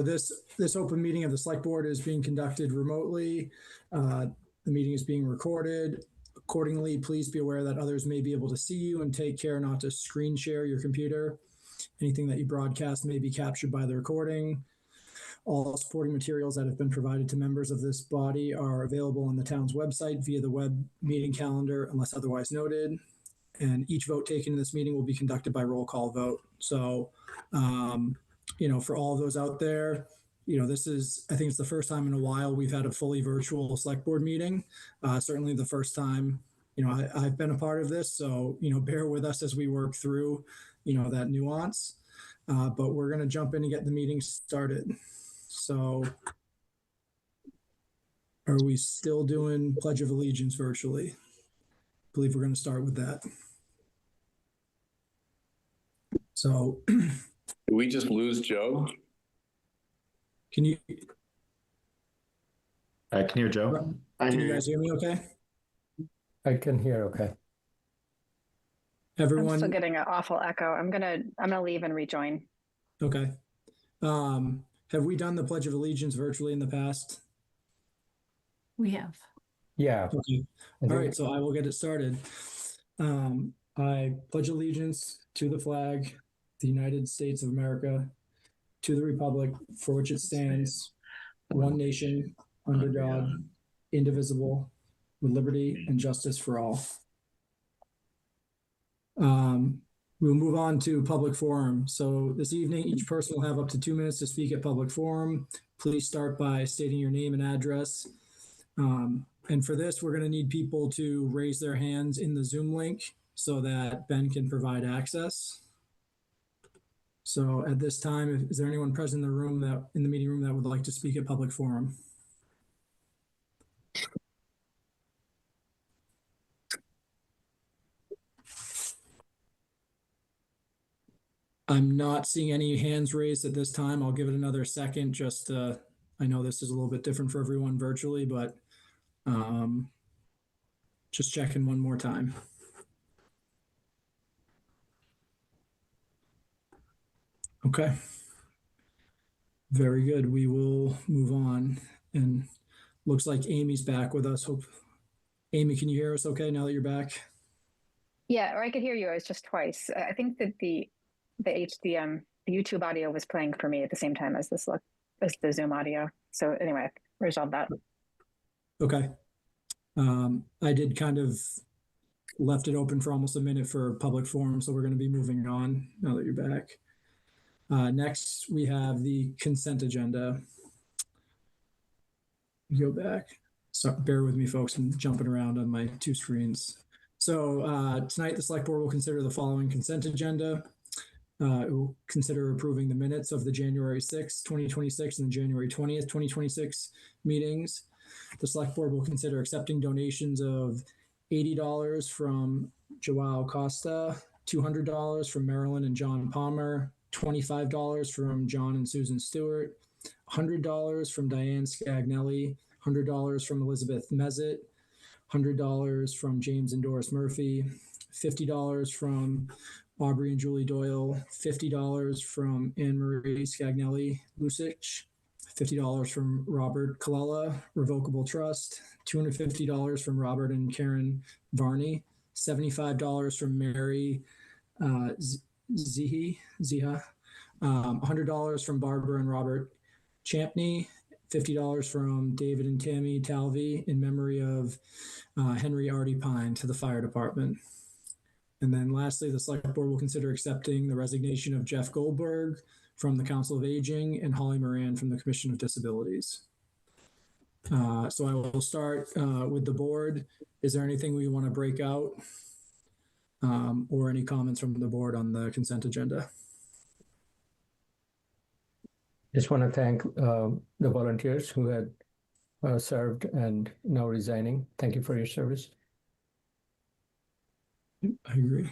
This open meeting of the select board is being conducted remotely. The meeting is being recorded. Accordingly, please be aware that others may be able to see you and take care not to screen share your computer. Anything that you broadcast may be captured by the recording. All supporting materials that have been provided to members of this body are available on the town's website via the web meeting calendar unless otherwise noted. And each vote taken in this meeting will be conducted by roll call vote. So, for all of those out there, this is, I think it's the first time in a while we've had a fully virtual select board meeting. Certainly the first time, I've been a part of this. So, bear with us as we work through, that nuance. But we're going to jump in and get the meeting started. So are we still doing Pledge of Allegiance virtually? I believe we're going to start with that. So did we just lose Joe? Can I can hear Joe. Can you guys hear me okay? I can hear okay. Everyone? I'm still getting an awful echo. I'm gonna leave and rejoin. Okay. Have we done the Pledge of Allegiance virtually in the past? We have. Yeah. Okay. All right, so I will get it started. I pledge allegiance to the flag, the United States of America, to the republic for which it stands, one nation, under God, indivisible, with liberty and justice for all. We'll move on to public forum. So this evening, each person will have up to 2 minutes to speak at public forum. Please start by stating your name and address. And for this, we're going to need people to raise their hands in the Zoom link so that Ben can provide access. So at this time, is there anyone present in the room in the meeting room that would like to speak at public forum? I'm not seeing any hands raised at this time. I'll give it another second. Just I know this is a little bit different for everyone virtually, but just checking one more time. Okay. Very good. We will move on. And looks like Amy's back with us. Amy, can you hear us okay now that you're back? Yeah, or I could hear you. I was just twice. I think that the YouTube audio was playing for me at the same time as the Zoom audio. So anyway, resolved that. Okay. I did kind of left it open for almost a minute for public forum, so we're going to be moving on now that you're back. Next, we have the consent agenda. Go back. So bear with me, folks. I'm jumping around on my two screens. So tonight, the select board will consider the following consent agenda. It will consider approving the minutes of the January 6th, 2026 and the January 20th, 2026 meetings. The select board will consider accepting donations of $80 from Joao Costa, $200 from Marilyn and John Palmer, $25 from John and Susan Stewart, $100 from Diane Scagnelli, $100 from Elizabeth Mezet, $100 from James and Doris Murphy, $50 from Aubrey and Julie Doyle, $50 from Anne Marie Scagnelli Lusich, $50 from Robert Colella, Revocable Trust, $250 from Robert and Karen Varney, $75 from Mary Ziha, $100 from Barbara and Robert Champney, $50 from David and Tammy Talvey in memory of Henry Artie Pine to the fire department. And then lastly, the select board will consider accepting the resignation of Jeff Goldberg from the Council of Aging and Holly Moran from the Commission of Disabilities. So I will start with the board. Is there anything we want to break out or any comments from the board on the consent agenda? Just want to thank the volunteers who had served and now resigning. Thank you for your service. I agree.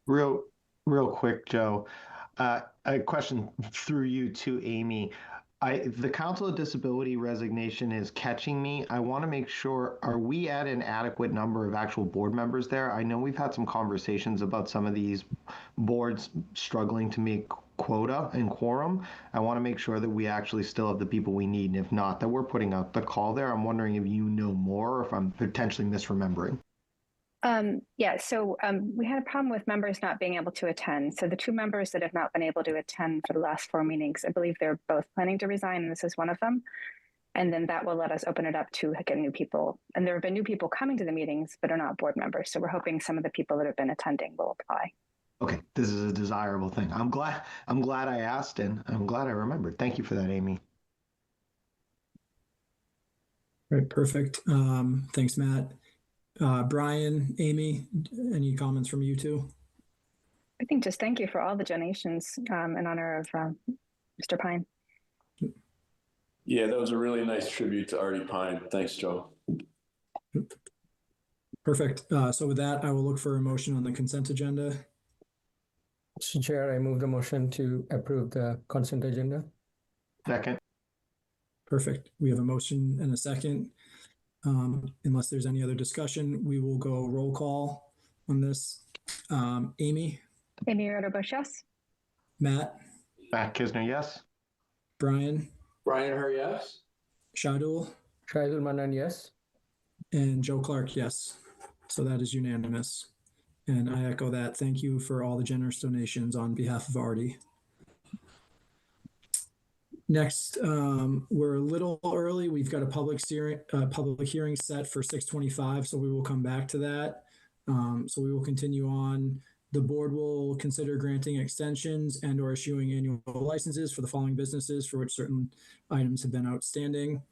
Real quick, Joe. A question through you to Amy. The Council of Disability resignation is catching me. I want to make sure, are we at an adequate number of actual board members there? I know we've had some conversations about some of these boards struggling to make quota and quorum. I want to make sure that we actually still have the people we need. And if not, that we're putting out the call there. I'm wondering if you know more or if I'm potentially misremembering. Yeah, so we had a problem with members not being able to attend. So the two members that have not been able to attend for the last 4 meetings, I believe they're both planning to resign, and this is one of them. And then that will let us open it up to get new people. And there have been new people coming to the meetings, but are not board members. So we're hoping some of the people that have been attending will apply. Okay, this is a desirable thing. I'm glad I asked, and I'm glad I remembered. Thank you for that, Amy. All right, perfect. Thanks, Matt. Brian, Amy, any comments from you two? I think just thank you for all the donations in honor of Mr. Pine. Yeah, that was a really nice tribute to Artie Pine. Thanks, Joe. Perfect. So with that, I will look for a motion on the consent agenda. Mr. Chair, I move the motion to approve the consent agenda. Second. Perfect. We have a motion and a second. Unless there's any other discussion, we will go roll call on this. Amy? Amy Roder-Bush, yes? Matt? Matt Kisner, yes. Brian? Brian, hurry yes. Shadul? Shahidul Manan, yes. And Joe Clark, yes. So that is unanimous. And I echo that. Thank you for all the generous donations on behalf of Artie. Next, we're a little early. We've got a public hearing set for 6:25, so we will come back to that. So we will continue on. The board will consider granting extensions and or issuing annual licenses for the following businesses for which certain items have been outstanding.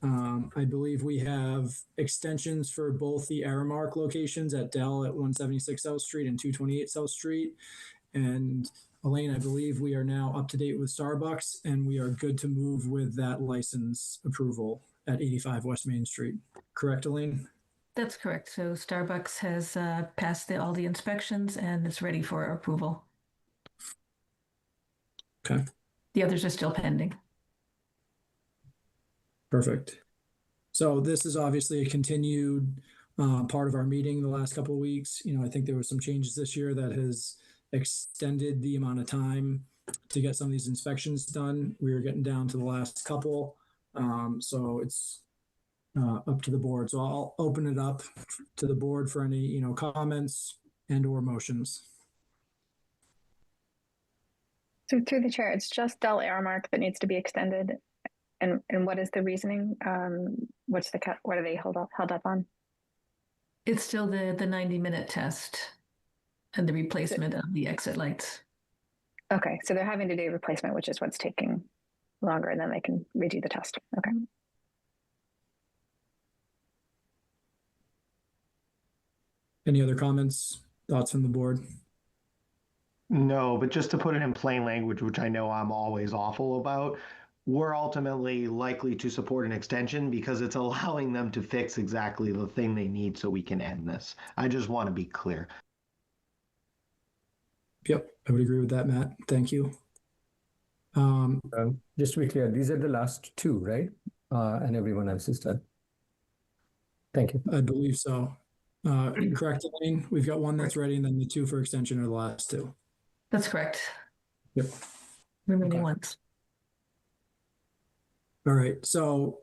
I believe we have extensions for both the Aramark locations at Dell at 176 South Street and 228 South Street. And Elaine, I believe we are now up to date with Starbucks and we are good to move with that license approval at 85 West Main Street. Correct, Elaine? That's correct. So Starbucks has passed all the inspections and is ready for approval. Okay. The others are still pending. Perfect. So this is obviously a continued part of our meeting the last couple of weeks. You know, I think there were some changes this year that has extended the amount of time to get some of these inspections done. We are getting down to the last couple. So it's up to the board. So I'll open it up to the board for any, you know, comments and or motions. So through the chair, it's just Dell Aramark that needs to be extended. And what is the reasoning? What are they held up on? It's still the 90-minute test and the replacement of the exit lights. Okay, so they're having to do a replacement, which is what's taking longer, and then they can redo the test. Okay. Any other comments, thoughts from the board? No, but just to put it in plain language, which I know I'm always awful about, we're ultimately likely to support an extension because it's allowing them to fix exactly the thing they need so we can end this. I just want to be clear. Yep, I would agree with that, Matt. Thank you. Just to be clear, these are the last two, right? And everyone else is done. Thank you. I believe so. Correct, Elaine? We've got one that's ready and then the two for extension are the last two. That's correct. Yep. Remaining Okay. ones. All right. So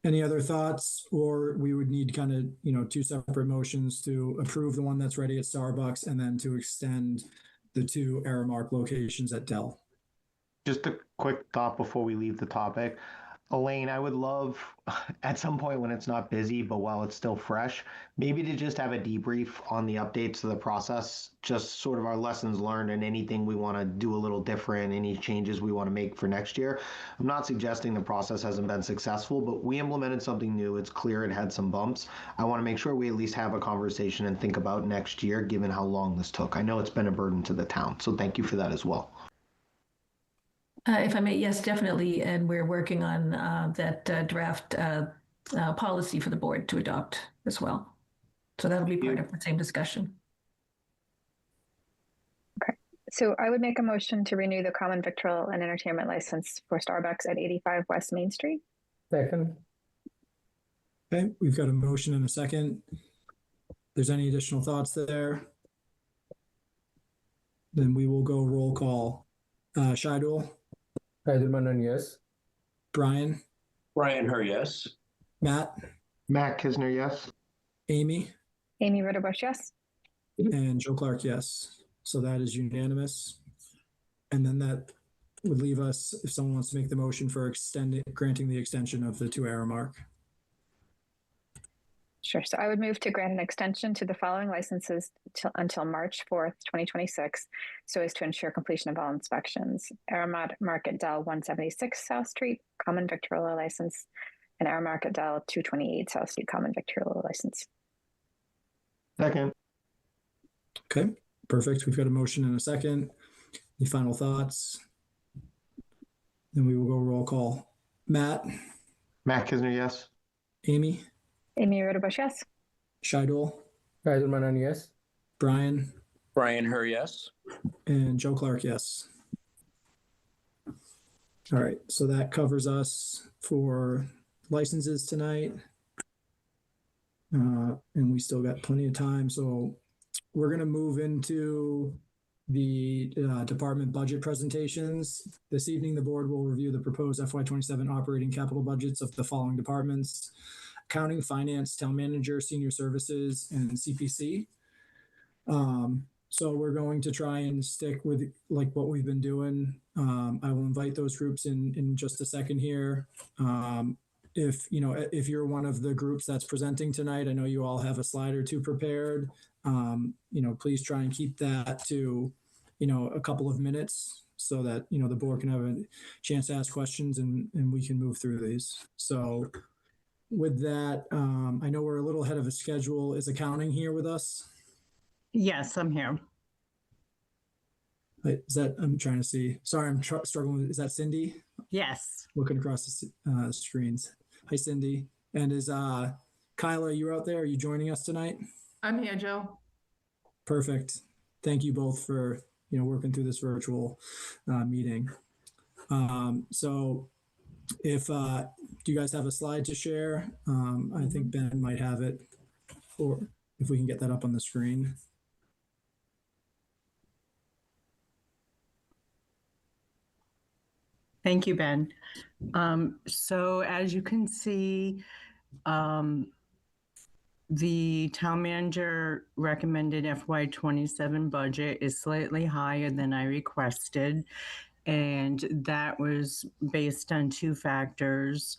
any other thoughts, or we would need kind of, you know, two separate motions to approve the one that's ready at Starbucks and then to extend the two Aramark locations at Dell. Just a quick thought before we leave the topic. Elaine, I would love at some point when it's not busy, but while it's still fresh, maybe to just have a debrief on the updates to the process, just sort of our lessons learned and anything we want to do a little different, any changes we want to make for next year. I'm not suggesting the process hasn't been successful, but we implemented something new. It's clear it had some bumps. I want to make sure we at least have a conversation and think about next year, given how long this took. I know it's been a burden to the town, so thank you for that as well. If I may, yes, definitely. And we're working on that draft policy for the board to adopt as well. So that'll be part of the same discussion. Okay. So I would make a motion to renew the common victual and entertainment license for Starbucks at 85 West Main Street. Second. Okay, we've got a motion and a second. If there's any additional thoughts there, then we will go roll call. Shidul, Shahidul Manan, yes. Brian, Brian Her, yes. Matt, Matt Kisner, yes. Amy, Amy Ritterbush, yes. and Joe Clark, yes. So that is unanimous. And then that would leave us, if someone wants to make the motion for granting the extension of the 2 Aramark. Sure. So I would move to grant an extension to the following licenses until March 4th, 2026, so as to ensure completion of all inspections. Aramark Market Dell 176 South Street, common victualler license, and Aramark Dell 228 South Street, common victualler license. Second. Okay, perfect. We've got a motion and a second. Any final thoughts? Then we will go roll call. Matt, Kisner, yes. Amy, Amy Ritterbush, yes. Shidul, Shahidul Manan, yes. Brian, Brian Her, yes. and Joe Clark, yes. All right, so that covers us for licenses tonight. And we still got plenty of time, so we're going to move into the department budget presentations. This evening, the board will review the proposed FY27 operating capital budgets of the following departments: accounting, finance, town manager, senior services, and CPC. So we're going to try and stick with like what we've been doing. I will invite those groups in just a second here. If you're one of the groups that's presenting tonight, I know you all have a slide or two prepared. Please try and keep that to, a couple of minutes so that, the board can have a chance to ask questions and we can move through these. So with that, I know we're a little ahead of a schedule. Is accounting here with us? Yes, I'm here. Is that, I'm trying to see. Sorry, I'm struggling with, is that Cindy? Yes. Looking across the screens. Hi, Cindy. And is Kyla, you out there? Are you joining us tonight? I'm here, Joe. Perfect. Thank you both for working through this virtual meeting. So if do you guys have a slide to share? I think Ben might have it, or if we can get that up on the screen. Thank you, Ben. So as you can see, the town manager recommended FY27 budget is slightly higher than I requested, and that was based on two factors.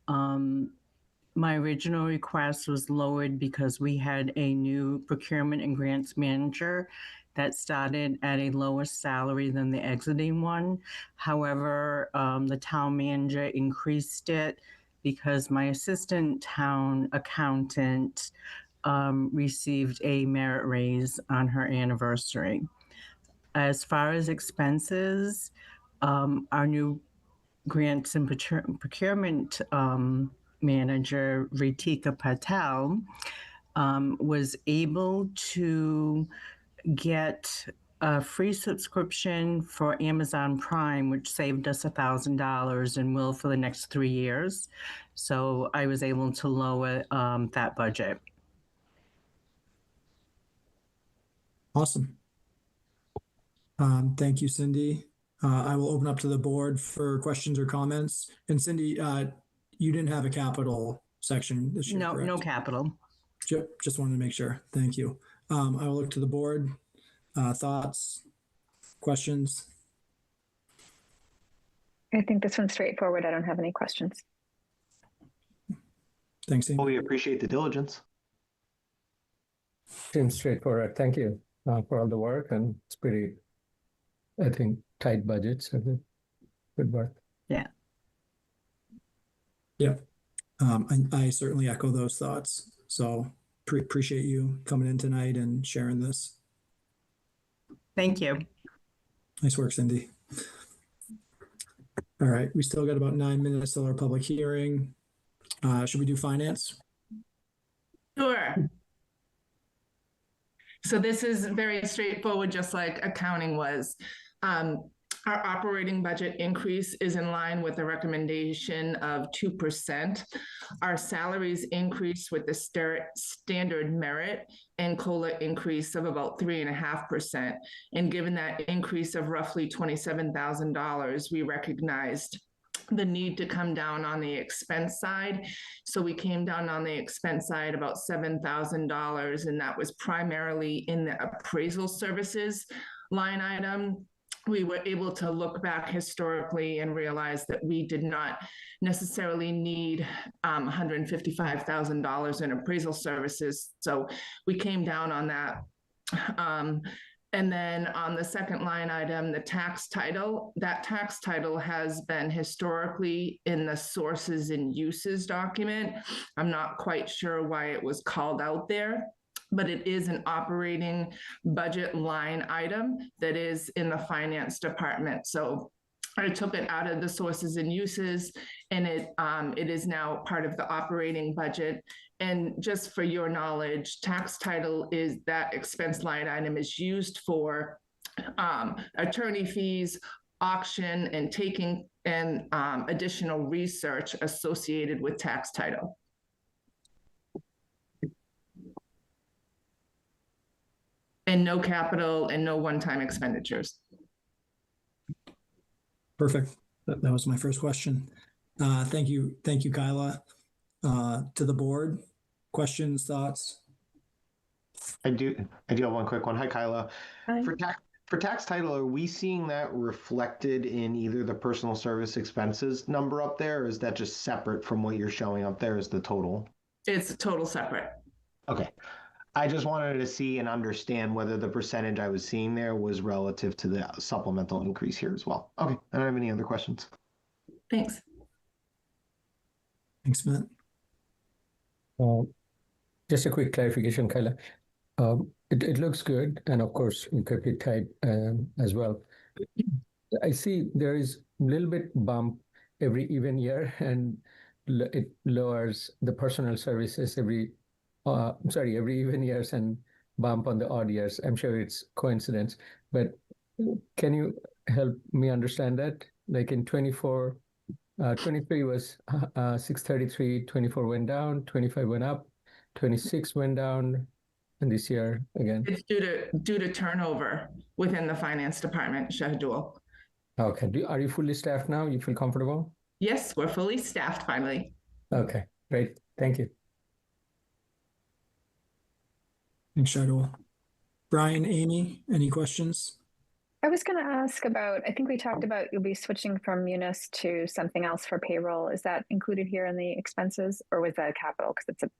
My original request was lowered because we had a new procurement and grants manager that started at a lower salary than the exiting one. However, the town manager increased it because my assistant town accountant received a merit raise on her anniversary. As far as expenses, our new grants and procurement manager, Ritika Patel, was able to get a free subscription for Amazon Prime, which saved us $1,000 and will for the next 3 years. So I was able to lower that budget. Awesome. Thank you, Cindy. I will open up to the board for questions or comments. And Cindy, you didn't have a capital section this year, correct? No capital. Just wanted to make sure. Thank you. I will look to the board. Thoughts, questions? I think this one's straightforward. I don't have any questions. Thanks, Amy. Well, we appreciate the diligence. Seems straightforward. Thank you for all the work, and it's pretty, I think, tight budgets. So good work. Yeah. Yep. I certainly echo those thoughts. So appreciate you coming in tonight and sharing this. Thank you. Nice work, Cindy. All right, we still got about 9 minutes till our public hearing. Should we do finance? Sure. So this is very straightforward, just like accounting was. Our operating budget increase is in line with the recommendation of 2%. Our salaries increase with the standard merit and COLA increase of about 3.5%. And given that increase of roughly $27,000, we recognized the need to come down on the expense side. So we came down on the expense side about $7,000, and that was primarily in the appraisal services line item. We were able to look back historically and realize that we did not necessarily need $155,000 in appraisal services. So we came down on that. And then on the second line item, the tax title, that tax title has been historically in the sources and uses document. I'm not quite sure why it was called out there, but it is an operating budget line item that is in the finance department. So I took it out of the sources and uses, and it is now part of the operating budget. And just for your knowledge, tax title is that expense line item is used for attorney fees, auction, and taking and additional research associated with tax title. And no capital and no one-time expenditures. Perfect. That was my first question. Thank you, Kyla. To the board, questions, thoughts? I do have one quick one. Hi, Kyla. Hi. For tax title, are we seeing that reflected in either the personal service expenses number up there, or is that just separate from what you're showing up there as the total? It's total separate. Okay. I just wanted to see and understand whether the percentage I was seeing there was relative to the supplemental increase here as well. Okay, I don't have any other questions. Thanks. Thanks, Matt. Just a quick clarification, Kyla. It looks good, and of course, you kept it tight as well. I see there is a little bit bump every even year, and it lowers the personal services every even years and bump on the odd years. I'm sure it's coincidence, but can you help me understand that? Like in 23 was 633, 24 went down, 25 went up, 26 went down, and this year again. It's due to turnover within the finance department, Shahidul. Okay. Are you fully staffed now? You feel comfortable? Yes, we're fully staffed finally. Okay, great. Thank you. Thanks, Shadul. Brian, Amy, any questions? I was going to ask about, I think we talked about you'll be switching from Munis to something else for payroll. Is that included here in the expenses, or was that capital because it's an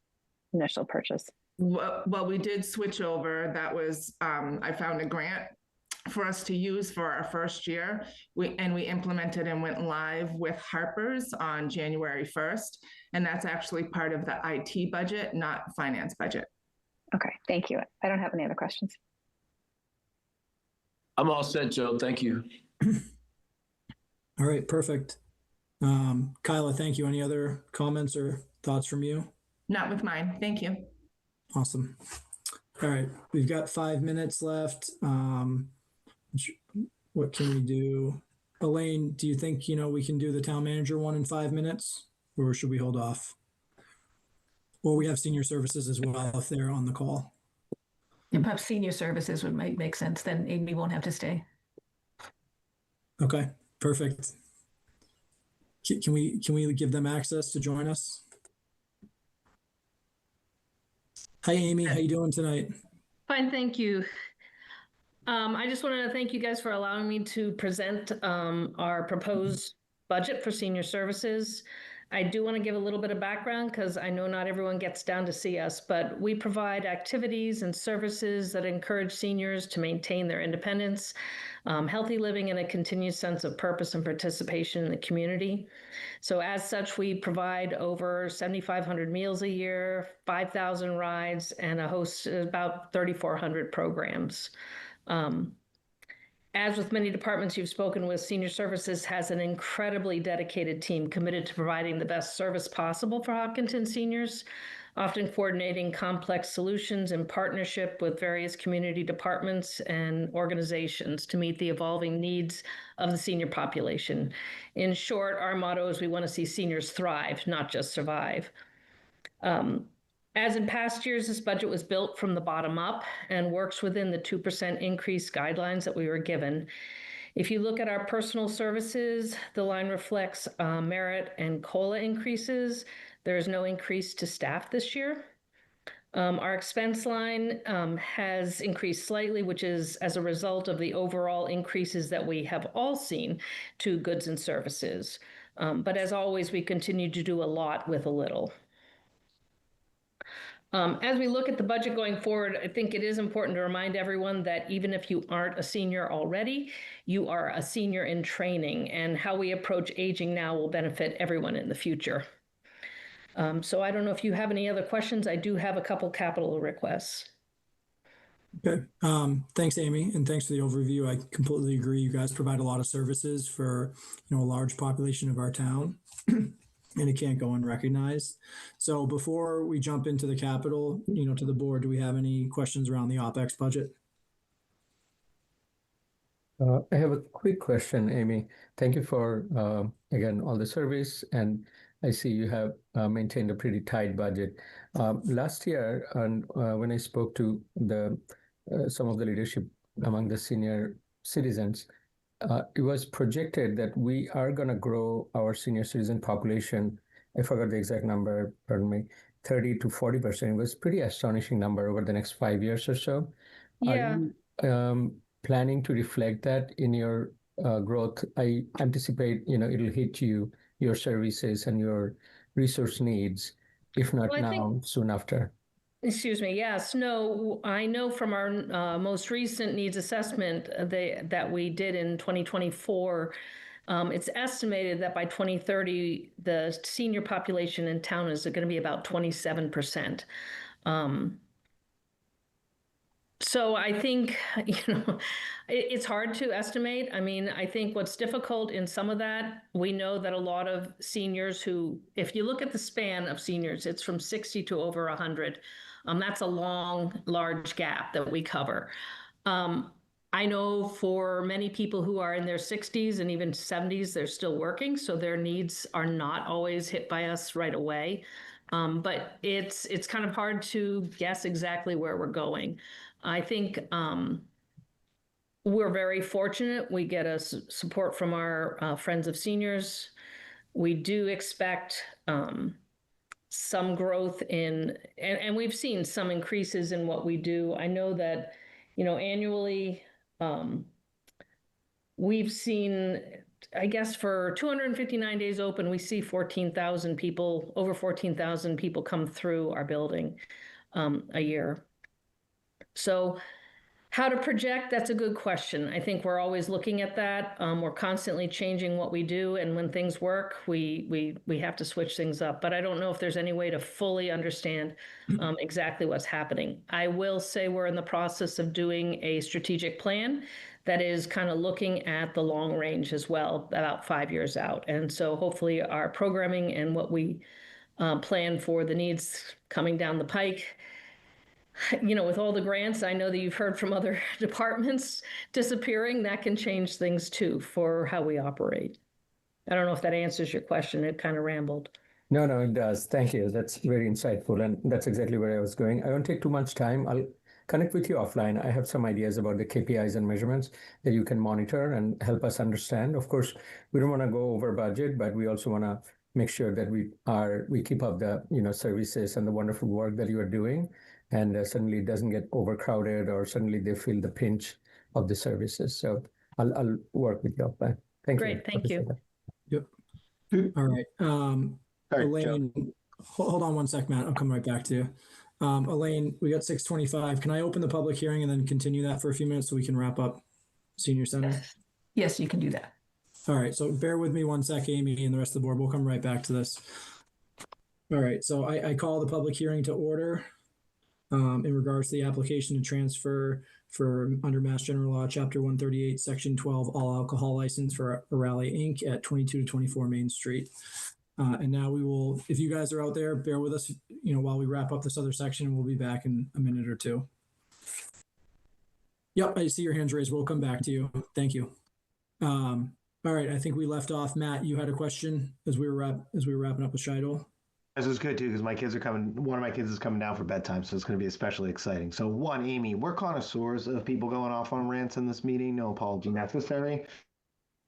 initial purchase? Well, we did switch over. That was, I found a grant for us to use for our first year. We implemented and went live with Harper's on January 1st. And that's actually part of the IT budget, not finance budget. Okay, thank you. I don't have any other questions. I'm all set, Joe. Thank you. All right, perfect. Kyla, thank you. Any other comments or thoughts from you? Not with mine. Thank you. Awesome. All right, we've got 5 minutes left. What can we do? Elaine, do you think, we can do the town manager one in 5 minutes, or should we hold off? Or we have senior services as well if they're on the call. And perhaps senior services would make sense. Then Amy won't have to stay. Okay, perfect. Can we give them access to join us? Hi, Amy. How you doing tonight? Fine, thank you. I just wanted to thank you guys for allowing me to present our proposed budget for senior services. I do want to give a little bit of background because I know not everyone gets down to see us, but we provide activities and services that encourage seniors to maintain their independence, healthy living, and a continued sense of purpose and participation in the community. So as such, we provide over 7,500 meals a year, 5,000 rides, and a host of about 3,400 programs. As with many departments you've spoken with, Senior Services has an incredibly dedicated team committed to providing the best service possible for Hopkinton seniors. often coordinating complex solutions in partnership with various community departments and organizations to meet the evolving needs of the senior population. In short, our motto is we want to see seniors thrive, not just survive. As in past years, this budget was built from the bottom up and works within the 2% increase guidelines that we were given. If you look at our personal services, the line reflects merit and COLA increases. There is no increase to staff this year. Our expense line has increased slightly, which is as a result of the overall increases that we have all seen to goods and services. But as always, we continue to do a lot with a little. As we look at the budget going forward, I think it is important to remind everyone that even if you aren't a senior already, you are a senior in training, and how we approach aging now will benefit everyone in the future. So I don't know if you have any other questions. I do have a couple capital requests. Okay. Thanks, Amy, and thanks for the overview. I completely agree. You guys provide a lot of services for, a large population of our town. And it can't go unrecognized. So before we jump into the capital, to the board, do we have any questions around the OpEx budget? I have a quick question, Amy. Thank you for, again, all the service. And I see you have maintained a pretty tight budget. Last year, when I spoke to some of the leadership among the senior citizens, it was projected that we are going to grow our senior citizen population. I forgot the exact number, pardon me, 30 to 40%. It was a pretty astonishing number over the next 5 years or so. Yeah. Are you planning to reflect that in your growth? I anticipate, it'll hit your services and your resource needs, if not now, soon after. Excuse me. Yes. No, I know from our most recent needs assessment that we did in 2024, it's estimated that by 2030, the senior population in town is going to be about 27%. So I think, it's hard to estimate. I mean, I think what's difficult in some of that, we know that a lot of seniors who, if you look at the span of seniors, it's from 60 to over 100. That's a large gap that we cover. I know for many people who are in their 60s and even 70s, they're still working, so their needs are not always hit by us right away. But it's kind of hard to guess exactly where we're going. I think we're very fortunate. We get a support from our Friends of Seniors. We do expect some growth and we've seen some increases in what we do. I know that, annually, we've seen, I guess for 259 days open, we see 14,000 people, over 14,000 people come through our building a year. So how to project, that's a good question. I think we're always looking at that. We're constantly changing what we do, and when things work, we have to switch things up. But I don't know if there's any way to fully understand exactly what's happening. I will say we're in the process of doing a strategic plan that is kind of looking at the long range as well, about 5 years out. And so hopefully our programming and what we plan for the needs coming down the pike, with all the grants, I know that you've heard from other departments disappearing, that can change things too for how we operate. I don't know if that answers your question. It kind of rambled. No, it does. Thank you. That's very insightful. And that's exactly where I was going. I won't take too much time. I'll connect with you offline. I have some ideas about the KPIs and measurements that you can monitor and help us understand. Of course, we don't want to go over budget, but we also want to make sure that we keep up the services and the wonderful work that you are doing. And suddenly it doesn't get overcrowded, or suddenly they feel the pinch of the services. So I'll work with you offline. Thank you. Great, thank you. Yep. All right. Elaine, hold on one sec, Matt. I'll come right back to you. Elaine, we got 6:25. Can I open the public hearing and then continue that for a few minutes so we can wrap up Senior Center? Yes, you can do that. All right. So bear with me one sec, Amy, and the rest of the board. We'll come right back to this. All right. So I call the public hearing to order. In regards to the application to transfer for under Mass General Law, Chapter 138, Section 12, all alcohol license for O'Reilly Inc. at 22 to 24 Main Street. And now we will, if you guys are out there, bear with us, while we wrap up this other section. We'll be back in a minute or two. Yep, I see your hands raised. We'll come back to you. Thank you. All right, I think we left off. Matt, you had a question as we were wrapping up with Scheidel. This is good too, because my kids are coming. One of my kids is coming down for bedtime, so it's going to be especially exciting. So, one, Amy, we're connoisseurs of people going off on rants in this meeting. No apology necessary.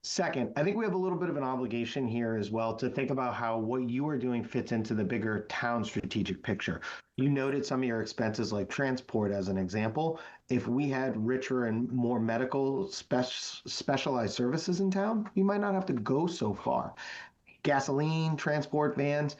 Second, I think we have a little bit of an obligation here as well to think about how what you are doing fits into the bigger town strategic picture. You noted some of your expenses like transport as an example. If we had richer and more medical specialized services in town, you might not have to go so far. Gasoline, transport vans,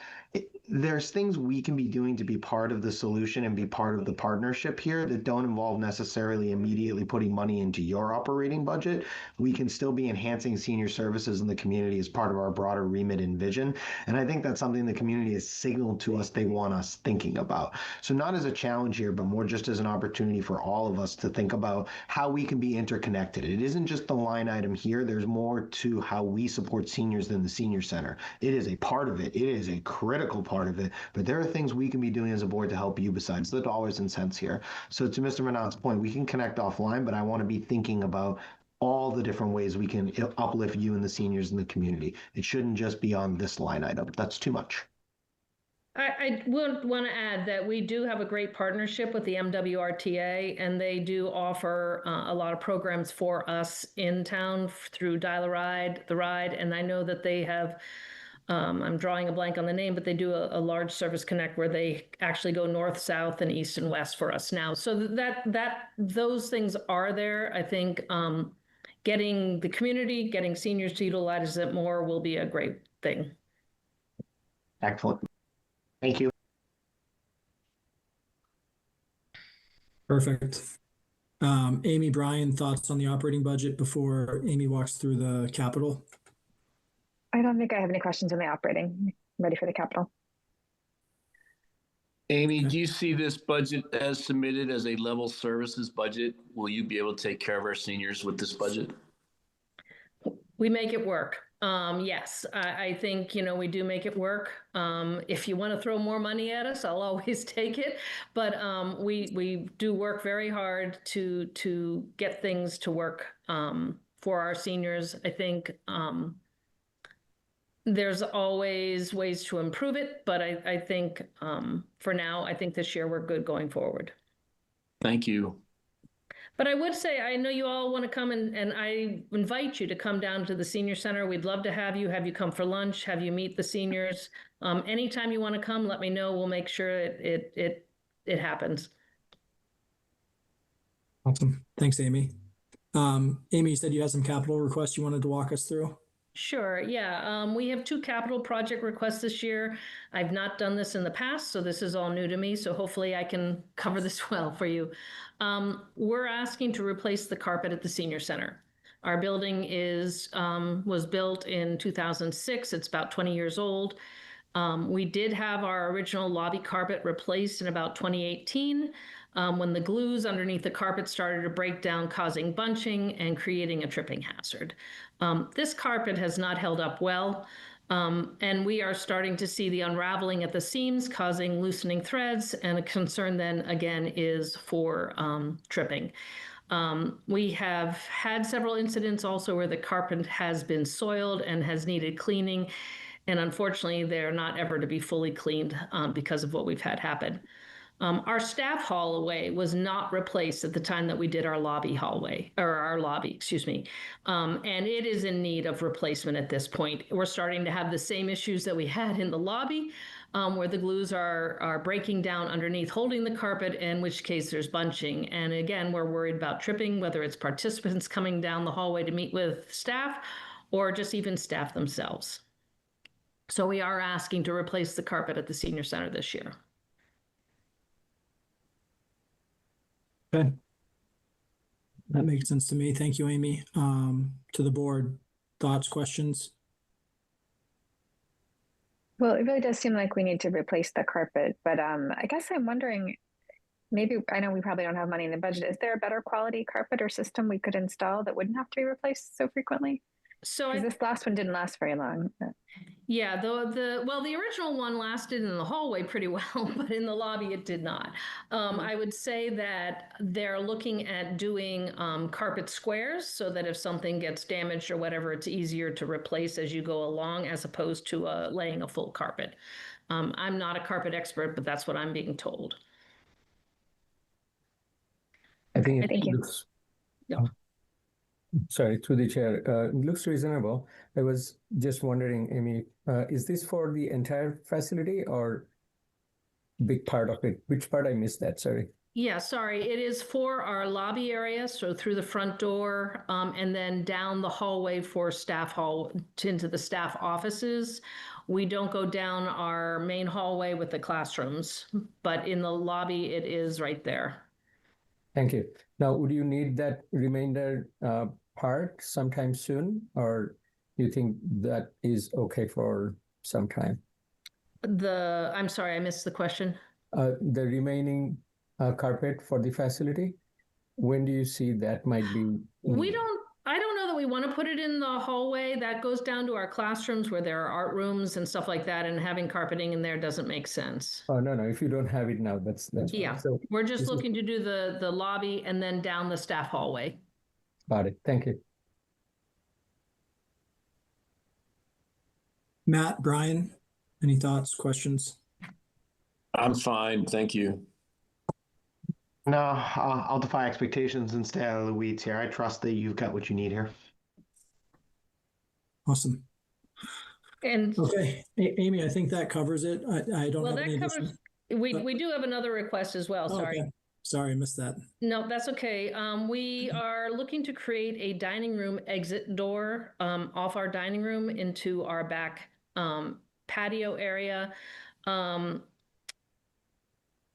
there's things we can be doing to be part of the solution and be part of the partnership here that don't involve necessarily immediately putting money into your operating budget. We can still be enhancing senior services in the community as part of our broader remit and vision. And I think that's something the community has signaled to us they want us thinking about. So not as a challenge here, but more just as an opportunity for all of us to think about how we can be interconnected. It isn't just the line item here. There's more to how we support seniors than the senior center. It is a part of it. It is a critical part of it, but there are things we can be doing as a board to help you besides the dollars and cents here. So to Mr. Manat's point, we can connect offline, but I want to be thinking about all the different ways we can uplift you and the seniors in the community. It shouldn't just be on this line item. That's too much. I would want to add that we do have a great partnership with the MWRTA, and they do offer a lot of programs for us in town through Dial a Ride, The Ride, and I know that they have, I'm drawing a blank on the name, but they do a large service connect where they actually go north, south, and east and west for us now. So those things are there. I think getting the community, getting seniors to utilize it more will be a great thing. Excellent. Thank you. Perfect. Amy, Brian, thoughts on the operating budget before Amy walks through the capital? I don't think I have any questions on the operating. I'm ready for the capital. Amy, do you see this budget as submitted as a level services budget? Will you be able to take care of our seniors with this budget? We make it work. Yes, I think, we do make it work. If you want to throw more money at us, I'll always take it. But we do work very hard to get things to work for our seniors. I think there's always ways to improve it, but I think for now, I think this year we're good going forward. Thank you. But I would say, I know you all want to come and I invite you to come down to the senior center. We'd love to have you come for lunch, have you meet the seniors. Anytime you want to come, let me know. We'll make sure it happens. Awesome. Thanks, Amy. Amy, you said you had some capital requests you wanted to walk us through. Sure. Yeah. We have 2 capital project requests this year. I've not done this in the past, so this is all new to me. So hopefully I can cover this well for you. We're asking to replace the carpet at the senior center. Our building was built in 2006. It's about 20 years old. We did have our original lobby carpet replaced in about 2018. When the glues underneath the carpet started to break down, causing bunching and creating a tripping hazard. This carpet has not held up well, and we are starting to see the unraveling at the seams, causing loosening threads, and a concern then again is for tripping. We have had several incidents also where the carpet has been soiled and has needed cleaning, and unfortunately they're not ever to be fully cleaned because of what we've had happen. Our staff hallway was not replaced at the time that we did our lobby, excuse me. And it is in need of replacement at this point. We're starting to have the same issues that we had in the lobby, where the glues are breaking down underneath, holding the carpet, in which case there's bunching. And again, we're worried about tripping, whether it's participants coming down the hallway to meet with staff or just even staff themselves. So we are asking to replace the carpet at the senior center this year. Okay. That makes sense to me. Thank you, Amy. To the board, thoughts, questions? Well, it really does seem like we need to replace the carpet, but I guess I'm wondering, maybe, I know we probably don't have money in the budget. Is there a better quality carpet or system we could install that wouldn't have to be replaced so frequently? So 'Cause this last one didn't last very long. yeah, the original one lasted in the hallway pretty well, but in the lobby it did not. I would say that they're looking at doing carpet squares so that if something gets damaged or whatever, it's easier to replace as you go along, as opposed to laying a full carpet. I'm not a carpet expert, but that's what I'm being told. I think Thank you. looks, Yeah. sorry, through the chair, it looks reasonable. I was just wondering, Amy, is this for the entire facility or big part of it? Which part I missed that? Sorry. Yeah, sorry. It is for our lobby area, so through the front door, and then down the hallway for staff hall into the staff offices. We don't go down our main hallway with the classrooms, but in the lobby, it is right there. Thank you. Now, would you need that remainder part sometime soon, or you think that is okay for some time? I'm sorry, I missed the question. The remaining carpet for the facility, when do you see that might be? I don't know that we want to put it in the hallway. That goes down to our classrooms where there are art rooms and stuff like that, and having carpeting in there doesn't make sense. Oh, no. If you don't have it now, that's Yeah. fine. So We're just looking to do the lobby and then down the staff hallway. got it. Thank you. Matt, Brian, any thoughts, questions? I'm fine, thank you. No, I'll defy expectations and stay out of the weeds here. I trust that you've got what you need here. Awesome. And Okay, Amy, I think that covers it. I don't well, have any that additional. covers, we do have another request as well, Oh, sorry. okay. Sorry, I missed that. No, that's okay. We are looking to create a dining room exit door off our dining room into our back patio area.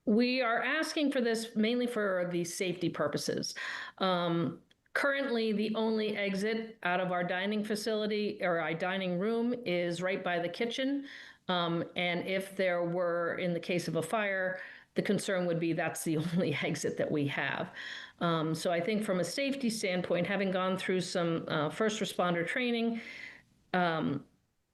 We are asking for this mainly for the safety purposes. Currently, the only exit out of our dining facility or our dining room is right by the kitchen. And if there were, in the case of a fire, the concern would be that's the only exit that we have. So I think from a safety standpoint, having gone through some first responder training,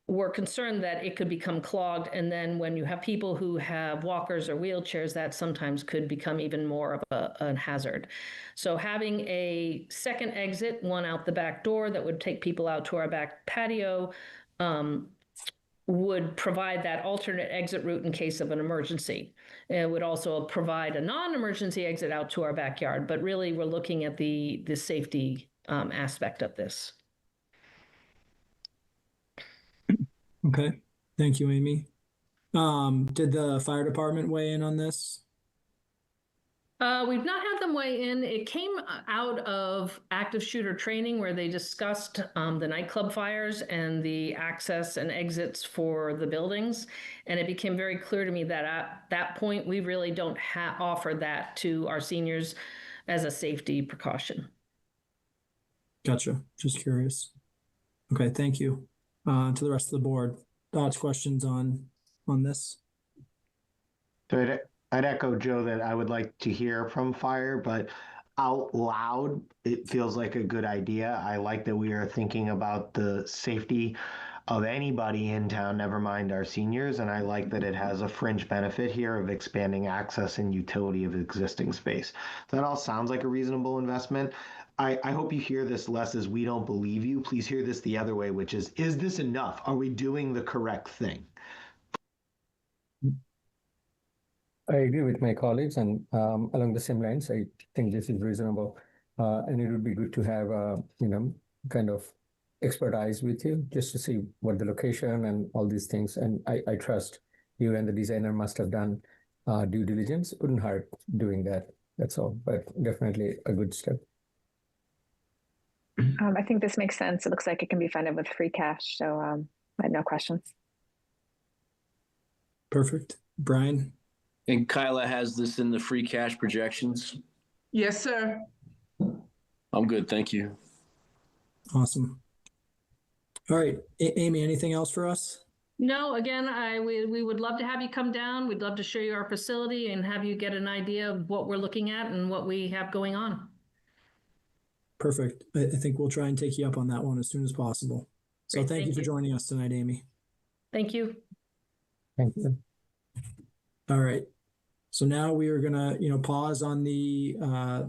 we're concerned that it could become clogged. And then when you have people who have walkers or wheelchairs, that sometimes could become even more of a hazard. So having a second exit, one out the back door that would take people out to our back patio, would provide that alternate exit route in case of an emergency. It would also provide a non-emergency exit out to our backyard. But really, we're looking at the safety aspect of this. Okay, thank you, Amy. Did the fire department weigh in on this? We've not had them weigh in. It came out of active shooter training where they discussed the nightclub fires and the access and exits for the buildings. And it became very clear to me that at that point, we really don't offer that to our seniors as a safety precaution. Gotcha, just curious. Okay, thank you. To the rest of the board, thoughts, questions on this? So I'd echo Joe that I would like to hear from fire, but out loud, it feels like a good idea. I like that we are thinking about the safety of anybody in town, never mind our seniors. And I like that it has a fringe benefit here of expanding access and utility of existing space. That all sounds like a reasonable investment. I hope you hear this less as we don't believe you. Please hear this the other way, which is this enough? Are we doing the correct thing? I agree with my colleagues, and along the same lines, I think this is reasonable. And it would be good to have, kind of expertise with you just to see what the location and all these things. And I trust you and the designer must have done due diligence. Wouldn't hurt doing that. That's all, but definitely a good step. I think this makes sense. It looks like it can be funded with free cash, so I have no questions. Perfect. Brian? And Kyla has this in the free cash projections. Yes, sir. I'm good, thank you. Awesome. All right, Amy, anything else for us? No, again, we would love to have you come down. We'd love to show you our facility and have you get an idea of what we're looking at and what we have going on. Perfect. I think we'll try and take you up on that one as soon as possible. So Great, thank you thank for you. joining us tonight, Amy. Thank you. Thank you. All right. So now we are gonna, pause on the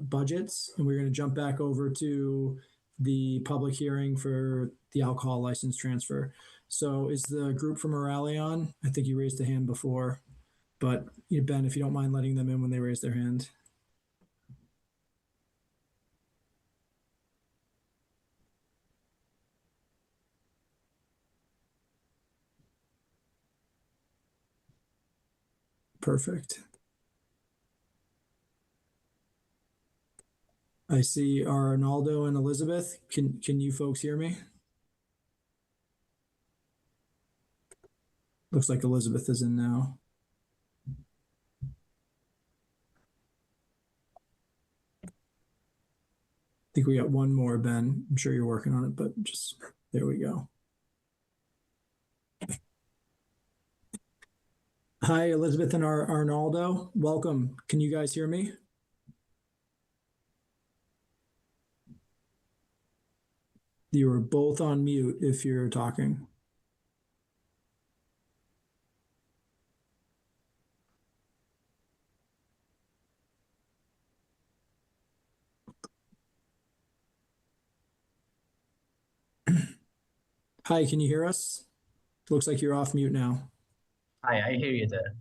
budgets, and we're gonna jump back over to the public hearing for the alcohol license transfer. So is the group from O'Reilly on? I think you raised a hand before, but Ben, if you don't mind letting them in when they raise their hand. Perfect. I see Arnaldo and Elizabeth. Can you folks hear me? Looks like Elizabeth is in now. I think we got one more, Ben. I'm sure you're working on it, but just there we go. Hi, Elizabeth and Arnaldo. Welcome. Can you guys hear me? You are both on mute if you're talking. Hi, can you hear us? Looks like you're off mute now. Hi, I hear you there.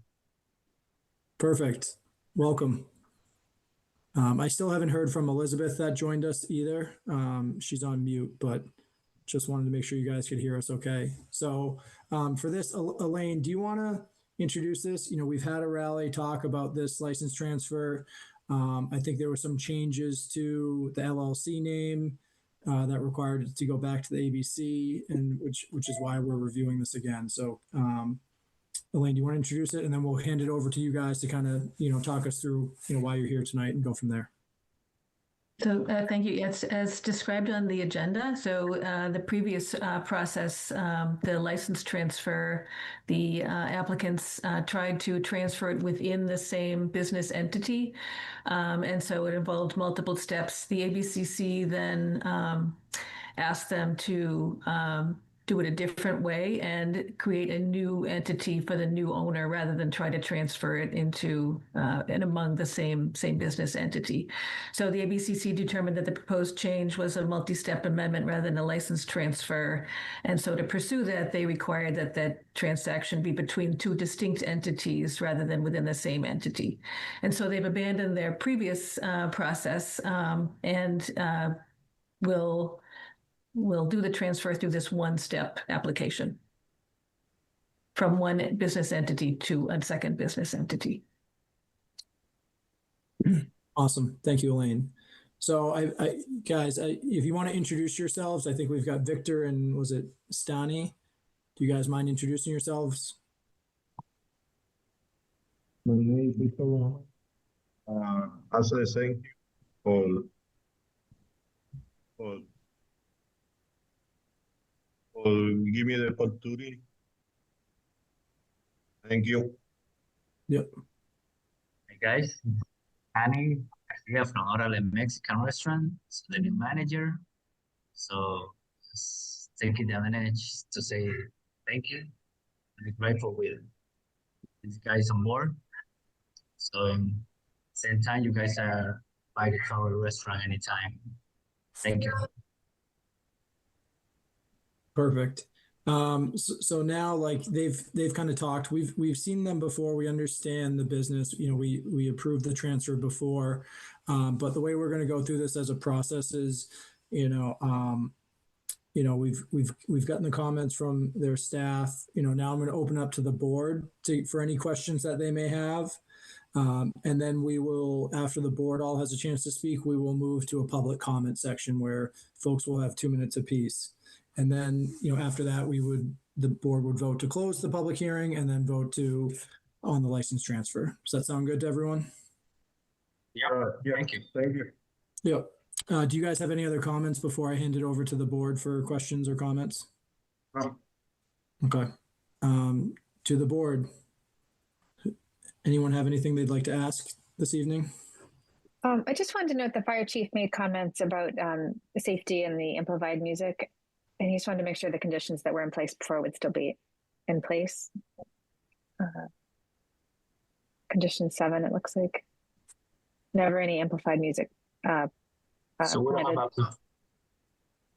Perfect. Welcome. I still haven't heard from Elizabeth that joined us either. She's on mute, but just wanted to make sure you guys could hear us okay. So for this, Elaine, do you want to introduce this? We've had a rally talk about this license transfer. I think there were some changes to the LLC name that required it to go back to the ABC, and which is why we're reviewing this again. So Elaine, do you want to introduce it, and then we'll hand it over to you guys to kind of, talk us through, why you're here tonight and go from there. So thank you. Yes, as described on the agenda. So the previous process, the license transfer, the applicants tried to transfer it within the same business entity. And so it involved multiple steps. The ABCC then asked them to do it a different way and create a new entity for the new owner rather than try to transfer it into and among the same business entity. So the ABCC determined that the proposed change was a multi-step amendment rather than a license transfer. And so to pursue that, they required that that transaction be between two distinct entities rather than within the same entity. And so they've abandoned their previous process and will do the transfer through this one-step application from one business entity to a second business entity. Awesome. Thank you, Elaine. So guys, if you want to introduce yourselves, I think we've got Victor and was it Stani? Do you guys mind introducing yourselves? My name is Victor. As I thank you for give me the opportunity. Thank you. Yep. Hey guys, Annie Garcia from Orale Mexican Restaurant, so the new manager. So just taking the minute to say thank you. I'm grateful with these guys on board. So same time, you guys are invited to our restaurant anytime. Thank you. Perfect. So now, like they've kind of talked. We've seen them before. We understand the business. We approved the transfer before, but the way we're going to go through this as a process is, we've gotten the comments from their staff. Now I'm going to open up to the board for any questions that they may have. And then we will, after the board all has a chance to speak, we will move to a public comment section where folks will have 2 minutes apiece. And then, after that, the board would vote to close the public hearing and then vote on the license transfer. Does that sound good to everyone? Yeah. Thank you. Thank you. Yep. Do you guys have any other comments before I hand it over to the board for questions or comments? No. Okay. To the board. Anyone have anything they'd like to ask this evening? I just wanted to note the fire chief made comments about safety and the amplified music, and he just wanted to make sure the conditions that were in place before would still be in place. Condition 7, it looks like. Never any amplified music. So we don't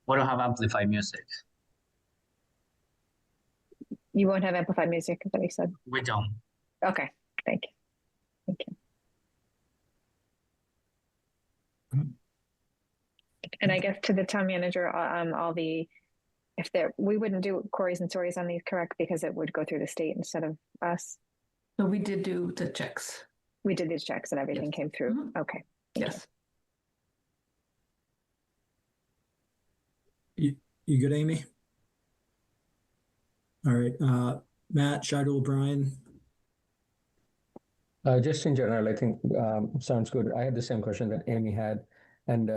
permitted. have amplified music. You won't have amplified music, is that what you said? We don't. Okay, thank you. Thank you. And I guess to the town manager, we wouldn't do queries and stories on these, correct? Because it would go through the state instead of us. So we did do the checks. We did these checks and everything Yes. came through. Mhm. Okay. Thank Yes. You good, Amy? All right, Matt, Shadul, Brian. Just in general, I think sounds good. I had the same question that Amy had. And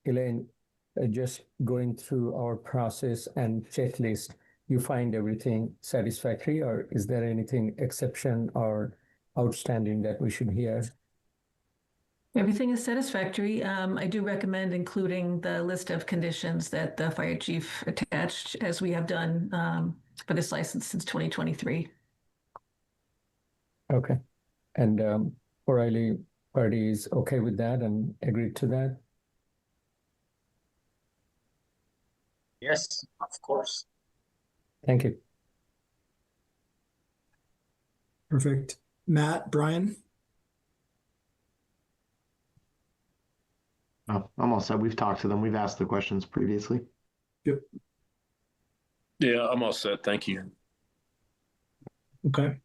Elaine, just going through our process and checklist, you find everything satisfactory, or is there anything exception or outstanding that we should hear? Everything is satisfactory. I do recommend including the list of conditions that the fire chief attached, as we have done for this license since 2023. Okay. And O'Reilly party is okay with that and agreed to that? Yes, of course. Thank you. Perfect. Matt, Brian. Oh, I'm all set. We've talked to them. We've asked the questions previously. Yep. Yeah, I'm all set. Thank you. Okay.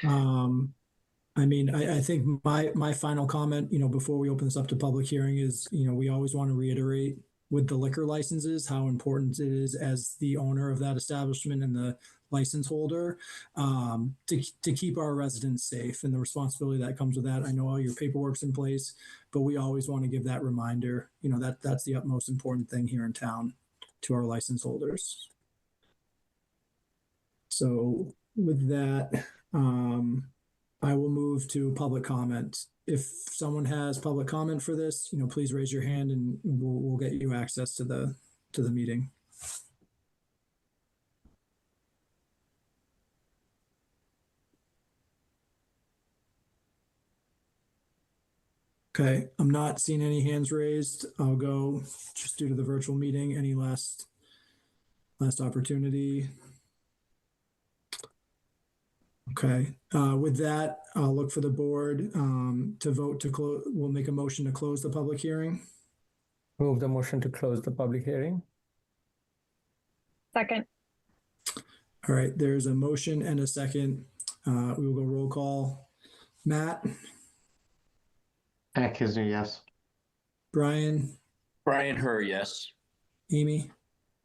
I mean, I think my final comment, before we open this up to public hearing is, we always want to reiterate with the liquor licenses how important it is as the owner of that establishment and the license holder to keep our residents safe and the responsibility that comes with that. I know all your paperwork's in place, but we always want to give that reminder, that's the utmost important thing here in town to our license holders. So with that, I will move to public comment. If someone has public comment for this, please raise your hand and we'll get you access to the meeting. Okay, I'm not seeing any hands raised. I'll go just due to the virtual meeting. Any last opportunity? Okay, with that, I'll look for the board to vote to close. We'll make a motion to close the public hearing. Move the motion to close the public hearing. Second. All right, there's a motion and a second. We will go roll call. Matt, Matt Kisner, yes. Brian, Brian Herr, yes. Amy,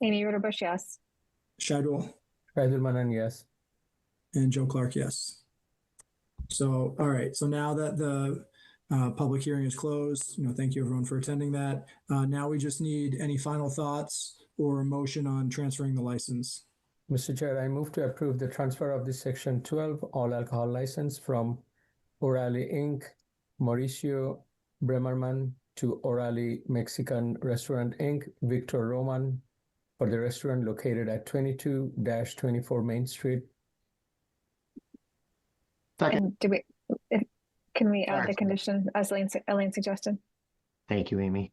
Amy Ritterbush, yes. Shadul, Shahidul Manan, yes. and Joe Clark, yes. So, all right. So now that the public hearing is closed, thank you everyone for attending that. Now we just need any final thoughts or a motion on transferring the license. Mr. Chair, I move to approve the transfer of the Section 12 all alcohol license from O'Reilly Inc., Mauricio Bremerman to O'Reilly Mexican Restaurant Inc., Victor Roman, for the restaurant located at 22-24 Main Street. Second. And can we add the Sorry. condition as Elaine suggested? Thank you, Amy.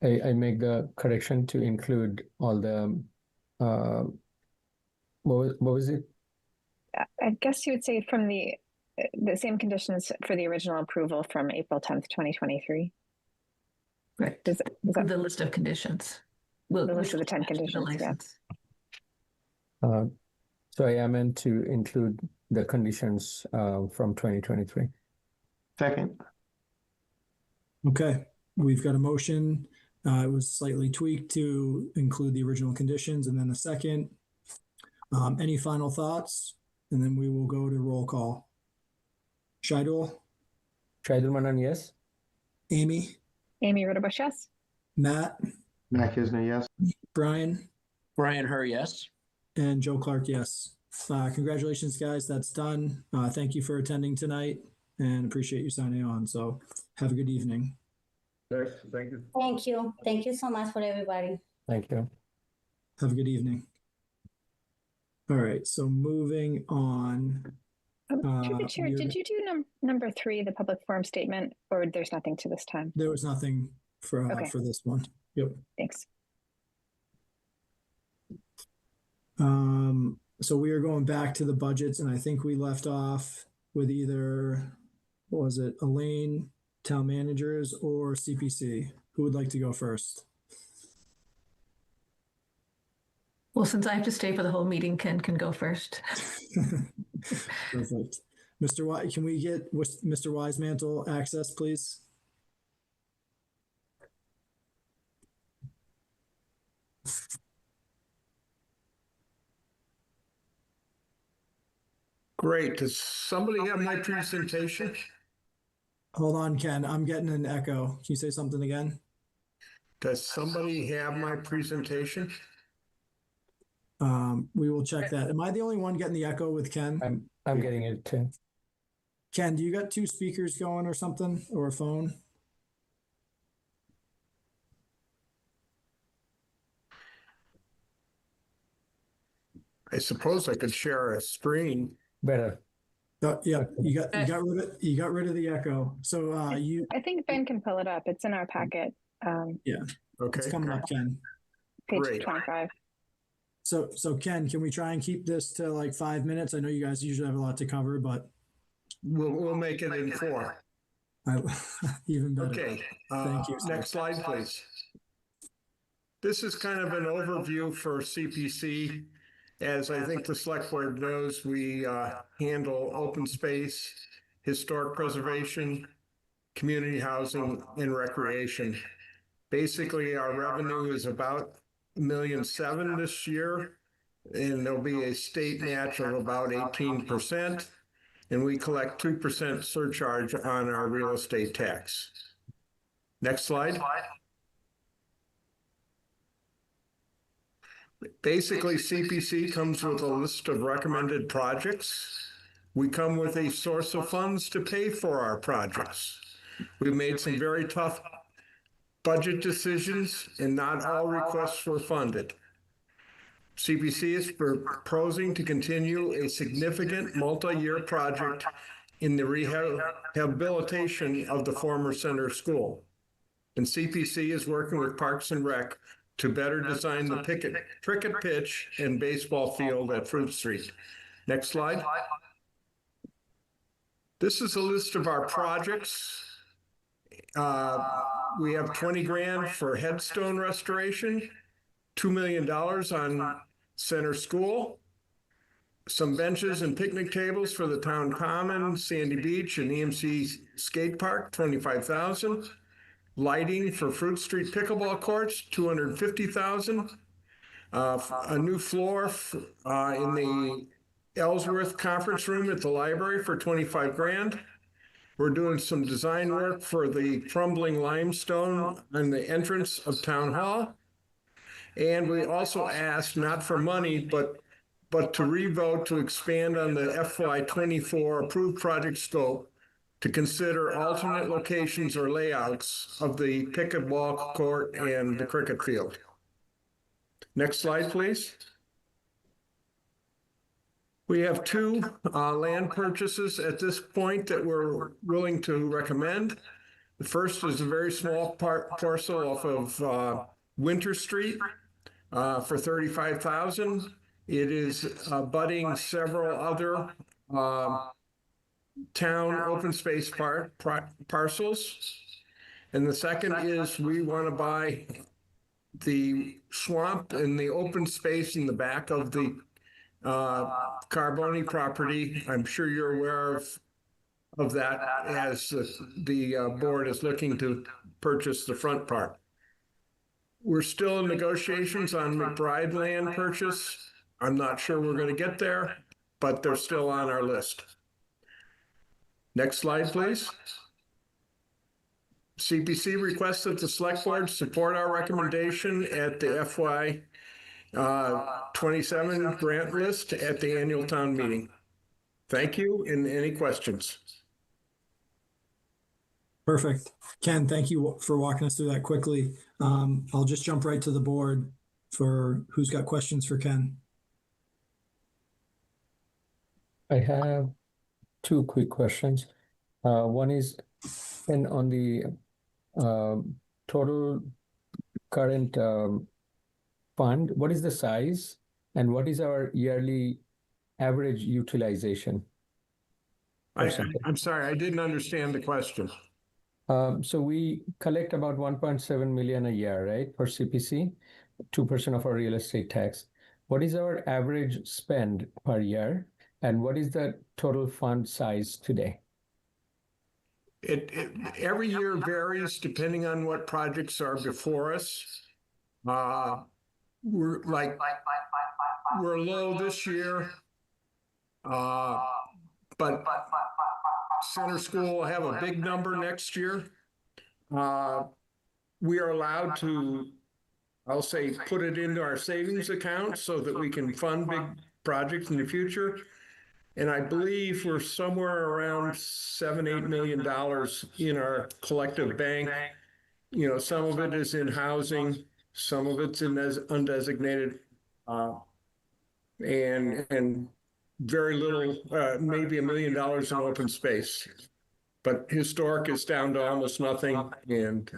I make the correction to include all the, what was it? I guess you would say from the same conditions for the original approval from April 10th, 2023. Right. Does that The list of conditions. The list of the 10 attach to the conditions, yeah. license. So I am meant to include the conditions from 2023. Second. Okay, we've got a motion. It was slightly tweaked to include the original conditions and then a second. Any final thoughts? And then we will go to roll call. Shadul, Shahidul Manan, yes. Amy, Amy Ritterbush, yes. Matt, Matt Kisner, yes. Brian, Brian Herr, yes. and Joe Clark, yes. Congratulations, guys. That's done. Thank you for attending tonight and appreciate you signing on. So have a good evening. Thank you. Thank you. Thank you so much for everybody. Thank you. Have a good evening. All right, so moving on. Through the chair, did you do number 3, the public forum statement, or there's nothing to this time? There was nothing for Okay. for this one. Yep. Thanks. So we are going back to the budgets, and I think we left off with either, what was it, Elaine, town managers, or CPC? Who would like to go first? Well, since I have to stay for the whole meeting, Ken can go first. Perfect. Mr. Wise, can we get Mr. Wisemantle access, please? Great. Does somebody have my presentation? Hold on, Ken. I'm getting an echo. Can you say something again? Does somebody have my presentation? We will check that. Am I the only one getting the echo with Ken? I'm getting it too. Ken, do you got 2 speakers going or something, or a phone? I suppose I could share a screen. Better. Yeah, you got rid of the echo. So I think Ben can pull it up. It's in our packet. Yeah. Okay. It's coming up, Ken. Page Great. 25. So Ken, can we try and keep this to like 5 minutes? I know you guys usually have a lot to cover, but We'll make it in 4. even better. Okay. Thank you, sir. Next slide, please. This is kind of an overview for CPC. As I think the select board knows, we handle open space, historic preservation, community housing, and recreation. Basically, our revenue is about $1.7 million this year, and there'll be a state match of about 18%, and we collect 2% surcharge on our real estate tax. Next slide. Basically, CPC comes with a list of recommended projects. We come with a source of funds to pay for our projects. We've made some very tough budget decisions, and not all requests were funded. CPC is proposing to continue a significant multi-year project in the rehabilitation of the former center school. And CPC is working with Parks and Rec to better design the cricket pitch and baseball field at Fruit Street. Next slide. This is a list of our projects. We have 20 grand for headstone restoration, $2 million on center school, some benches and picnic tables for the town common, Sandy Beach and EMC skate park, $25,000. Lighting for Fruit Street pickleball courts, $250,000. A new floor in the Ellsworth conference room at the library for 25 grand. We're doing some design work for the crumbling limestone on the entrance of Town Hall. And we also asked, not for money, but to revote to expand on the FY24 approved project scope to consider alternate locations or layouts of the pickleball court and the cricket field. Next slide, please. We have 2 land purchases at this point that we're willing to recommend. The first is a very small parcel off of Winter Street for $35,000. It is abutting several other town open space parcels. And the second is we want to buy the swamp and the open space in the back of the Carboni property. I'm sure you're aware of that, as the board is looking to purchase the front part. We're still in negotiations on McBride land purchase. I'm not sure we're going to get there, but they're still on our list. Next slide, please. CPC requests that the select board support our recommendation at the 27 grant list at the annual town meeting. Thank you. And any questions? Perfect. Ken, thank you for walking us through that quickly. I'll just jump right to the board for who's got questions for Ken. I have two quick questions. One is, and on the total current fund, what is the size and what is our yearly average utilization? I'm sorry, I didn't understand the question. So we collect about 1.7 million a year, right, for CPC, 2% of our real estate tax. What is our average spend per year, and what is the total fund size today? It every year varies depending on what projects are before us. We're low this year, but Center School will have a big number next year. We are allowed to, I'll say, put it into our savings account so that we can fund big projects in the future. And I believe we're somewhere around $7-8 million in our collective bank. You know, some of it is in housing, some of it's in undesignated, and very little, maybe $1 million in open space. But historic is down to almost nothing. And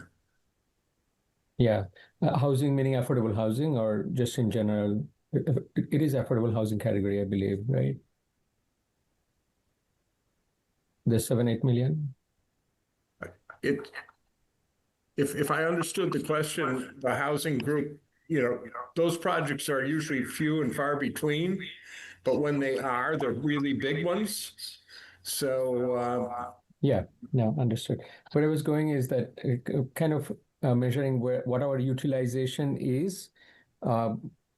yeah, housing meaning affordable housing, or just in general? It is affordable housing category, I believe, right? The 7-8 million. If I understood the question, the housing group, you know, those projects are usually few and far between, but when they are, they're really big ones. So yeah, no, understood. Where I was going is that kind of measuring what our utilization is,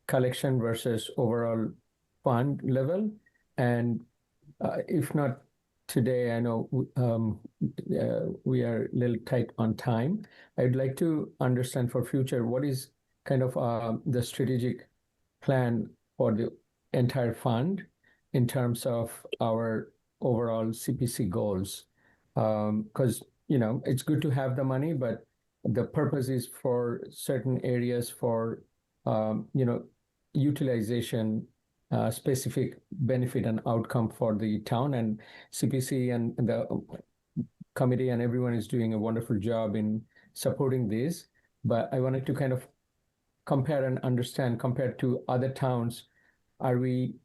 collection versus overall fund level, and if not today, I know we are a little tight on time. I'd like to understand for future, what is kind of the strategic plan for the entire fund in terms of our overall CPC goals? Because, you know, it's good to have the money, but the purpose is for certain areas for, you know, utilization, specific benefit and outcome for the town, and CPC and the committee and everyone is doing a wonderful job in supporting this. But I wanted to kind of compare and understand, compared to other towns, are we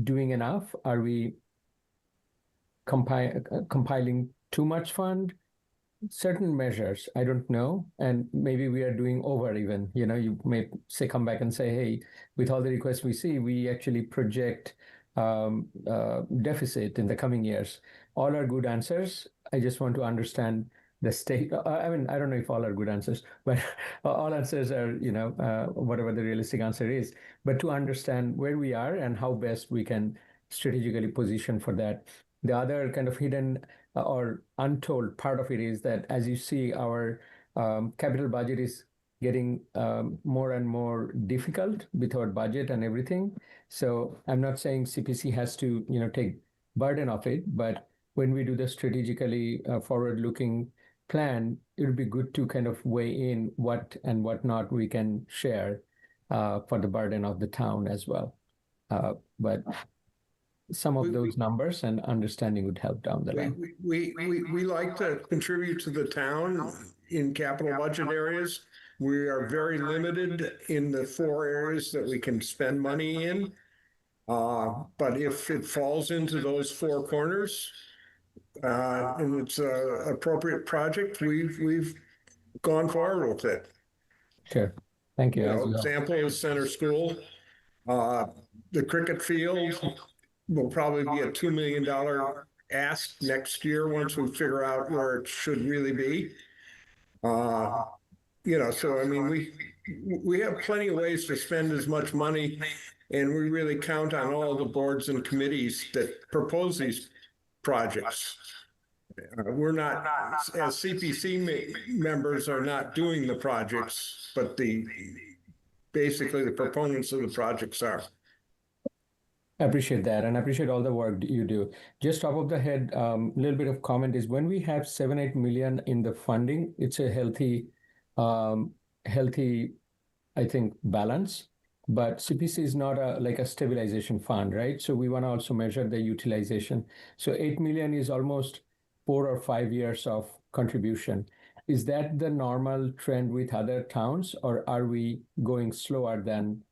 doing enough? Are we compiling too much fund? Certain measures, I don't know, and maybe we are doing over even. You know, you may say, come back and say, hey, with all the requests we see, we actually project deficit in the coming years. All are good answers. I just want to understand the state. I mean, I don't know if all are good answers, but all answers are, you know, whatever the realistic answer is. But to understand where we are and how best we can strategically position for that. The other kind of hidden or untold part of it is that, as you see, our capital budget is getting more and more difficult with our budget and everything. So I'm not saying CPC has to, you know, take burden of it, but when we do the strategically forward-looking plan, it would be good to kind of weigh in what and what not we can share for the burden of the town as well. But some of those numbers and understanding would help down the line. We like to contribute to the town in capital budget areas. We are very limited in the 4 areas that we can spend money in. But if it falls into those 4 corners and it's an appropriate project, we've gone forward with it. Sure. Thank you. Example is Center School. The cricket field will probably be a $2 million ask next year once we figure out where it should really be. You know, so I mean, we have plenty of ways to spend as much money, and we really count on all the boards and committees that propose these projects. We're not, as CPC members, are not doing the projects, but the basically the proponents of the projects are. I appreciate that, and I appreciate all the work you do. Just top of the head, little bit of comment is when we have 7-8 million in the funding, it's a healthy, I think, balance. But CPC is not like a stabilization fund, right? So we want to also measure the utilization. So 8 million is almost 4 or 5 years of contribution. Is that the normal trend with other towns, or are we going slower than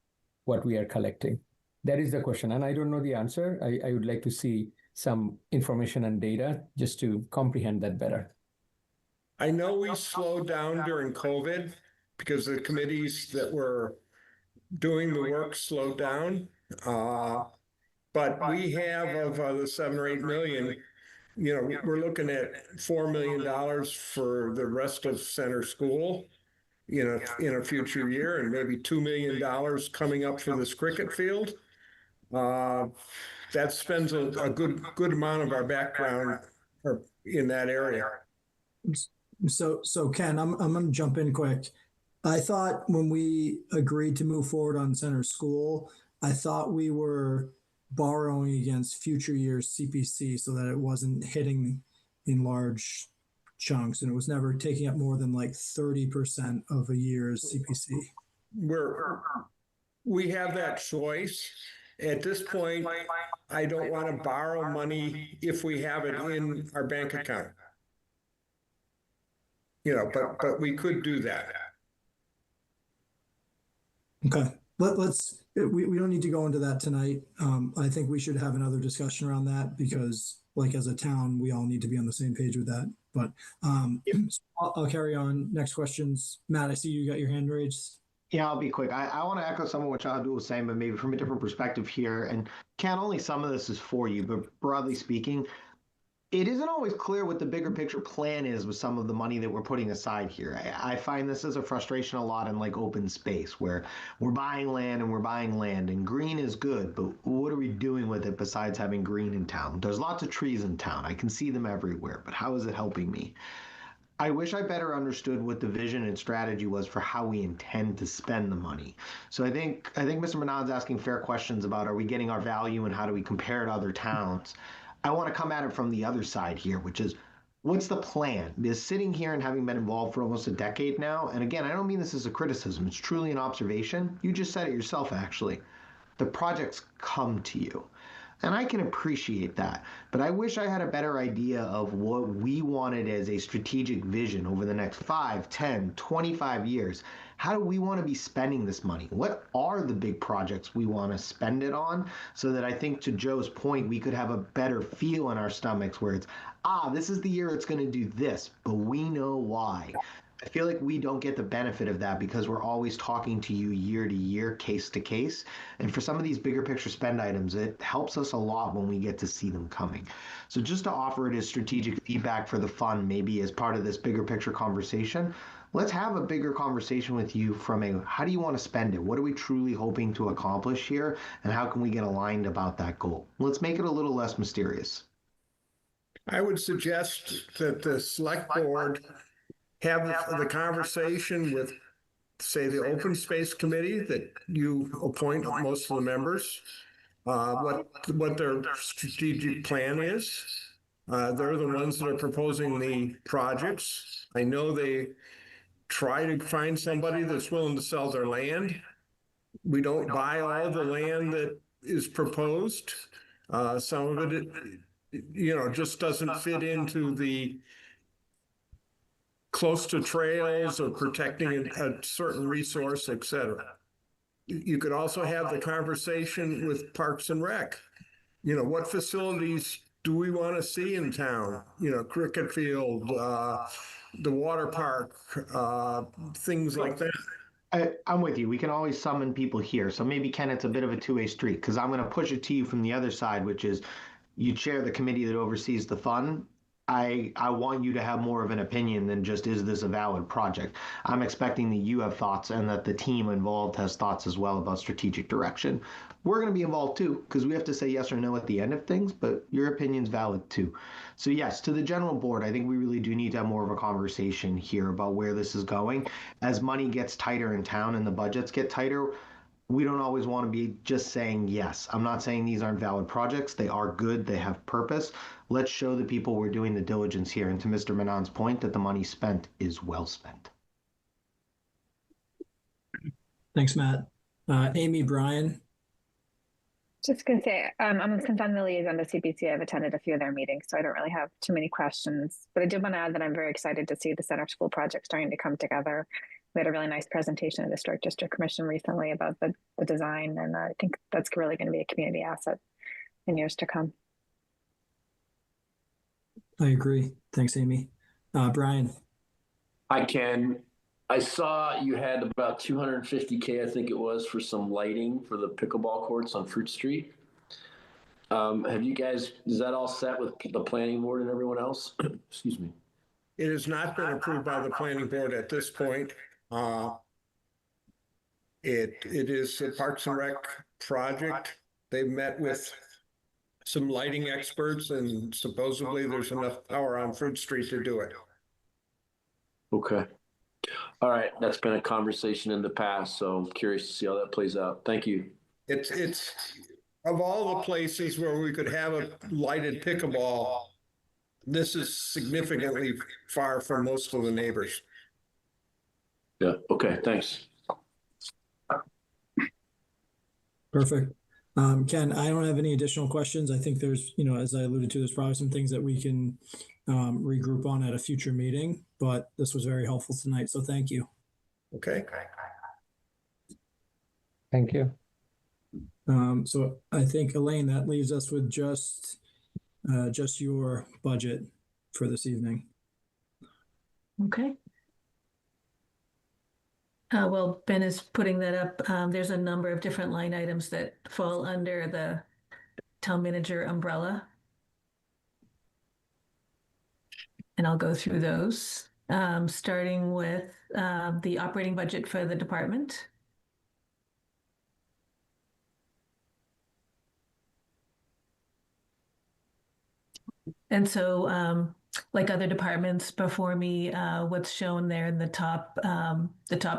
what we are collecting? That is the question. And I don't know the answer. I would like to see some information and data just to comprehend that better. I know we slowed down during COVID because the committees that were doing the work slowed down. But we have of the 7 or 8 million, we're looking at $4 million for the rest of center school in a future year, and maybe $2 million coming up for this cricket field. That spends a good amount of our background in that area. So Ken, I'm going to jump in quick. I thought when we agreed to move forward on center school, I thought we were borrowing against future years CPC so that it wasn't hitting in large chunks, and it was never taking up more than like 30% of a year's CPC. We have that choice. At this point, I don't want to borrow money if we have it in our bank account. But we could do that. Okay. We don't need to go into that tonight. I think we should have another discussion around that because, like, as a town, we all need to be on the same page with that. But so I'll carry on. Next questions. Matt, I see you got your hand raised. Yeah, I'll be quick. I want to echo some of what Shahadu was saying, but maybe from a different perspective here. And Ken, only some of this is for you, but broadly speaking, it isn't always clear what the bigger picture plan is with some of the money that we're putting aside here. I find this as a frustration a lot in like open space where we're buying land and green is good, but what are we doing with it besides having green in town? There's lots of trees in town. I can see them everywhere, but how is it helping me? I wish I better understood what the vision and strategy was for how we intend to spend the money. So I think Mr. Manad's asking fair questions about are we getting our value and how do we compare to other towns? I want to come at it from the other side here, which is what's the plan? Because sitting here and having been involved for almost a decade now, and again, I don't mean this as a criticism, it's truly an observation. You just said it yourself, actually. The projects come to you. And I can appreciate that, but I wish I had a better idea of what we wanted as a strategic vision over the next 5, 10, 25 years. How do we want to be spending this money? What are the big projects we want to spend it on? So that I think to Joe's point, we could have a better feel in our stomachs where it's, this is the year it's going to do this, but we know why. I feel like we don't get the benefit of that because we're always talking to you year to year, case to case. And for some of these bigger picture spend items, it helps us a lot when we get to see them coming. So just to offer it as strategic feedback for the fund, maybe as part of this bigger picture conversation, let's have a bigger conversation with you from a, how do you want to spend it? What are we truly hoping to accomplish here? And how can we get aligned about that goal? Let's make it a little less mysterious. I would suggest that the select board have the conversation with, say, the open space committee that you appoint most of the members, what their strategic plan is. They're the ones that are proposing the projects. I know they try to find somebody that's willing to sell their land. We don't buy all the land that is proposed. Some of it, just doesn't fit into the close to trails or protecting a certain resource, et cetera. You could also have the conversation with Parks and Rec. What facilities do we want to see in town? Cricket field, the water park, things like that. I'm with you. We can always summon people here. So maybe, Ken, it's a bit of a two-way street because I'm going to push it to you from the other side, which is you chair the committee that oversees the fund. I want you to have more of an opinion than just, is this a valid project? I'm expecting that you have thoughts and that the team involved has thoughts as well about strategic direction. We're going to be involved too, because we have to say yes or no at the end of things, but your opinion's valid too. So yes, to the general board, I think we really do need to have more of a conversation here about where this is going. As money gets tighter in town and the budgets get tighter, we don't always want to be just saying yes. I'm not saying these aren't valid projects. They are good. They have purpose. Let's show the people we're doing the diligence here. And to Mr. Manon's point, that the money spent is well spent. Thanks, Matt. Amy, Brian. Just going to say, since I'm the liaison to CPC, I've attended a few of their meetings, so I don't really have too many questions. But I did want to add that I'm very excited to see the Center School project starting to come together. We had a really nice presentation at the Historic District Commission recently about the design, and I think that's really going to be a community asset in years to come. I agree. Thanks, Amy. Brian. I saw you had about 250K, I think it was, for some lighting for the pickleball courts on Fruit Street. Have you guys, is that all set with the planning board and everyone else? Excuse me. It has not been approved by the planning board at this point. It is a Parks and Rec project. They've met with some lighting experts, and supposedly there's enough power on Fruit Street to do it. Okay. All right. That's been a conversation in the past, so I'm curious to see how that plays out. Thank you. It's of all the places where we could have a lighted pickleball, this is significantly far from most of the neighbors. Yeah. Okay. Thanks. Perfect. Ken, I don't have any additional questions. I think there's, as I alluded to, there's probably some things that we can regroup on at a future meeting, but this was very helpful tonight. So thank you. Okay. Thank you. So I think, Elaine, that leaves us with just your budget for this evening. Okay. Well, Ben is putting that up. There's a number of different line items that fall under the town manager umbrella. And I'll go through those, starting with the operating budget for the department. And so, like other departments before me, what's shown there in the top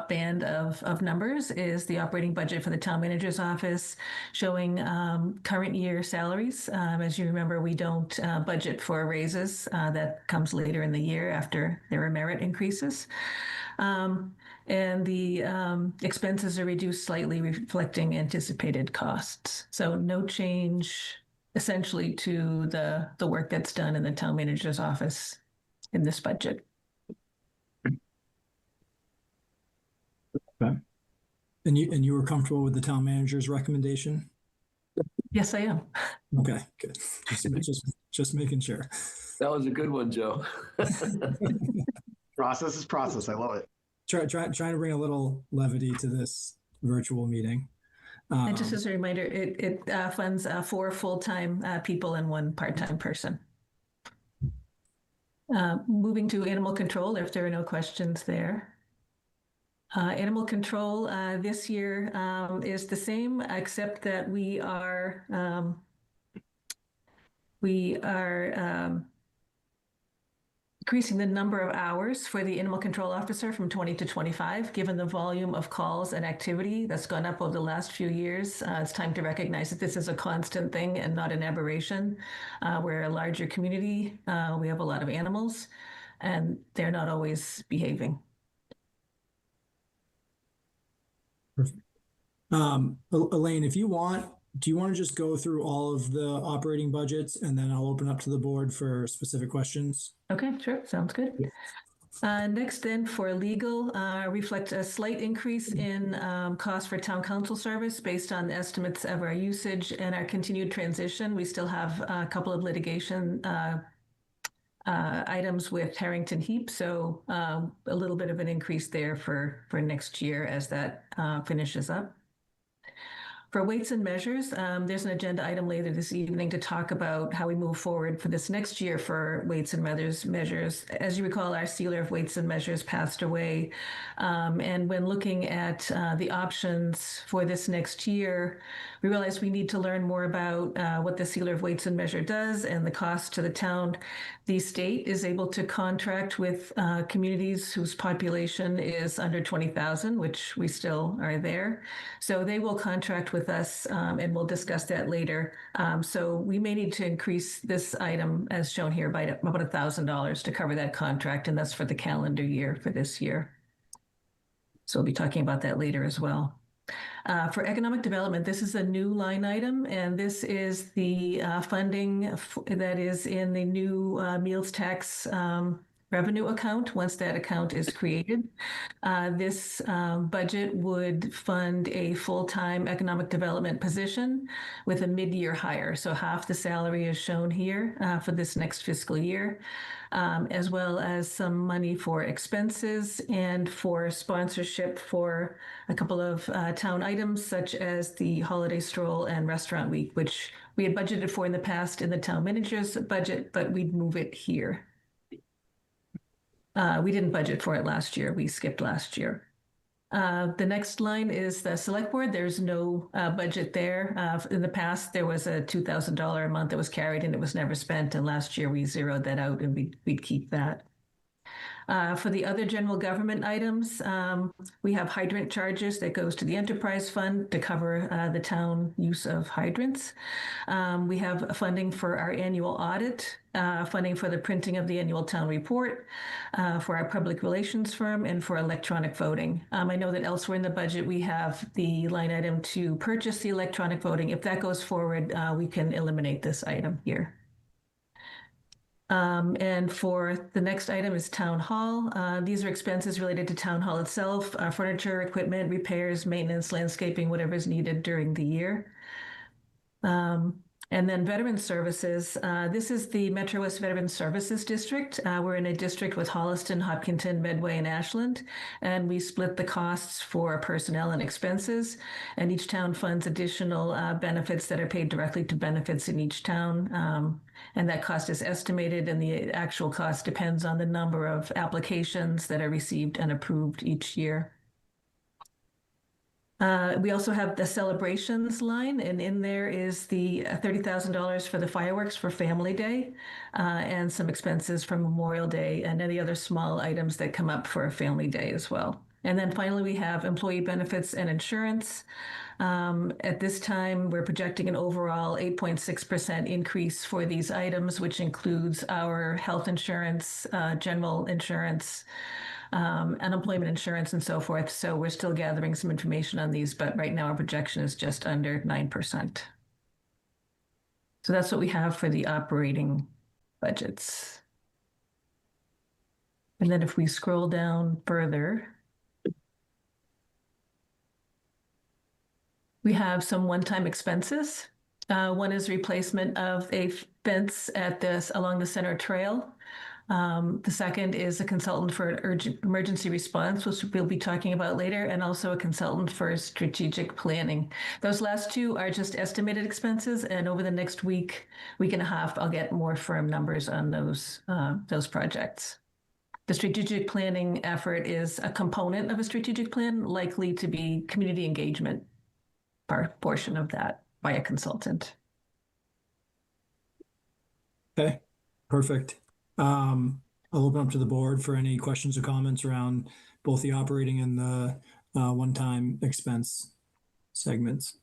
band of numbers is the operating budget for the town manager's office, showing current year salaries. As you remember, we don't budget for raises. That comes later in the year after there are merit increases. And the expenses are reduced slightly, reflecting anticipated costs. So no change essentially to the work that's done in the town manager's office in this budget. Okay. And you were comfortable with the town manager's recommendation? Yes, I am. Okay, good. Just making sure. That was a good one, Joe. Process is process. I love it. Trying to bring a little levity to this virtual meeting. And just as a reminder, it funds 4 full-time people and 1 part-time person. Moving to animal control, if there are no questions there. Animal control this year is the same, except that we are increasing the number of hours for the animal control officer from 20 to 25, given the volume of calls and activity that's gone up over the last few years. It's time to recognize that this is a constant thing and not an aberration. We're a larger community. We have a lot of animals, and they're not always behaving. Perfect. Elaine, if you want, do you want to just go through all of the operating budgets and then I'll open up to the board for specific questions? Okay, sure. Sounds good. Next then for legal, reflect a slight increase in cost for town council service based on estimates of our usage and our continued transition. We still have a couple of litigation items with Harrington Heap, so a little bit of an increase there for next year as that finishes up. For weights and measures, there's an agenda item later this evening to talk about how we move forward for this next year for weights and measures. As you recall, our sealer of weights and measures passed away. And when looking at the options for this next year, we realized we need to learn more about what the sealer of weights and measure does and the cost to the town. The state is able to contract with communities whose population is under 20,000, which we still are there. So they will contract with us, and we'll discuss that later. So we may need to increase this item, as shown here, by about $1,000 to cover that contract, and that's for the calendar year for this year. So we'll be talking about that later as well. For economic development, this is a new line item, and this is the funding that is in the new meals tax revenue account once that account is created. This budget would fund a full-time economic development position with a mid-year hire. So half the salary is shown here for this next fiscal year, as well as some money for expenses and for sponsorship for a couple of town items, such as the holiday stroll and restaurant week, which we had budgeted for in the past in the town manager's budget, but we'd move it here. We didn't budget for it last year. We skipped last year. The next line is the select board. There's no budget there. In the past, there was a $2,000 a month that was carried and it was never spent. And last year we zeroed that out and we'd keep that. For the other general government items, we have hydrant charges that goes to the enterprise fund to cover the town use of hydrants. We have funding for our annual audit, funding for the printing of the annual town report, for our public relations firm, and for electronic voting. I know that elsewhere in the budget, we have the line item to purchase the electronic voting. If that goes forward, we can eliminate this item here. And for the next item is town hall. These are expenses related to town hall itself, furniture, equipment, repairs, maintenance, landscaping, whatever is needed during the year. And then Veteran Services. This is the Metro West Veteran Services District. We're in a district with Holliston, Hopkinton, Medway, and Ashland, and we split the costs for personnel and expenses, and each town funds additional benefits that are paid directly to benefits in each town. And that cost is estimated, and the actual cost depends on the number of applications that are received and approved each year. We also have the celebrations line, and in there is the $30,000 for the fireworks for Family Day, and some expenses for Memorial Day and any other small items that come up for a Family Day as well. And then finally, we have employee benefits and insurance. At this time, we're projecting an overall 8.6% increase for these items, which includes our health insurance, general insurance, unemployment insurance, and so forth. So we're still gathering some information on these, but right now our projection is just under 9%. So that's what we have for the operating budgets. And then if we scroll down further, we have some one-time expenses. One is replacement of a fence along the center trail. The second is a consultant for urgent emergency response, which we'll be talking about later, and also a consultant for strategic planning. Those last two are just estimated expenses, and over the next week and a half, I'll get more firm numbers on those projects. The strategic planning effort is a component of a strategic plan, likely to be community engagement portion of that by a consultant. Okay, perfect. I'll open up to the board for any questions or comments around both the operating and the one-time expense segments.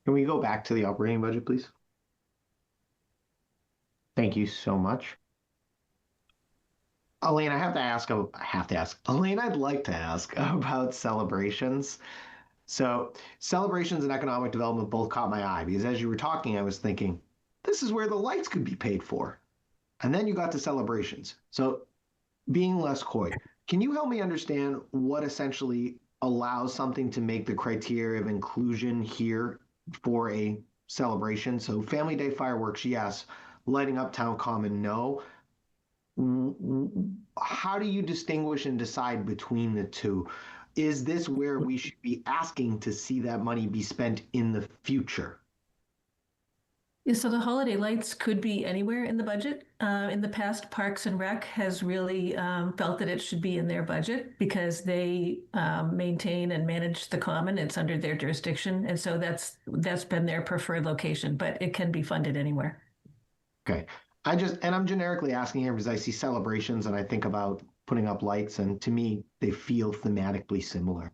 Can we go back to the operating budget, please? Thank you so much. Elaine, Elaine, I'd like to ask about celebrations. So celebrations and economic development both caught my eye because as you were talking, I was thinking, this is where the lights could be paid for. And then you got to celebrations. So being less coy, can you help me understand what essentially allows something to make the criteria of inclusion here for a celebration? So Family Day fireworks, yes. Lighting up town common, no. How do you distinguish and decide between the two? is this where we should be asking to see that money be spent in the future? Yeah, so the holiday lights could be anywhere in the budget. In the past, Parks and Rec has really felt that it should be in their budget because they maintain and manage the common. It's under their jurisdiction, and so that's been their preferred location. But it can be funded anywhere. Okay. I'm generically asking here because I see celebrations and I think about putting up lights, and to me, they feel thematically similar.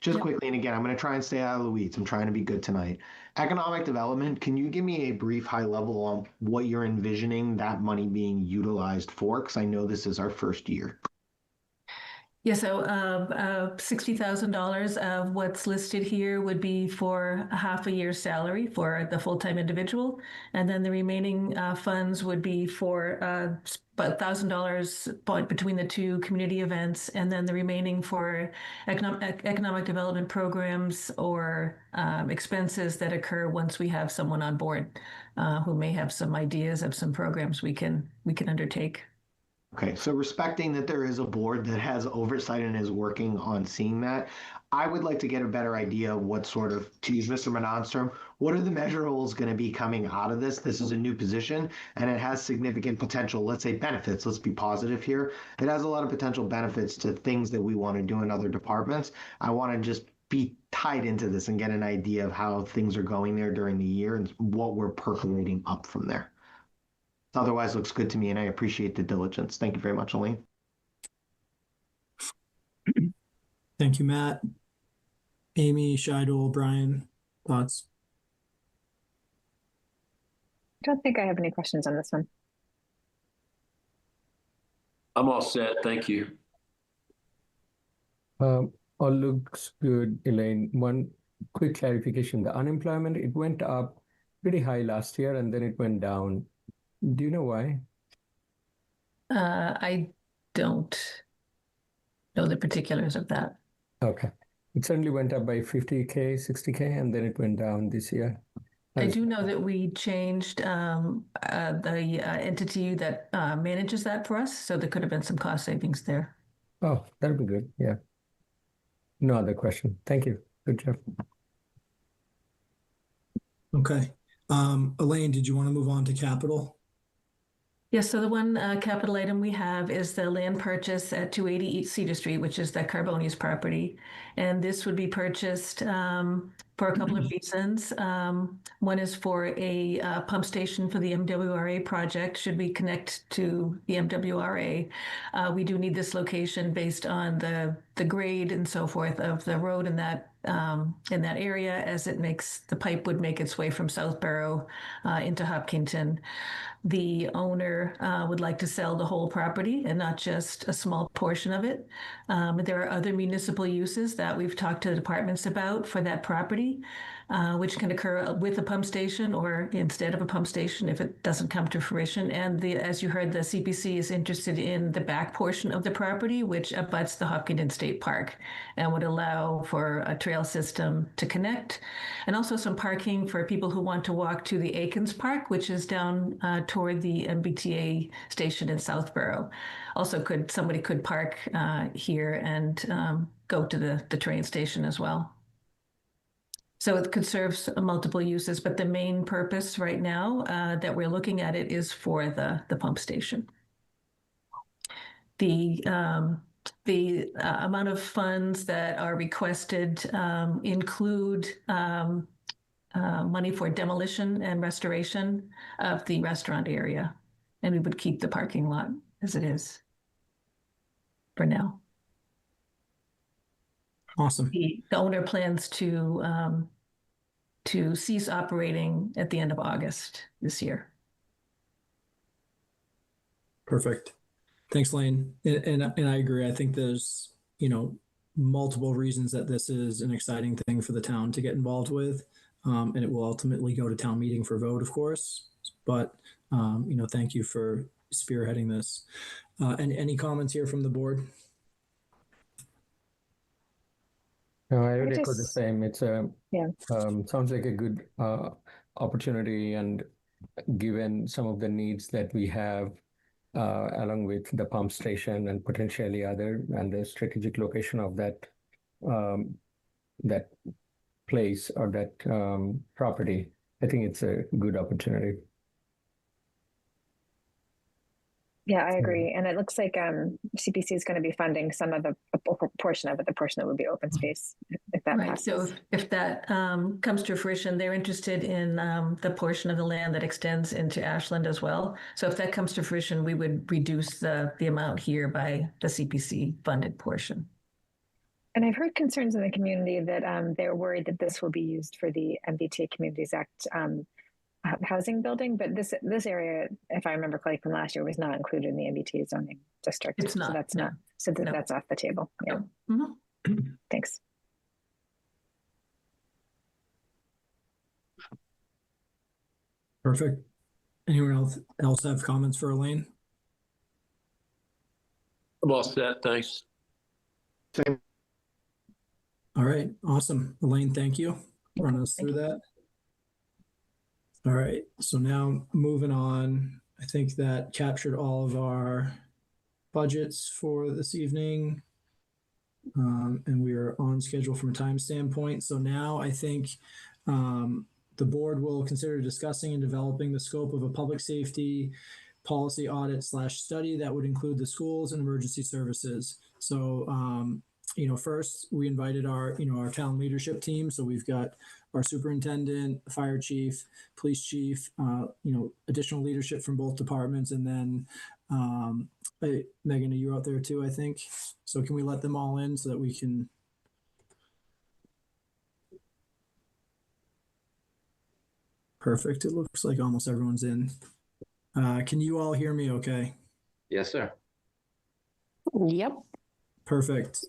Just quickly, and again, I'm going to try and stay out of the weeds. I'm trying to be good tonight. Economic development, can you give me a brief high level on what you're envisioning that money being utilized for? Because I know this is our first year. Yeah, so $60,000 of what's listed here would be for a half a year's salary for the full-time individual. And then the remaining funds would be for about $1,000 between the two community events. And then the remaining for economic development programs or expenses that occur once we have someone on board who may have some ideas of some programs we can undertake. Okay, so respecting that there is a board that has oversight and is working on seeing that, I would like to get a better idea of what sort of, to use Mr. Manon's term, what are the measurables going to be coming out of this? This is a new position and it has significant potential, let's say benefits, let's be positive here. It has a lot of potential benefits to things that we want to do in other departments. I want to just be tied into this and get an idea of how things are going there during the year and what we're percolating up from there. Otherwise, looks good to me, and I appreciate the diligence. Thank you very much, Elaine. Thank you, Matt. Amy, Scheidel, Brian, thoughts? I don't think I have any questions on this one. I'm all set. Thank you. All looks good, Elaine. One quick clarification. The unemployment, it went up pretty high last year and then it went down. Do you know why? I don't know the particulars of that. Okay. It suddenly went up by 50K, 60K, and then it went down this year. I do know that we changed the entity that manages that for us, so there could have been some cost savings there. Oh, that'll be good. Yeah. No other question. Thank you. Good job. Okay. Elaine, did you want to move on to capital? Yes, so the one capital item we have is the land purchase at 280 East Cedar Street, which is the Carboni's property. And this would be purchased for a couple of reasons. One is for a pump station for the MWRA project. Should we connect to the MWRA? We do need this location based on the grade and so forth of the road in that area, as the pipe would make its way from Southborough into Hopkinton. The owner would like to sell the whole property and not just a small portion of it. There are other municipal uses that we've talked to the departments about for that property, which can occur with a pump station or instead of a pump station if it doesn't come to fruition. And as you heard, the CPC is interested in the back portion of the property, which abuts the Hopkinton State Park and would allow for a trail system to connect, and also some parking for people who want to walk to the Aikens Park, which is down toward the MBTA station in Southborough. Also, somebody could park here and go to the train station as well. So it could serve multiple uses, but the main purpose right now that we're looking at it is for the pump station. The amount of funds that are requested include money for demolition and restoration of the restaurant area, and we would keep the parking lot as it is for now. Awesome. The owner plans to cease operating at the end of August this year. Perfect. Thanks, Lane. And I agree. I think there's, multiple reasons that this is an exciting thing for the town to get involved with. And it will ultimately go to town meeting for vote, of course. But, thank you for spearheading this. And any comments here from the board? No, I would echo the same. It's sounds like a good opportunity, and given some of the needs that we have, along with the pump station and potentially other, and the strategic location of that that place or that property, I think it's a good opportunity. Yeah, I agree. And it looks like CPC is going to be funding some of a portion of it, the portion that would be open space, if that Right. passes. So if that comes to fruition, they're interested in the portion of the land that extends into Ashland as well. So if that comes to fruition, we would reduce the amount here by the CPC funded portion. And I've heard concerns in the community that they're worried that this will be used for the MBTA Communities Act housing building, but this area, if I remember correctly from last year, was not included in the MBTA zoning district. It's not. So that's no. not. So No. that's off the table. Yeah. Mm-hmm. Thanks. Perfect. Anyone else have comments for Elaine? I'm all set, thanks. All right, awesome. Elaine, thank you for running us through that. All right, so now moving on, I think that captured all of our budgets for this evening. And we are on schedule from a time standpoint. So now I think the board will consider discussing and developing the scope of a public safety policy audit / study that would include the schools and emergency services. So, first we invited our town leadership team. So we've got our superintendent, fire chief, police chief, additional leadership from both departments. And then, Megan, are you out there too, I think? So can we let them all in so that we can? Perfect. It looks like almost everyone's in. Can you all hear me okay? Yes, sir. Yep. Perfect.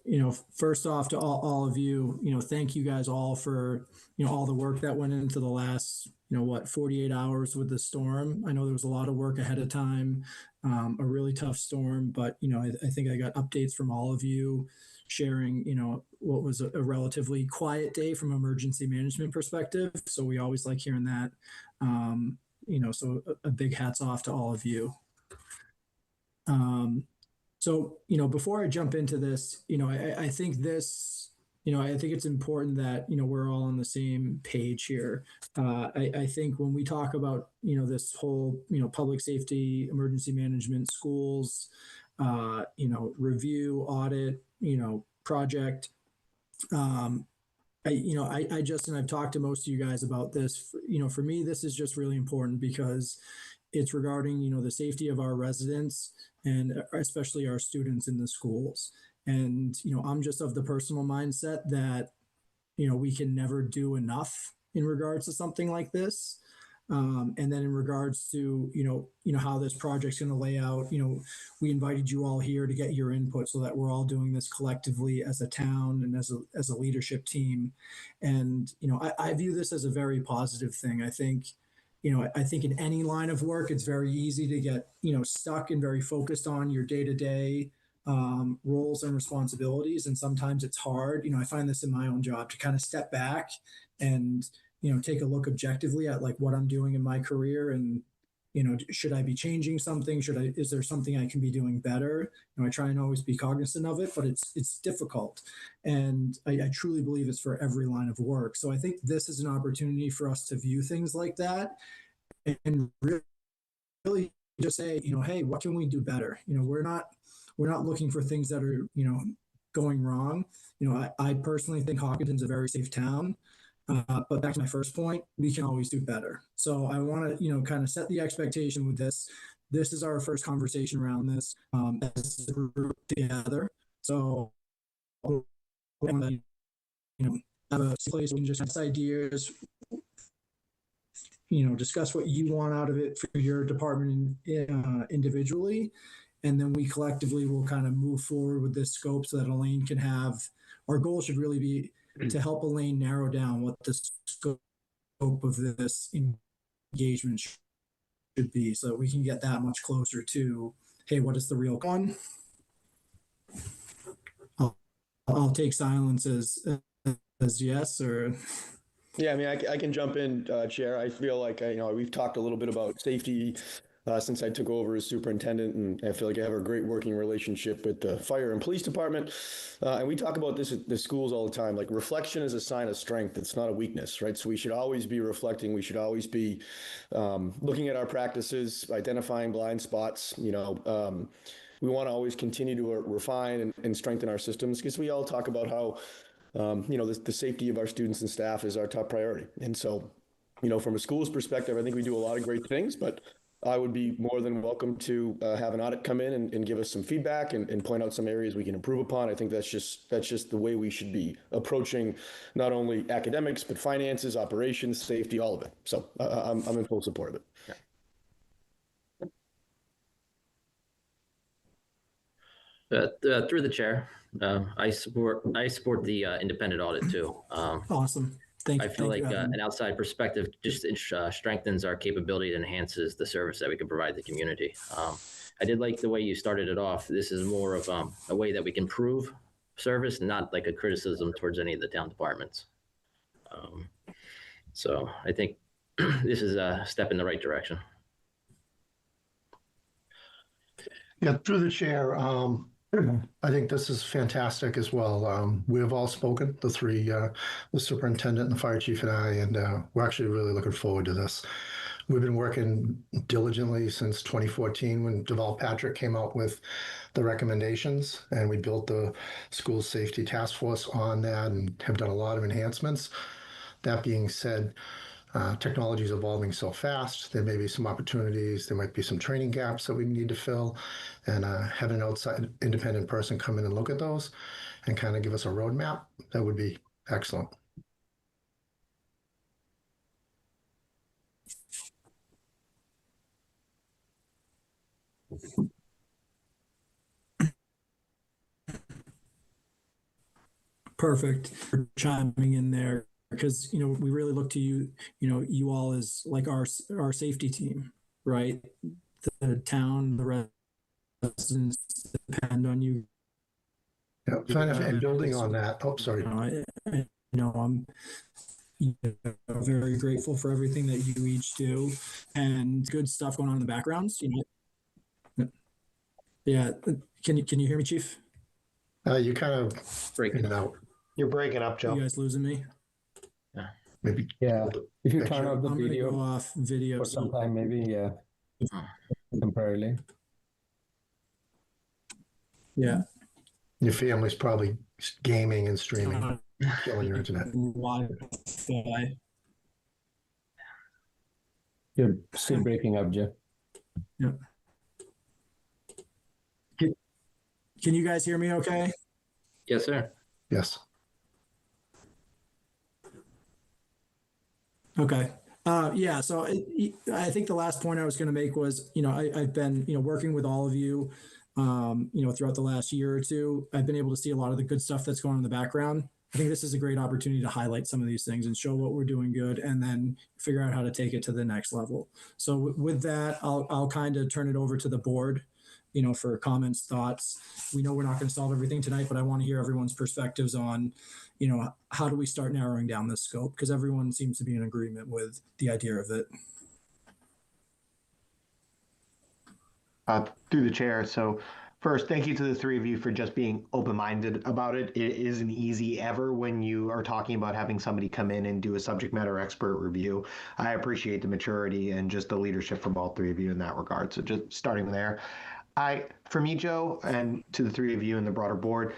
First off to all of you, thank you guys all for, all the work that went into the last, 48 hours with the storm. I know there was a lot of work ahead of time, a really tough storm, but, I think I got updates from all of you sharing, what was a relatively quiet day from emergency management perspective. So we always like hearing that. So a big hats off to all of you. So, before I jump into this, I think this, I think it's important that, we're all on the same page here. I think when we talk about, this whole, public safety, emergency management, schools, review, audit, project, Justin, I've talked to most of you guys about this. For me, this is just really important because it's regarding, the safety of our residents and especially our students in the schools. And, I'm just of the personal mindset that, we can never do enough in regards to something like this. And then in regards to, how this project's going to lay out, we invited you all here to get your input so that we're all doing this collectively as a town and as a leadership team. And, I view this as a very positive thing. I think, I think in any line of work, it's very easy to get, stuck and very focused on your day-to-day roles and responsibilities. And sometimes it's hard. I find this in my own job to kind of step back and, take a look objectively at like what I'm doing in my career and, should I be changing something? Is there something I can be doing better? I try and always be cognizant of it, but it's difficult. And I truly believe it's for every line of work. So I think this is an opportunity for us to view things like that and really just say, hey, what can we do better? We're not looking for things that are, going wrong. I personally think Hopkinton's a very safe town. But back to my first point, we can always do better. So I want to, kind of set the expectation with this. This is our first conversation around this as a group together. So we want to, have a place where we can just have ideas, discuss what you want out of it for your department individually. And then we collectively will kind of move forward with this scope so that Elaine can have, our goal should really be to help Elaine narrow down what the scope of this engagement should be so that we can get that much closer to, hey, what is the real one? I'll take silence as yes, or... Yeah, I mean, I can jump in, Chair. I feel like, we've talked a little bit about safety since I took over as superintendent, and I feel like I have a great working relationship with the fire and police department. And we talk about this at the schools all the time. Like, reflection is a sign of strength. It's not a weakness, right? So we should always be reflecting. We should always be looking at our practices, identifying blind spots. We want to always continue to refine and strengthen our systems, because we all talk about how the safety of our students and staff is our top priority. And so, from a school's perspective, I think we do a lot of great things, but I would be more than welcome to have an audit come in and give us some feedback and point out some areas we can improve upon. I think that's just the way we should be approaching not only academics, but finances, operations, safety, all of it. So I'm in full support of it. Through the chair, I support the independent audit too. Awesome. Thank you. I feel like Evan. an outside perspective just strengthens our capability and enhances the service that we can provide the community. I did like the way you started it off. This is more of a way that we can prove service, not like a criticism towards any of the town departments. So I think this is a step in the right direction. Yeah, through the chair, I think this is fantastic as well. We have all spoken, the three, the superintendent and the fire chief and I, and we're actually really looking forward to this. We've been working diligently since 2014 when Deval Patrick came out with the recommendations, and we built the school safety task force on that and have done a lot of enhancements. That being said, technology is evolving so fast. There may be some opportunities. There might be some training gaps that we need to fill, and having an outside independent person come in and look at those and kind of give us a roadmap, that would be excellent. Perfect for chiming in there, because we really look to you, you all as like our safety team, right? The town, the residents depend on you. Yeah, and building on that. Oh, sorry. I know I'm very grateful for everything that you each do, and good stuff going on in the backgrounds. Yeah. Can you hear me, Chief? You kind of breaking it out. You're breaking up, Joe. You guys losing me? Yeah. Maybe. Yeah. If you turn off the I'm video gonna go off video for some time, maybe, yeah, temporarily. Yeah. Your family's probably gaming and streaming, killing your internet. Wi-Fi. You're still breaking up, Jeff. Yeah. Can you guys hear me okay? Yes, sir. Yes. Okay. Yeah. So I think the last point I was going to make was, I've been, working with all of you, throughout the last year or two. I've been able to see a lot of the good stuff that's going on in the background. I think this is a great opportunity to highlight some of these things and show what we're doing good, and then figure out how to take it to the next level. So with that, I'll kind of turn it over to the board, for comments, thoughts. We know we're not going to solve everything tonight, but I want to hear everyone's perspectives on, how do we start narrowing down this scope? Because everyone seems to be in agreement with the idea of it. Through the chair. So first, thank you to the three of you for just being open-minded about it. It isn't easy ever when you are talking about having somebody come in and do a subject matter expert review. I appreciate the maturity and just the leadership from all three of you in that regard. So just starting there. For me, Joe, and to the three of you and the broader board,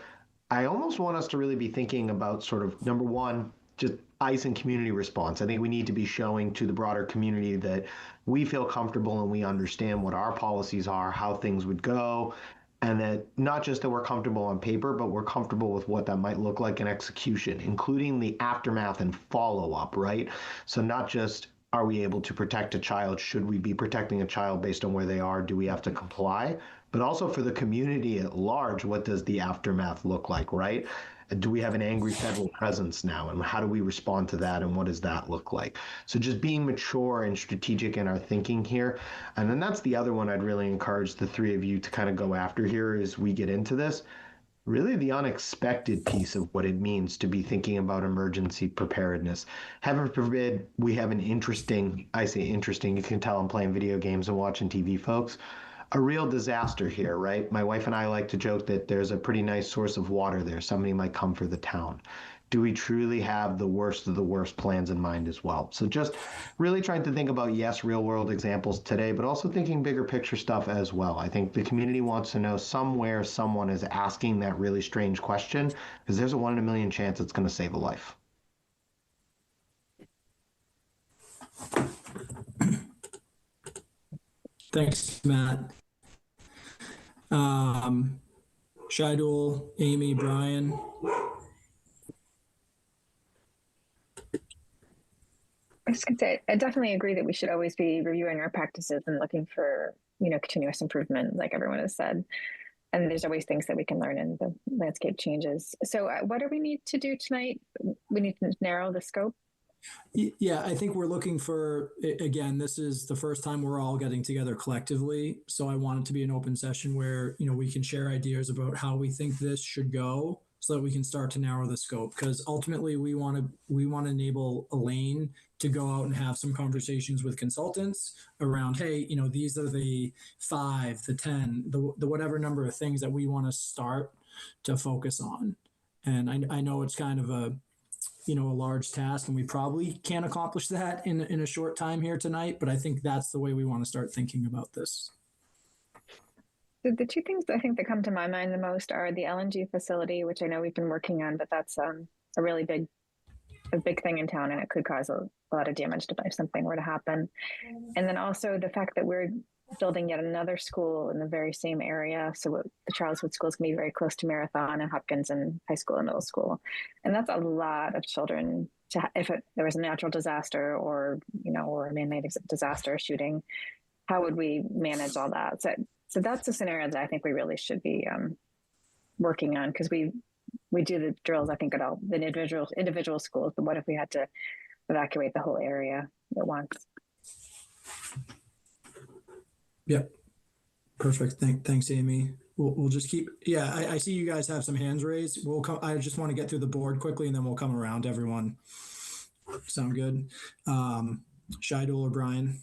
I almost want us to really be thinking about sort of, number one, just ICE and community response. I think we need to be showing to the broader community that we feel comfortable and we understand what our policies are, how things would go, and that not just that we're comfortable on paper, but we're comfortable with what that might look like in execution, including the aftermath and follow-up, right? So not just are we able to protect a child? Should we be protecting a child based on where they are? Do we have to comply? But also for the community at large, what does the aftermath look like, right? Do we have an angry federal presence now? And how do we respond to that? And what does that look like? So just being mature and strategic in our thinking here. And then that's the other one I'd really encourage the three of you to kind of go after here as we get into this. really the unexpected piece of what it means to be thinking about emergency preparedness. Heaven forbid we have an interesting, I say interesting, you can tell I'm playing video games and watching TV, folks, a real disaster here, right? My wife and I like to joke that there's a pretty nice source of water there. Somebody might come for the town. Do we truly have the worst of the worst plans in mind as well? So just really trying to think about, yes, real world examples today, but also thinking bigger picture stuff as well. I think the community wants to know somewhere someone is asking that really strange question, because there's a 1 in a million chance it's going to save a life. Thanks, Matt. Shidul, Amy, Brian. I was going to say, I definitely agree that we should always be reviewing our practices and looking for, continuous improvement, like everyone has said. And there's always things that we can learn in the landscape changes. So what do we need to do tonight? We need to narrow the scope. Yeah, I think we're looking for, again, this is the first time we're all getting together collectively. So I want it to be an open session where, we can share ideas about how we think this should go so that we can start to narrow the scope. Because ultimately we want to enable Elaine to go out and have some conversations with consultants around, hey, these are the 5, the 10, the whatever number of things that we want to start to focus on. And I know it's kind of a large task, and we probably can't accomplish that in a short time here tonight, but I think that's the way we want to start thinking about this. The two things I think that come to my mind the most are the LNG facility, which I know we've been working on, but that's a really big thing in town, and it could cause a lot of damage if something were to happen. And then also the fact that we're building yet another school in the very same area. So the Charleswood School is going to be very close to Marathon and Hopkins and high school and middle school. And that's a lot of children if there was a natural disaster or a man-made disaster shooting, how would we manage all that? So that's a scenario that I think we really should be working on, because we do the drills, I think, at all the individual schools, but what if we had to evacuate the whole area at once? Yep. Perfect. Thanks, Amy. We'll just keep, I see you guys have some hands raised. We'll come, I just want to get through the board quickly and then we'll come around to everyone. Sound good? Shidul or Brian?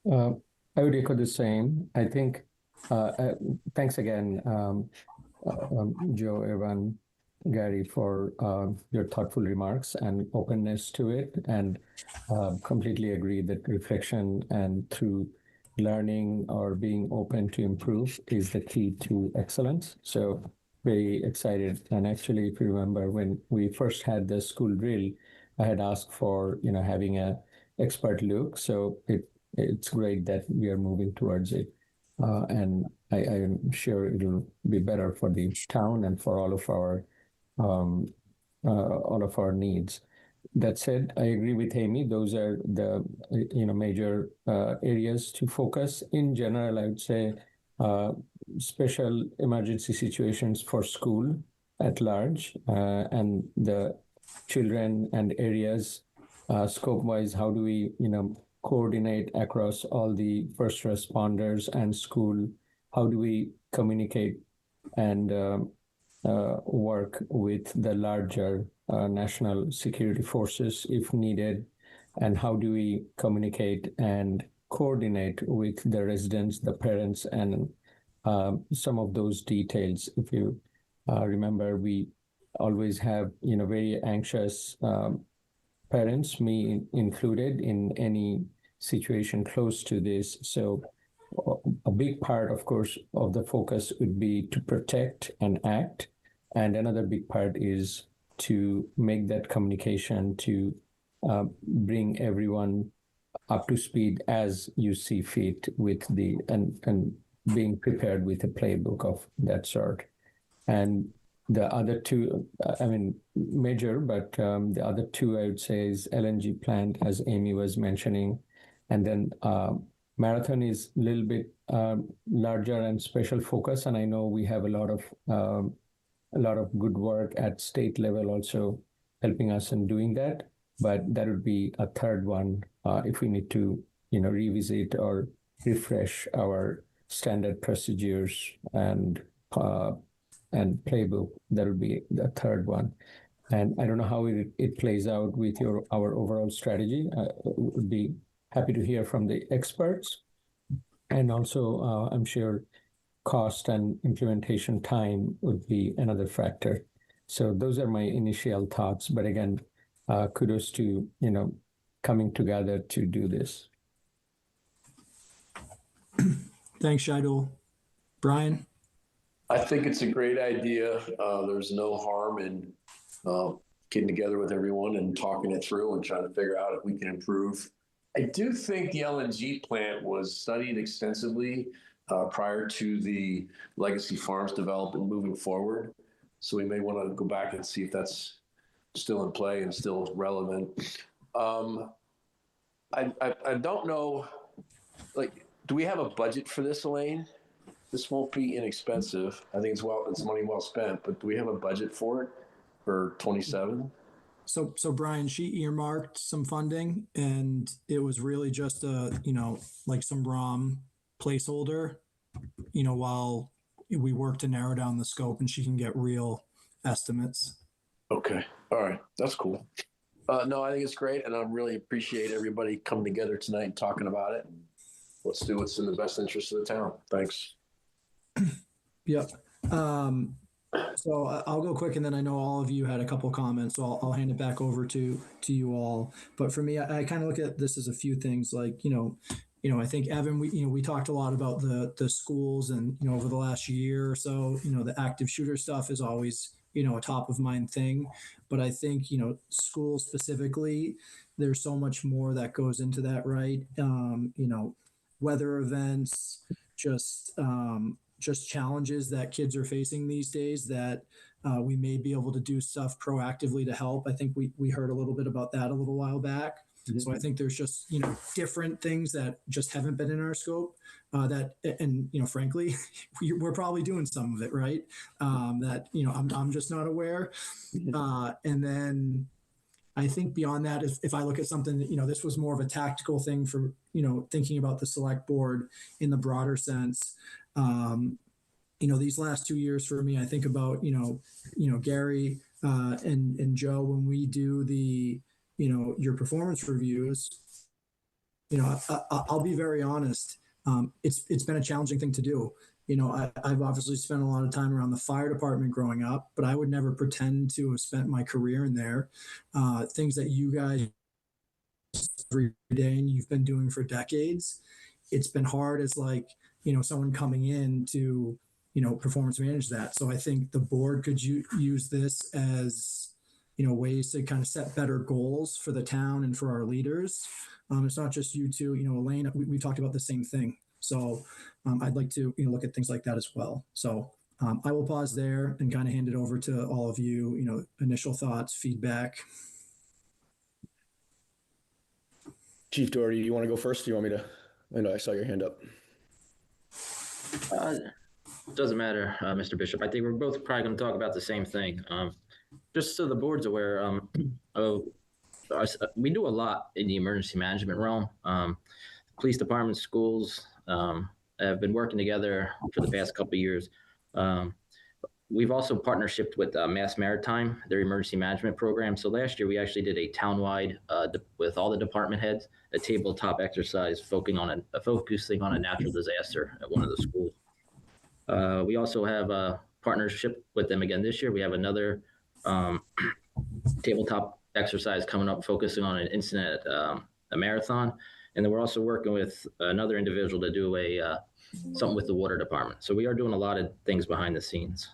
I would echo the same. I think, thanks again, Joe, Evan, Gary, for your thoughtful remarks and openness to it, and completely agree that reflection and through learning or being open to improve is the key to excellence. So very excited. And actually, if you remember, when we first had the school drill, I had asked for, having a expert look. So it's great that we are moving towards it. And I am sure it'll be better for the town and for all of our needs. That said, I agree with Amy. Those are the major areas to focus. In general, I would say special emergency situations for school at large and the children and areas scope-wise. How do we coordinate across all the first responders and school? How do we communicate and work with the larger national security forces if needed? And how do we communicate and coordinate with the residents, the parents, and some of those details? If you remember, we always have very anxious parents, me included, in any situation close to this. So a big part, of course, of the focus would be to protect and act. And another big part is to make that communication to bring everyone up to speed as you see fit with and being prepared with a playbook of that sort. And the other two, major, but the other two I would say is LNG plant, as Amy was mentioning. And then Marathon is a little bit larger and special focus. And I know we have a lot of good work at state level also helping us in doing that. But that would be a third one if we need to, revisit or refresh our standard procedures and playbook. That would be the third one. And I don't know how it plays out with our overall strategy. Would be happy to hear from the experts. And also, I'm sure cost and implementation time would be another factor. So those are my initial thoughts. But again, kudos to, coming together to do this. Thanks, Shadul. Brian? I think it's a great idea. There's no harm in getting together with everyone and talking it through and trying to figure out if we can improve. I do think the LNG plant was studied extensively prior to the Legacy Farms development moving forward. So we may want to go back and see if that's still in play and still relevant. I don't know, do we have a budget for this, Elaine? This won't be inexpensive. I think it's money well spent, but do we have a budget for it for 27? So Brian, she earmarked some funding, and it was really just some ROM placeholder, while we work to narrow down the scope and she can get real estimates. Okay. All right. That's cool. No, I think it's great. And I really appreciate everybody coming together tonight and talking about it. Let's do what's in the best interest of the town. Thanks. Yep. So I'll go quick, and then I know all of you had a couple comments, so I'll hand it back over to you all. But for me, I kind of look at this as a few things. I think Evan, we talked a lot about the schools, and over the last year or so, the active shooter stuff is always a top of mind thing. But I think schools specifically, there's so much more that goes into that, right? Weather events, just challenges that kids are facing these days that we may be able to do stuff proactively to help. I think we heard a little bit about that a little while back. Mm-hmm. So I think there's just, different things that just haven't been in our scope frankly, we're probably doing some of it, right? That, I'm just not aware. And then I think beyond that, if I look at something that, this was more of a tactical thing for, thinking about the select board in the broader sense. These last 2 years for me, I think about, Gary and Joe, when we do the, your performance reviews, I'll be very honest. It's been a challenging thing to do. I've obviously spent a lot of time around the fire department growing up, but I would never pretend to have spent my career in there. Things that you guys every day and you've been doing for decades. It's been hard as someone coming in to, performance manage that. So I think the board could use this as, ways to kind of set better goals for the town and for our leaders. It's not just you two, Elaine, we talked about the same thing. So I'd like to, look at things like that as well. So I will pause there and kind of hand it over to all of you, initial thoughts, feedback. Chief Doherty, you want to go first? Do you want me to? I know I saw your hand up. Doesn't matter, Mr. Bishop. I think we're both probably going to talk about the same thing. Just so the board's aware, we do a lot in the emergency management realm. Police department, schools have been working together for the past couple of years. We've also partnershiped with Mass Maritime, their emergency management program. So last year we actually did a townwide with all the department heads, a tabletop exercise focusing on a natural disaster at one of the schools. We also have a partnership with them again this year. We have another tabletop exercise coming up focusing on an incident at a marathon. And then we're also working with another individual to do something with the water department. So we are doing a lot of things behind the scenes.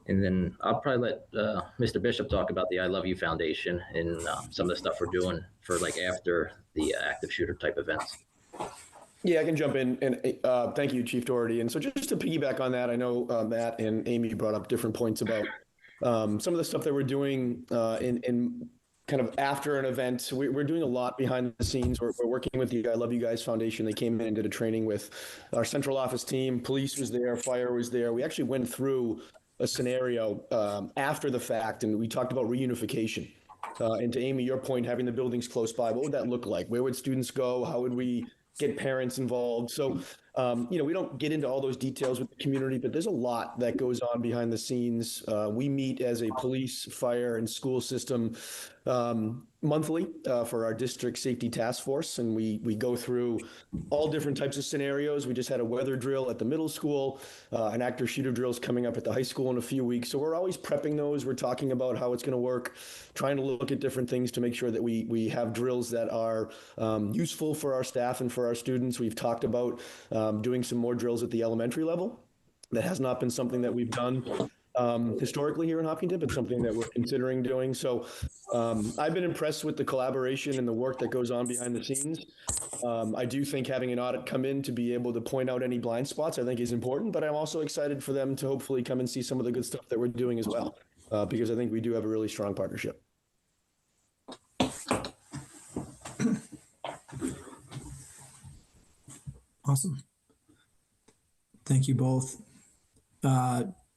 And then I'll probably let Mr. Bishop talk about the I Love You Foundation and some of the stuff we're doing for after the active shooter type events. Yeah, I can jump in. And thank you, Chief Doherty. And so just to piggyback on that, I know Matt and Amy brought up different points about some of the stuff that we're doing in kind of after an event. We're doing a lot behind the scenes. We're working with the I Love You Guys Foundation. They came in and did a training with our central office team. Police was there, fire was there. We actually went through a scenario after the fact, and we talked about reunification. And to Amy, your point, having the buildings close by, what would that look like? Where would students go? How would we get parents involved? So We don't get into all those details with the community, but there's a lot that goes on behind the scenes. We meet as a police, fire, and school system monthly for our district safety task force, and we go through all different types of scenarios. We just had a weather drill at the middle school, an active shooter drill is coming up at the high school in a few weeks. So we're always prepping those. We're talking about how it's going to work, trying to look at different things to make sure that we have drills that are useful for our staff and for our students. We've talked about doing some more drills at the elementary level. That has not been something that we've done historically here in Hopkinton, but something that we're considering doing. So I've been impressed with the collaboration and the work that goes on behind the scenes. I do think having an audit come in to be able to point out any blind spots, I think is important, but I'm also excited for them to hopefully come and see some of the good stuff that we're doing as well, because I think we do have a really strong partnership. Awesome. Thank you both.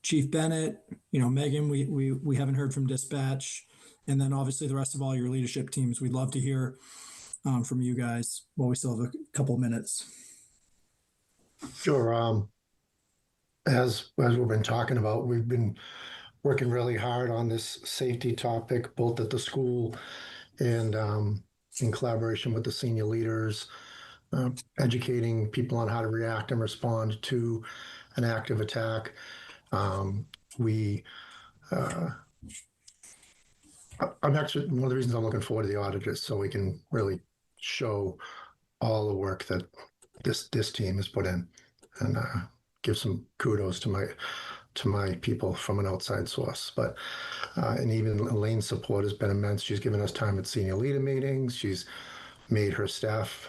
Chief Bennett, Megan, we haven't heard from dispatch, and then obviously the rest of all your leadership teams. We'd love to hear from you guys while we still have a couple minutes. Sure. As we've been talking about, we've been working really hard on this safety topic, both at the school and in collaboration with the senior leaders, educating people on how to react and respond to an active attack. I'm actually, one of the reasons I'm looking forward to the audit is so we can really show all the work that this team has put in, and give some kudos to my people from an outside source. But and even Elaine's support has been immense. She's given us time at senior leader meetings. She's made her staff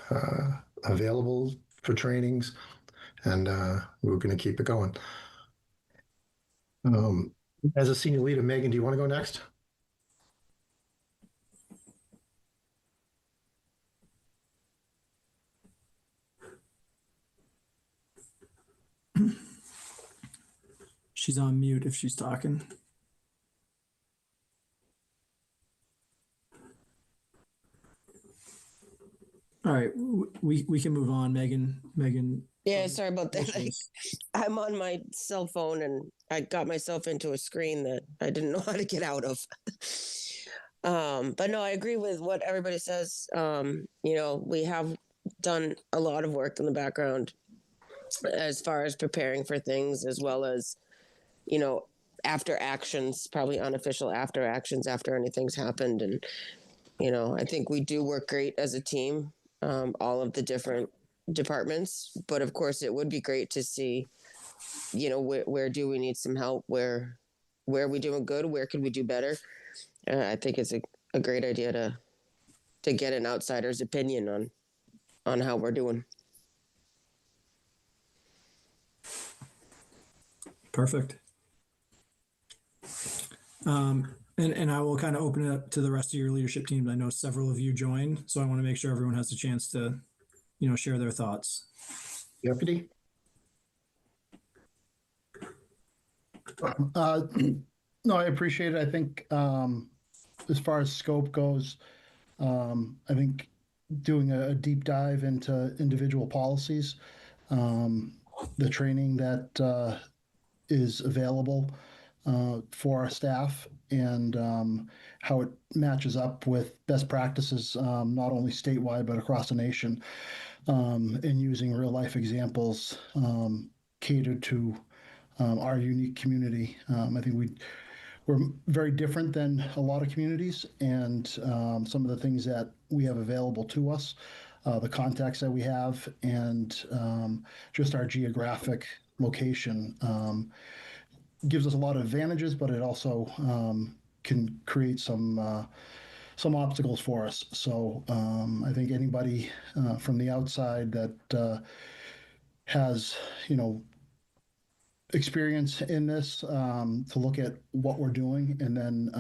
available for trainings, and we're going to keep it going. As a senior leader, Megan, do you want to go next? She's on mute if she's talking. All right, we can move on, Megan. Yeah, sorry about that. I'm on my cell phone and I got myself into a screen that I didn't know how to get out of. But no, I agree with what everybody says. We have done a lot of work in the background as far as preparing for things, as well as, after actions, probably unofficial after actions after anything's happened. And, I think we do work great as a team, all of the different departments, but of course it would be great to see, where do we need some help? Where are we doing good? Where could we do better? I think it's a great idea to get an outsider's opinion on how we're doing. Perfect. And I will kind of open it up to the rest of your leadership team. I know several of you joined, so I want to make sure everyone has a chance to, share their thoughts. Deputy? No, I appreciate it. I think as far as scope goes, I think doing a deep dive into individual policies, the training that is available for our staff, and how it matches up with best practices, not only statewide, but across the nation, and using real life examples catered to our unique community. I think we're very different than a lot of communities, and some of the things that we have available to us, the contacts that we have, and just our geographic location gives us a lot of advantages, but it also can create some obstacles for us. So I think anybody from the outside that has, experience in this, to look at what we're doing, and then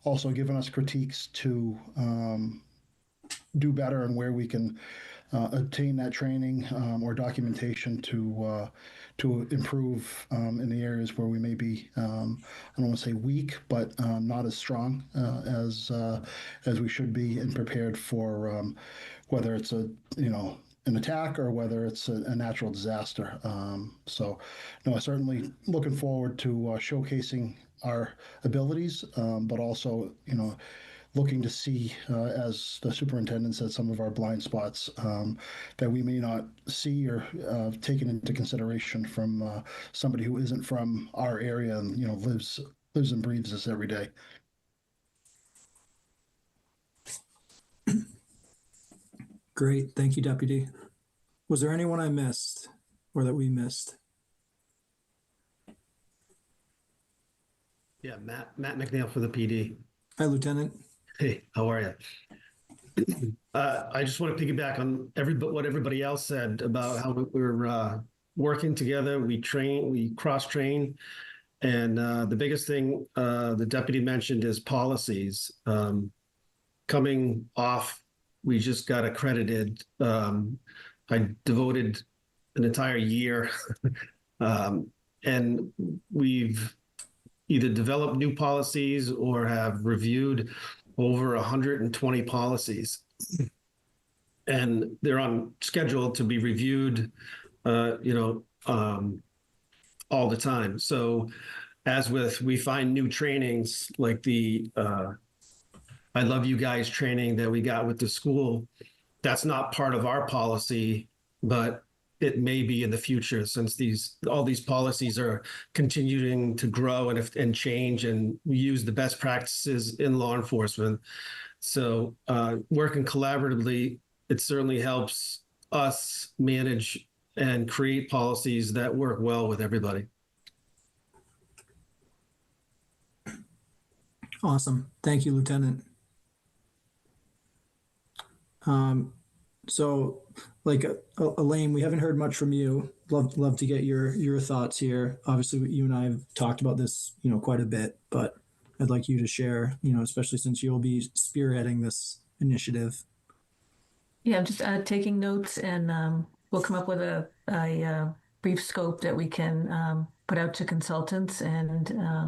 also giving us critiques to do better and where we can obtain that training or documentation to improve in the areas where we may be, I don't want to say weak, but not as strong as we should be, and prepared for whether it's a an attack or whether it's a natural disaster. So, no, I'm certainly looking forward to showcasing our abilities, but also, looking to see, as the superintendent said, some of our blind spots that we may not see or taken into consideration from somebody who isn't from our area and lives and breathes this every day. Great. Thank you, Deputy. Was there anyone I missed or that we missed? Yeah, Matt McNeil for the PD. Hi, Lieutenant. Hey, how are you? I just want to piggyback on what everybody else said about how we're working together. We cross-train. And the biggest thing the deputy mentioned is policies. Coming off, we just got accredited. I devoted an entire year and we've either developed new policies or have reviewed over 120 policies. And they're on schedule to be reviewed, all the time. So we find new trainings like the I Love You Guys training that we got with the school. That's not part of our policy, but it may be in the future since all these policies are continuing to grow and change, and we use the best practices in law enforcement. So working collaboratively, it certainly helps us manage and create policies that work well with everybody. Awesome. Thank you, Lieutenant. So, like Elaine, we haven't heard much from you. Love to get your thoughts here. Obviously, you and I have talked about this, quite a bit, but I'd like you to share, especially since you'll be spearheading this initiative. Yeah, I'm just taking notes, and we'll come up with a brief scope that we can put out to consultants and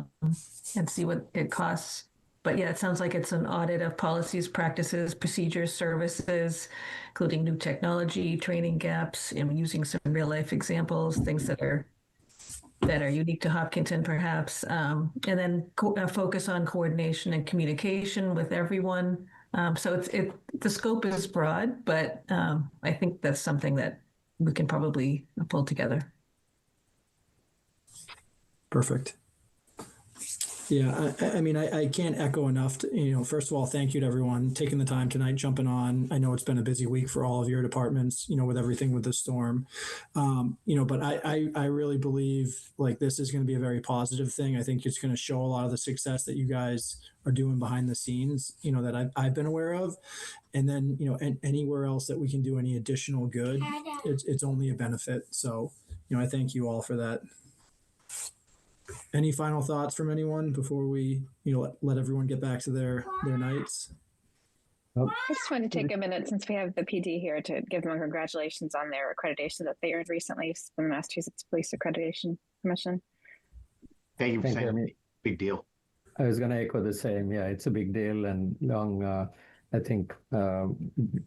see what it costs. But yeah, it sounds like it's an audit of policies, practices, procedures, services, including new technology, training gaps, and using some real life examples, things that are unique to Hopkinton, perhaps, and then focus on coordination and communication with everyone. So the scope is broad, but I think that's something that we can probably pull together. Perfect. Yeah, I can't echo enough. First of all, thank you to everyone taking the time tonight, jumping on. I know it's been a busy week for all of your departments, with everything with the storm. But I really believe like this is going to be a very positive thing. I think it's going to show a lot of the success that you guys are doing behind the scenes, that I've been aware of. And then, and anywhere else that we can do any additional good, it's only a benefit. So, I thank you all for that. Any final thoughts from anyone before we, let everyone get back to their nights? I just want to take a minute, since we have the PD here, to give them congratulations on their accreditation that they earned recently from the Massachusetts Police Accreditation Commission. Thank you for saying big deal. I was going to echo the same. Yeah, it's a big deal and long, I think,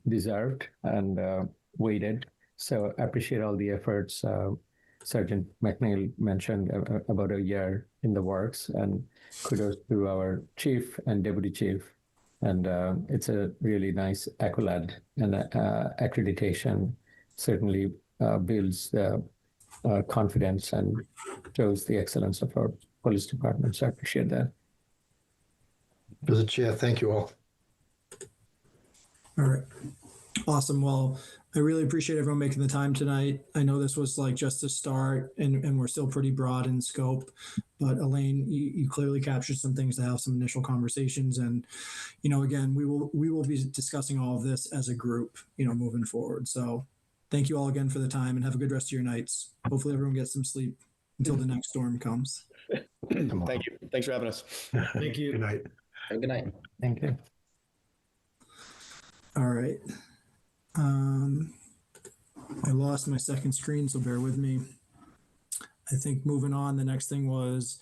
deserved and waited. So I appreciate all the efforts. Sergeant McNeil mentioned about a year in the works, and kudos to our chief and deputy chief. And it's a really nice accolade, and accreditation certainly builds the confidence and shows the excellence of our police department. So I appreciate that. Mr. Chair, thank you all. All right. Awesome. Well, I really appreciate everyone making the time tonight. I know this was like just a start and we're still pretty broad in scope, but Elaine, you clearly captured some things to have some initial conversations. And, again, we will be discussing all of this as a group, moving forward. So thank you all again for the time and have a good rest of your nights. Hopefully everyone gets some sleep until the next storm comes. Thank you. Thanks for having us. Thank you. Good night. Have a good night. Thank you. All right. I lost my second screen, so bear with me. I think moving on, the next thing was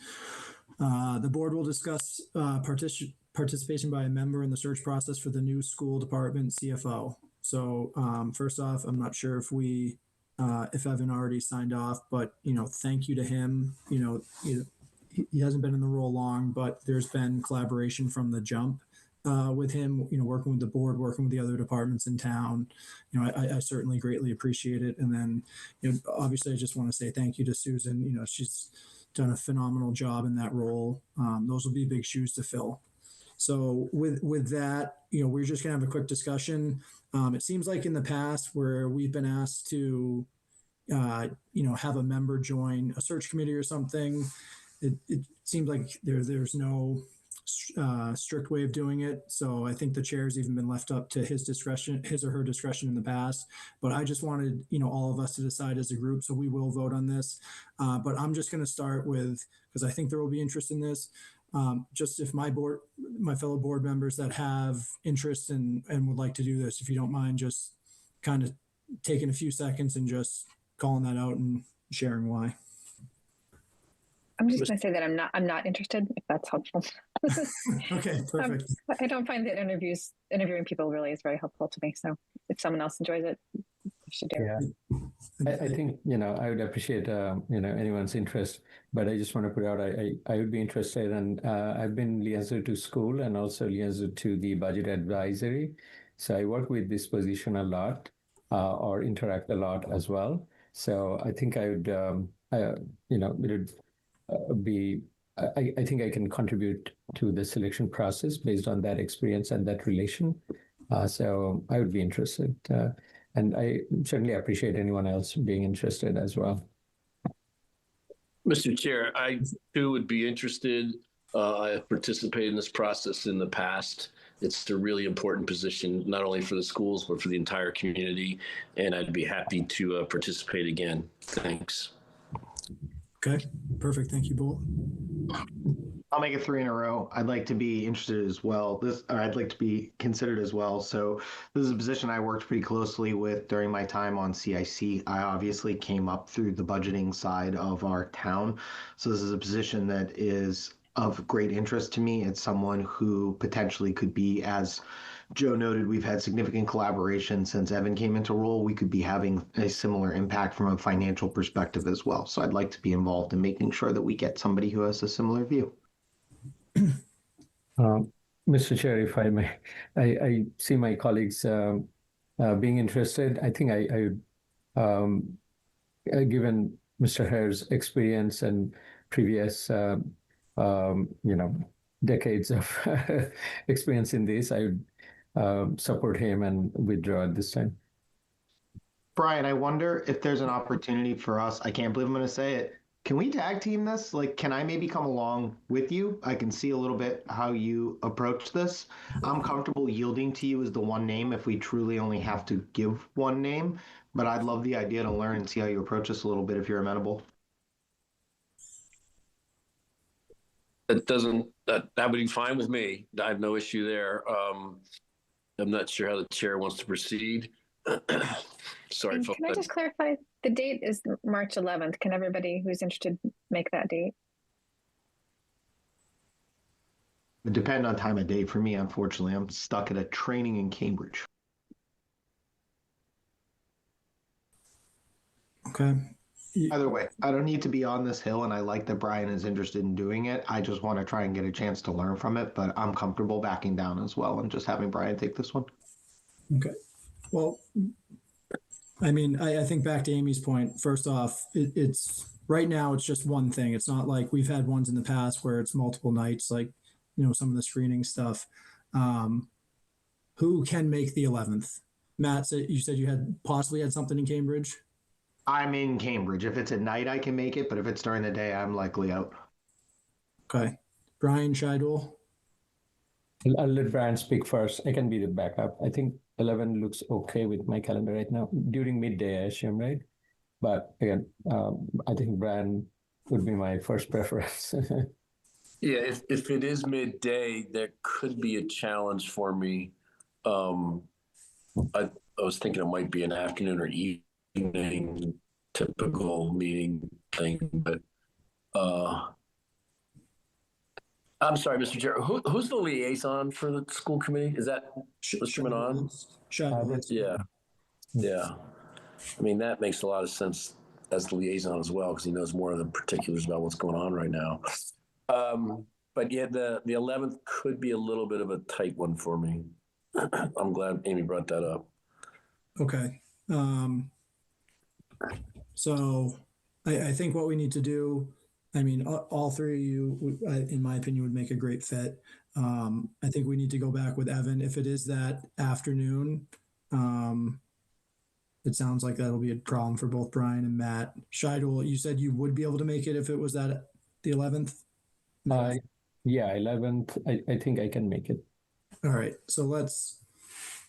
the board will discuss participation by a member in the search process for the new school department CFO. So first off, I'm not sure if if Evan already signed off, but thank you to him. He hasn't been in the role long, but there's been collaboration from the jump with him. Working with the board, working with the other departments in town. I certainly greatly appreciate it. And then, obviously, I just want to say thank you to Susan. She's done a phenomenal job in that role. Those will be big shoes to fill. So with that, we're just gonna have a quick discussion. It seems like in the past where we've been asked to, have a member join a search committee or something, it seems like there's no strict way of doing it. So I think the chair's even been left up to his or her discretion in the past. But I just wanted, all of us to decide as a group. So we will vote on this. But I'm just going to start with, because I think there will be interest in this. Just if my fellow board members that have interest and would like to do this, if you don't mind, just kind of taking a few seconds and just calling that out and sharing why. I'm just going to say that I'm not interested, if that's helpful. Okay, perfect. I don't find that interviewing people really is very helpful to me. So if someone else enjoys it, you should do it. I think, I would appreciate, anyone's interest, but I just want to put out, I would be interested, and I've been liaison to school and also liaison to the budget advisory. So I work with this position a lot, or interact a lot as well. So I think I would, it would be, I think I can contribute to the selection process based on that experience and that relation. So I would be interested. And I certainly appreciate anyone else being interested as well. Mr. Chair, I too would be interested. I have participated in this process in the past. It's a really important position, not only for the schools, but for the entire community. And I'd be happy to participate again. Thanks. Okay, perfect. Thank you, Bolt. I'll make it 3 in a row. I'd like to be interested as well. I'd like to be considered as well. So this is a position I worked pretty closely with during my time on CIC. I obviously came up through the budgeting side of our town. So this is a position that is of great interest to me. It's someone who potentially could be, as Joe noted, we've had significant collaboration since Evan came into role. We could be having a similar impact from a financial perspective as well. So I'd like to be involved in making sure that we get somebody who has a similar view. Mr. Chair, if I may, I see my colleagues being interested. I think given Mr. Hare's experience and previous, decades of experience in this, I would support him and withdraw at this time. Brian, I wonder if there's an opportunity for us. I can't believe I'm going to say it. Can we tag team this? Like, can I maybe come along with you? I can see a little bit how you approach this. I'm comfortable yielding to you as the one name if we truly only have to give one name, but I'd love the idea to learn and see how you approach this a little bit if you're amenable. That would be fine with me. I have no issue there. I'm not sure how the chair wants to proceed. Sorry, folks. Can I just clarify? The date is March 11th. Can everybody who's interested make that date? It depends on time of day for me, unfortunately. I'm stuck at a training in Cambridge. Okay. Either way, I don't need to be on this hill, and I like that Brian is interested in doing it. I just want to try and get a chance to learn from it, but I'm comfortable backing down as well and just having Brian take this one. Okay. Well, I mean, I think back to Amy's point, first off, it's right now, it's just one thing. It's not like we've had ones in the past where it's multiple nights, like, some of the screening stuff. Who can make the 11th? Matt, you said you had possibly had something in Cambridge? I'm in Cambridge. If it's at night, I can make it, but if it's during the day, I'm likely out. Okay. Brian Scheidel? I'll let Brian speak first. I can be the backup. I think 11 looks okay with my calendar right now. During midday, I assume, right? But again, I think Brian would be my first preference. Yeah, if it is midday, there could be a challenge for me. I was thinking it might be an afternoon or evening typical meeting thing, but I'm sorry, Mr. Chair. Who's the liaison for the school committee? Is that Mr. Manon? Yeah. Yeah. I mean, that makes a lot of sense as the liaison as well, because he knows more of the particulars about what's going on right now. But yeah, the 11th could be a little bit of a tight one for me. I'm glad Amy brought that up. Okay. So I think what we need to do, I mean, all three of you, in my opinion, would make a great fit. I think we need to go back with Evan. If it is that afternoon, it sounds like that'll be a problem for both Brian and Matt. Scheidel, you said you would be able to make it if it was that the 11th? Yeah, 11th. I think I can make it. All right. So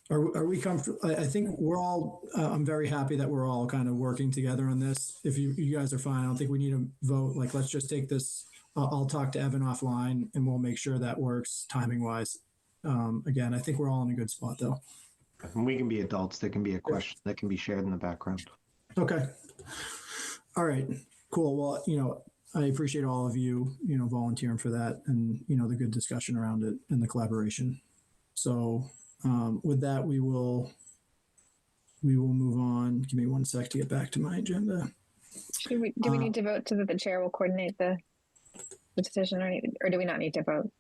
are we comfortable? I think we're all, I'm very happy that we're all kind of working together on this. If you guys are fine, I don't think we need a vote. Like, let's just take this. I'll talk to Evan offline and we'll make sure that works timing wise. Again, I think we're all in a good spot though. We can be adults. There can be a question that can be shared in the background. Okay. All right, cool. Well, I appreciate all of you, volunteering for that and, the good discussion around it and the collaboration. So with that, we will move on. Give me one sec to get back to my agenda. Do we need to vote so that the chair will coordinate the decision, or do we not need to vote?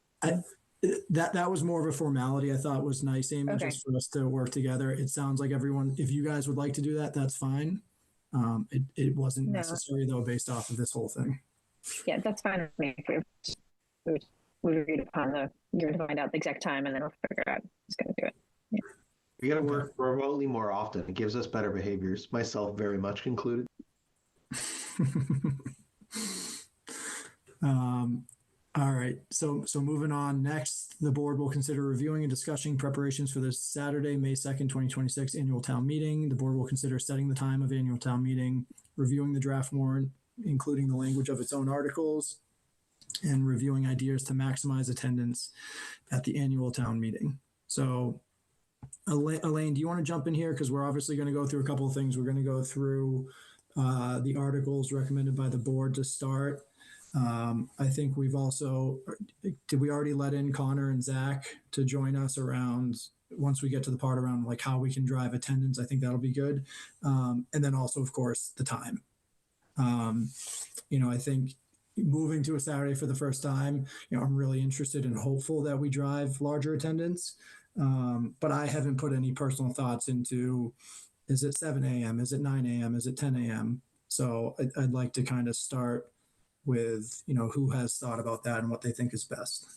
That was more of a formality. I thought was nice, Amy, Okay. just for us to work together. It sounds like everyone, if you guys would like to do that, that's fine. It wasn't necessary though, based off of this whole thing. Yeah, that's fine with me. We agreed upon you're going to find out the exact time and then we'll figure out who's going to do it. Yeah. We got to work remotely more often. It gives us better behaviors, myself very much included. All right. So moving on. Next, the board will consider reviewing and discussing preparations for the Saturday, May 2nd, 2026 annual town meeting. The board will consider setting the time of annual town meeting, reviewing the draft warrant, including the language of its own articles, and reviewing ideas to maximize attendance at the annual town meeting. So Elaine, do you want to jump in here? Because we're obviously going to go through a couple of things. We're going to go through the articles recommended by the board to start. I think we've also, did we already let in Connor and Zach to join us around, once we get to the part around like how we can drive attendance? I think that'll be good. And then also, of course, the time. I think moving to a Saturday for the first time, I'm really interested and hopeful that we drive larger attendance. But I haven't put any personal thoughts into, is it 7 a.m.? Is it 9 a.m.? Is it 10 a.m.? So I'd like to kind of start with, who has thought about that and what they think is best.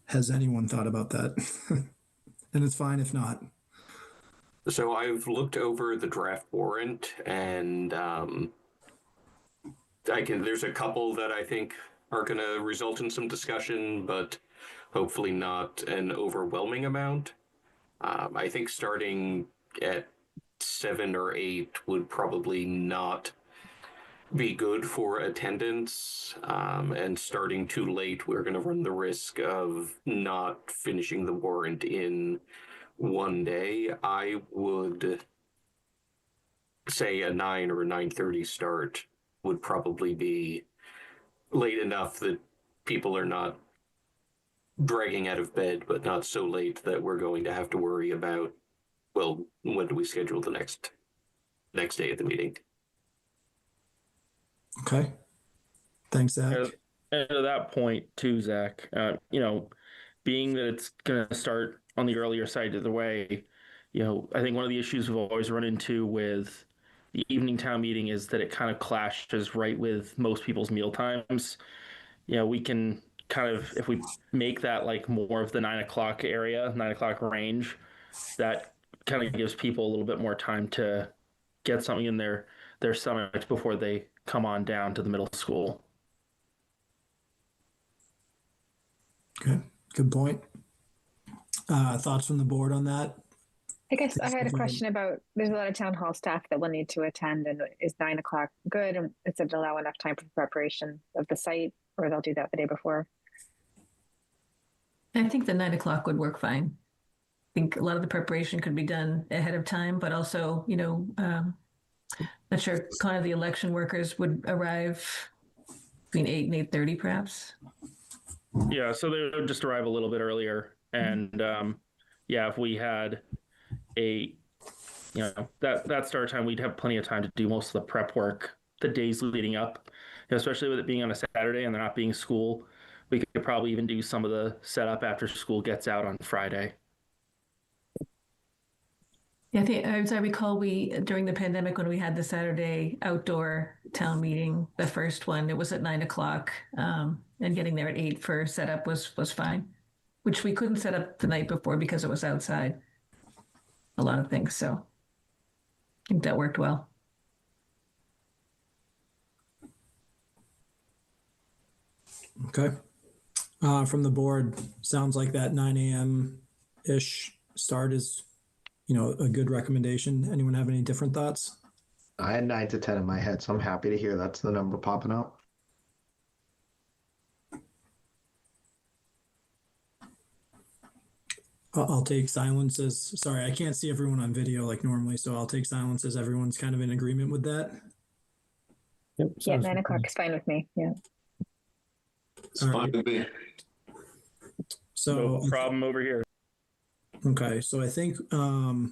Has anyone thought about that? And it's fine if not. So I've looked over the draft warrant and there's a couple that I think are going to result in some discussion, but hopefully not an overwhelming amount. I think starting at 7 or 8 would probably not be good for attendance, and starting too late, we're going to run the risk of not finishing the warrant in one day. I would say a 9 or a 9:30 start would probably be late enough that people are not dragging out of bed, but not so late that we're going to have to worry about, well, when do we schedule the next day of the meeting? Okay. Thanks, Zach. And to that point too, Zach, being that it's going to start on the earlier side of the way, I think one of the issues we've always run into with the evening town meeting is that it kind of clashes right with most people's meal times. We can kind of, if we make that like more of the 9 o'clock area, 9 o'clock range, that kind of gives people a little bit more time to get something in their stomach before they come on down to the middle school. Good point. Thoughts from the board on that? I guess I had a question about, there's a lot of town hall staff that will need to attend, and is 9 o'clock good? And does it allow enough time for preparation of the site, or they'll do that the day before? I think the 9 o'clock would work fine. I think a lot of the preparation could be done ahead of time, but also, not sure kind of the election workers would arrive between 8 and 8:30 perhaps. Yeah, so they would just arrive a little bit earlier. And yeah, if we had that start time, we'd have plenty of time to do most of the prep work the days leading up, especially with it being on a Saturday and there not being school. We could probably even do some of the setup after school gets out on Friday. Yeah, I think, as I recall, during the pandemic, when we had the Saturday outdoor town meeting, the first one, it was at 9 o'clock, and getting there at 8 for setup was fine, which we couldn't set up the night before because it was outside. A lot of things, so I think that worked well. Okay. From the board, sounds like that 9 a.m.-ish start is, a good recommendation. Anyone have any different thoughts? I had 9 to 10 in my head, so I'm happy to hear that's the number popping up. I'll take silence as, sorry, I can't see everyone on video like normally, so I'll take silence as everyone's kind of in agreement with that. Yep. Yeah, 9 o'clock is fine with me. Yeah. It's fine with me. So no problem over here. Okay, so I think I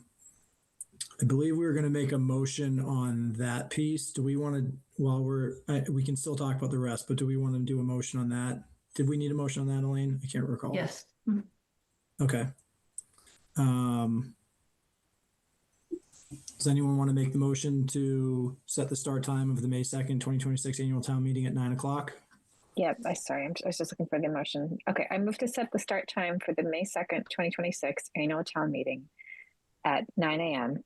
believe we were going to make a motion on that piece. Do we want to, we can still talk about the rest, but do we want to do a motion on that? Did we need a motion on that, Elaine? I can't recall. Yes. Okay. Does anyone want to make the motion to set the start time of the May 2nd, 2026 annual town meeting at 9 o'clock? Yeah, I was just looking for the motion. Okay, I move to set the start time for the May 2nd, 2026 annual town meeting at 9 a.m.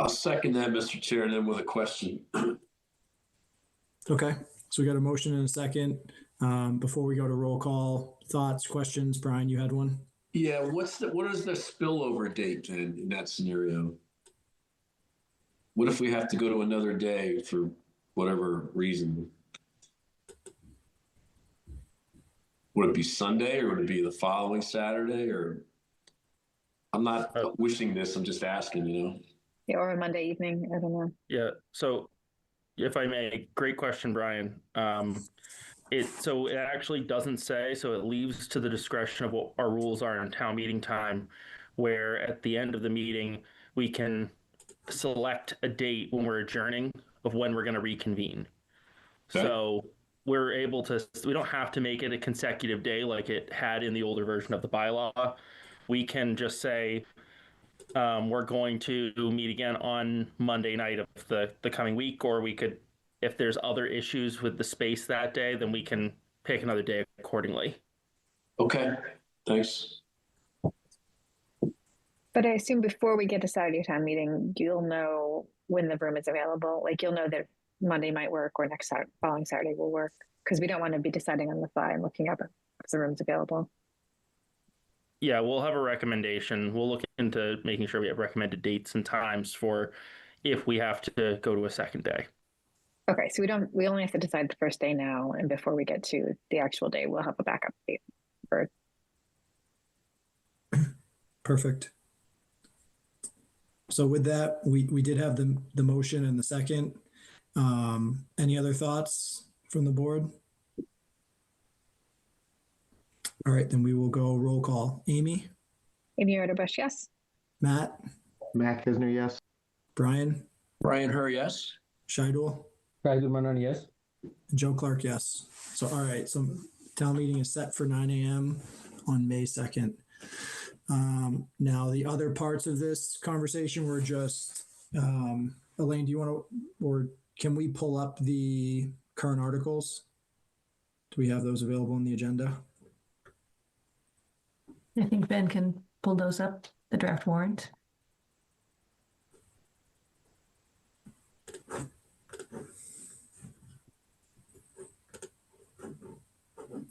I'll second that, Mr. Chair, and then with a question. Okay, so we got a motion and a second. Before we go to roll call, thoughts, questions? Brian, you had one? Yeah, what is the spillover date then in that scenario? What if we have to go to another day for whatever reason? Would it be Sunday or would it be the following Saturday? Or I'm not wishing this, I'm just asking, Yeah, or a Monday evening, I don't know. Yeah, so if I may, great question, Brian. It actually doesn't say, so it leaves to the discretion of what our rules are in town meeting time, where at the end of the meeting, we can select a date when we're adjourning of when we're going to reconvene. Okay. So we're able to, we don't have to make it a consecutive day like it had in the older version of the bylaw. We can just say, we're going to meet again on Monday night of the coming week, or we could, if there's other issues with the space that day, then we can pick another day accordingly. Okay, thanks. But I assume before we get to Saturday town meeting, you'll know when the room is available. Like you'll know that Monday might work or following Saturday will work, because we don't want to be deciding on the fly and looking up if the room's available. Yeah, we'll have a recommendation. We'll look into making sure we have recommended dates and times for if we have to go to a second day. Okay, so we only have to decide the first day now, and before we get to the actual day, we'll have a backup date. Perfect. So with that, we did have the motion and the second. Any other thoughts from the board? All right, then we will go roll call. Amy? Amy Arterbush, yes. Matt? Matt Kisner, yes. Brian? Brian Herr, yes. Shidul? Shidul Manan, yes. Joe Clark, yes. So, all right, so town meeting is set for 9 a.m. on May 2nd. Now, the other parts of this conversation were just, Elaine, do you want to, or can we pull up the current articles? Do we have those available on the agenda? I think Ben can pull those up, the draft warrant.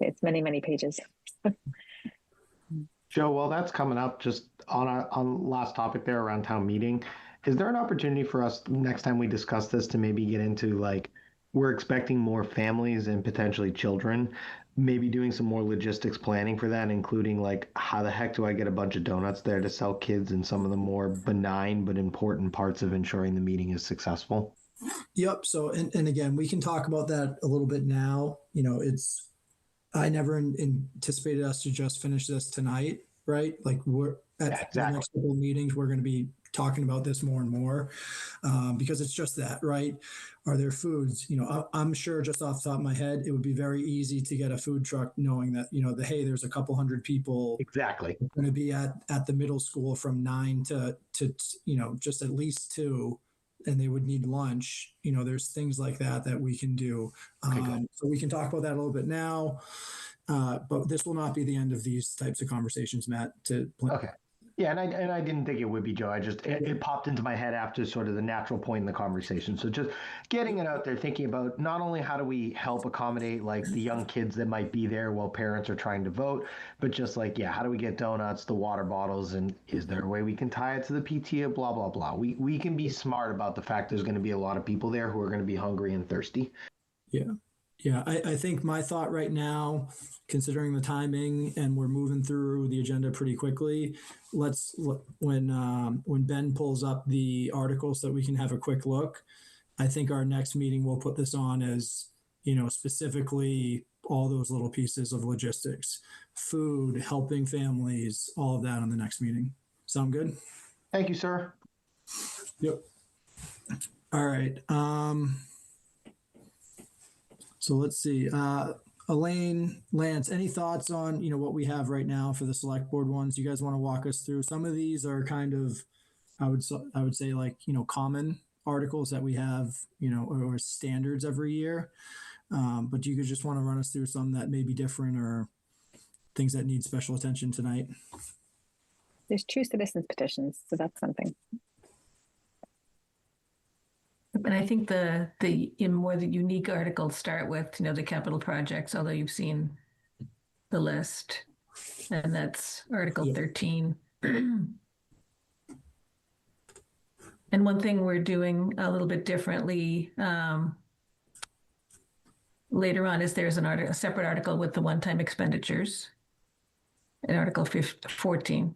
It's many, many pages. Joe, while that's coming up, just on last topic there around town meeting, is there an opportunity for us next time we discuss this to maybe get into like, we're expecting more families and potentially children, maybe doing some more logistics planning for that, including like, how the heck do I get a bunch of donuts there to sell kids and some of the more benign but important parts of ensuring the meeting is successful? Yep. So, and again, we can talk about that a little bit now. You know, I never anticipated us to just finish this tonight, right? Like we're at the next couple of meetings, we're going to be talking about this more and more because it's just that, right? Are there foods? You know, I'm sure just off the top of my head, it would be very easy to get a food truck knowing that, you know, hey, there's a couple hundred people going to be at the middle school from 9 to, you know, just at least 2, and they would need lunch. You know, there's things like that we can do. So we can talk about that a little bit now, but this will not be the end of these types of conversations, Matt. Okay. Yeah, and I didn't think it would be, Joe. It popped into my head after sort of the natural point in the conversation. So just getting it out there, thinking about not only how do we help accommodate like the young kids that might be there while parents are trying to vote, but just like, yeah, how do we get donuts, the water bottles, and is there a way we can tie it to the PTA, blah, blah, blah. We can be smart about the fact there's going to be a lot of people there who are going to be hungry and thirsty. Yeah. Yeah, I think my thought right now, considering the timing and we're moving through the agenda pretty quickly, let's when Ben pulls up the articles so that we can have a quick look. I think our next meeting we'll put this on as, you know, specifically all those little pieces of logistics, food, helping families, all of that on the next meeting. Sound good? Thank you, sir. Yep. All right. So let's see, Elaine, Lance, any thoughts on, you know, what we have right now for the select board ones? You guys want to walk us through? Some of these are kind of, I would say like, you know, common articles that we have, you know, or standards every year. But you could just want to run us through some that may be different or things that need special attention tonight. There's 2 citizens petitions, so that's something. And I think the more the unique articles start with, you know, the capital projects, although you've seen the list, and that's Article 13. And one thing we're doing a little bit differently later on is there's a separate article with the one-time expenditures in Article 14.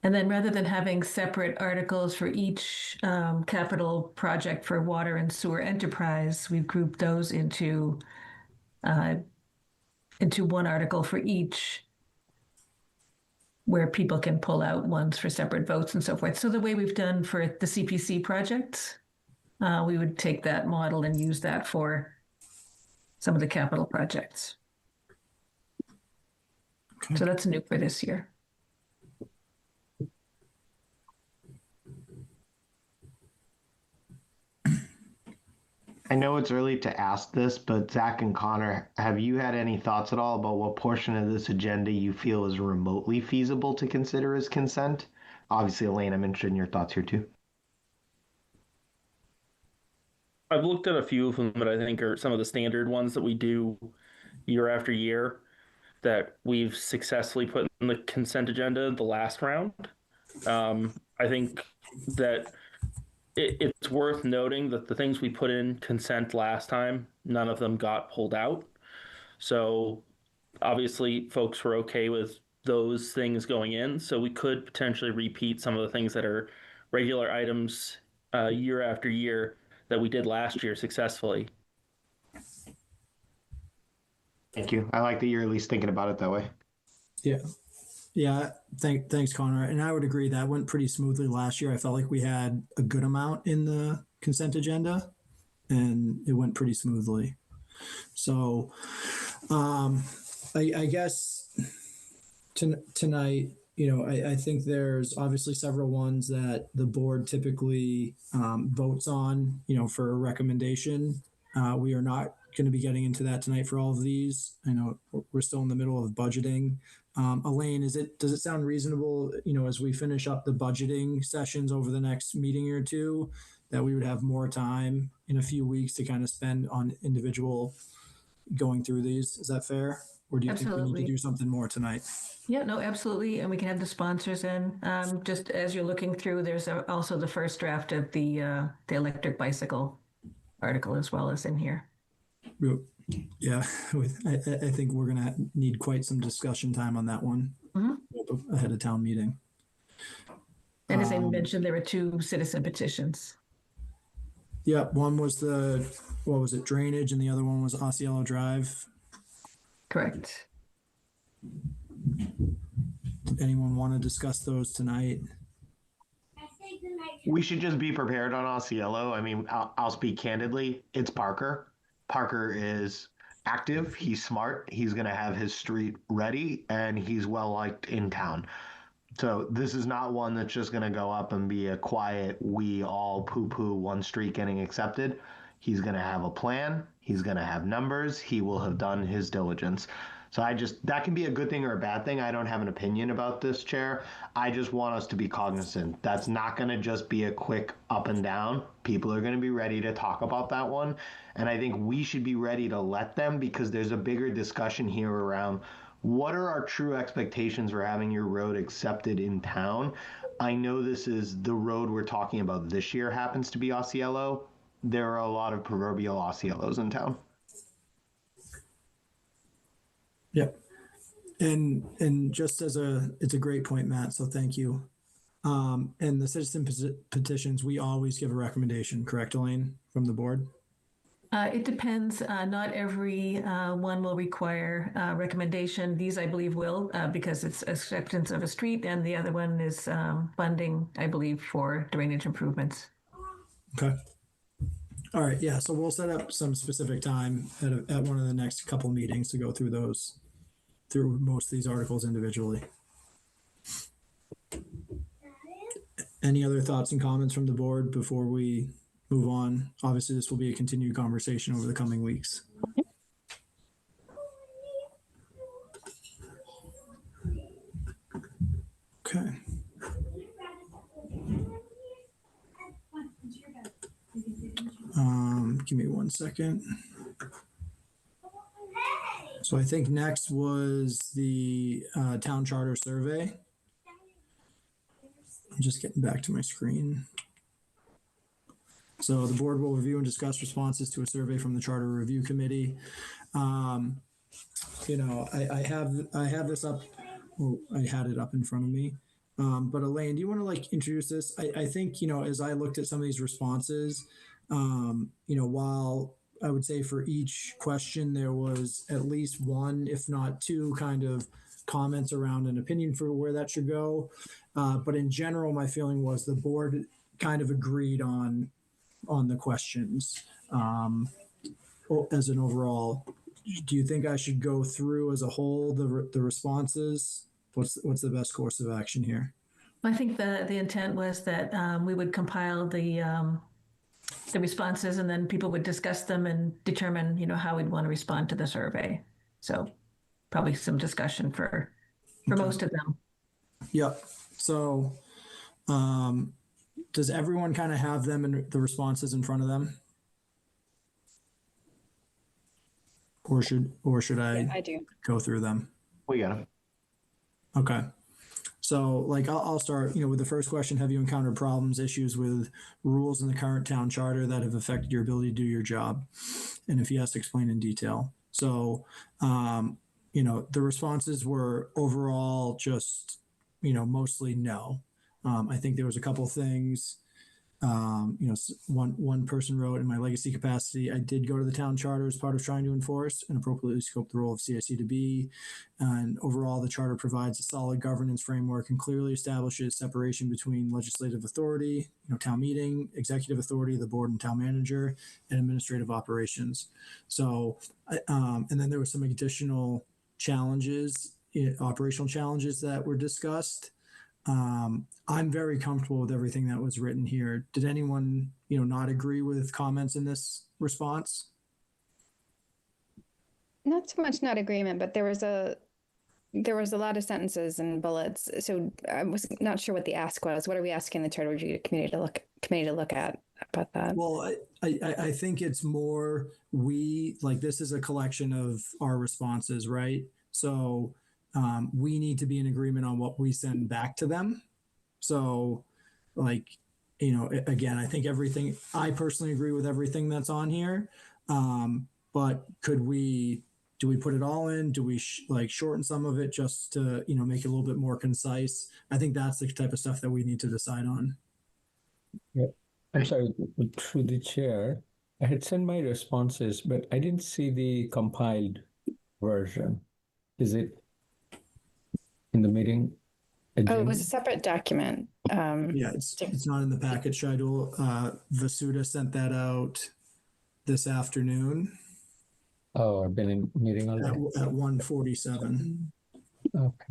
And then rather than having separate articles for each capital project for water and sewer enterprise, we've grouped those into one article for each, where people can pull out ones for separate votes and so forth. So the way we've done for the CPC projects, we would take that model and use that for some of the capital projects. Okay. So that's new for this year. I know it's early to ask this, but Zach and Connor, have you had any thoughts at all about what portion of this agenda you feel is remotely feasible to consider as consent? Obviously, Elaine, I'm interested in your thoughts here too. I've looked at a few of them that I think are some of the standard ones that we do year after year that we've successfully put in the consent agenda the last round. I think that it's worth noting that the things we put in consent last time, none of them got pulled out. So obviously folks were okay with those things going in. So we could potentially repeat some of the things that are regular items year after year that we did last year successfully. Thank you. I like that you're at least thinking about it that way. Yeah. Yeah, thanks, Connor. And I would agree that went pretty smoothly last year. I felt like we had a good amount in the consent agenda, and it went pretty smoothly. So, I guess tonight, you know, I think there's obviously several ones that the board typically votes on, you know, for a recommendation. We are not going to be getting into that tonight for all of these. I know we're still in the middle of budgeting. Elaine, does it sound reasonable, you know, as we finish up the budgeting sessions over the next meeting or two, that we would have more time in a few weeks to kind of spend on individual going through these? Is that fair? Or do you think we need to do something more tonight? Yeah, no, absolutely. And we can have the sponsors in. Just as you're looking through, there's also the first draft of the electric bicycle article as well as in here. Yeah, I think we're gonna need quite some discussion time on that one ahead of town meeting. And as I mentioned, there were 2 citizen petitions. Yeah, one was what was it, drainage, and the other one was Osceola Drive. Correct. Did anyone want to discuss those tonight? We should just be prepared on Osceola. I mean, I'll speak candidly. It's Parker. Parker is active. He's smart. He's going to have his street ready, and he's well liked in town. So this is not one that's just going to go up and be a quiet, we all poo-poo one street getting accepted. He's going to have a plan. He's going to have numbers. He will have done his diligence. So that can be a good thing or a bad thing. I don't have an opinion about this, Chair. I just want us to be cognizant. That's not going to just be a quick up and down. People are going to be ready to talk about that one. And I think we should be ready to let them, because there's a bigger discussion here around what are our true expectations for having your road accepted in town. I know this is the road we're talking about this year happens to be Osceola. There are a lot of proverbial Osceolas in town. Yep. And just it's a great point, Matt. So thank you. And the citizen petitions, we always give a recommendation, correct, Elaine, from the board? It depends. Not every one will require recommendation. These, I believe, will, because it's acceptance of a street, and the other one is funding, I believe, for drainage improvements. Okay. All right. Yeah. So we'll set up some specific time at one of the next couple meetings to go through most of these articles individually. Any other thoughts and comments from the board before we move on? Obviously, this will be a continued conversation over the coming weeks. Okay. Give me 1 second. So I think next was the town charter survey. I'm just getting back to my screen. So the board will review and discuss responses to a survey from the Charter Review Committee. You know, I have this up. Well, I had it up in front of me. But Elaine, do you want to introduce this? I think, you know, as I looked at some of these responses, you know, while I would say for each question, there was at least one, if not two, kind of comments around an opinion for where that should go. But in general, my feeling was the board kind of agreed on the questions as an overall. Do you think I should go through as a whole the responses? What's the best course of action here? I think the intent was that we would compile the responses, and then people would discuss them and determine, you know, how we'd want to respond to the survey. So probably some discussion for most of them. Yep. So does everyone kind of have them and the responses in front of them? Or should I? Yeah, I do. Go through them? We got them. Okay. So I'll start, you know, with the first question. Have you encountered problems, issues with rules in the current town charter that have affected your ability to do your job? And if yes, explain in detail. So, you know, the responses were overall just, you know, mostly no. I think there was a couple of things, you know, one person wrote, in my legacy capacity, I did go to the town charter as part of trying to enforce and appropriately scope the role of CIC to be. And overall, the charter provides a solid governance framework and clearly establishes separation between legislative authority, you know, town meeting, executive authority, the board and town manager, and administrative operations. So, and then there were some additional challenges, operational challenges that were discussed. I'm very comfortable with everything that was written here. Did anyone, you know, not agree with comments in this response? Not so much not agreement, but there was a lot of sentences and bullets. So I was not sure what the ask was. What are we asking the Charter Review Committee to look at about that? Well, I think it's more this is a collection of our responses, right? So we need to be in agreement on what we send back to them. So, you know, again, I think I personally agree with everything that's on here. but do we put it all in? Do we shorten some of it just to, make it a little bit more concise? I think that's the type of stuff that we need to decide on. Yeah. I'm sorry, through the chair, I had sent my responses, but I didn't see the compiled version. Is it in the meeting agenda? Oh, it was a separate document. Yeah, it's not in the packet, Shidul. Vasuda sent that out this afternoon. Oh, I've been in meeting already. At 1:47. Okay.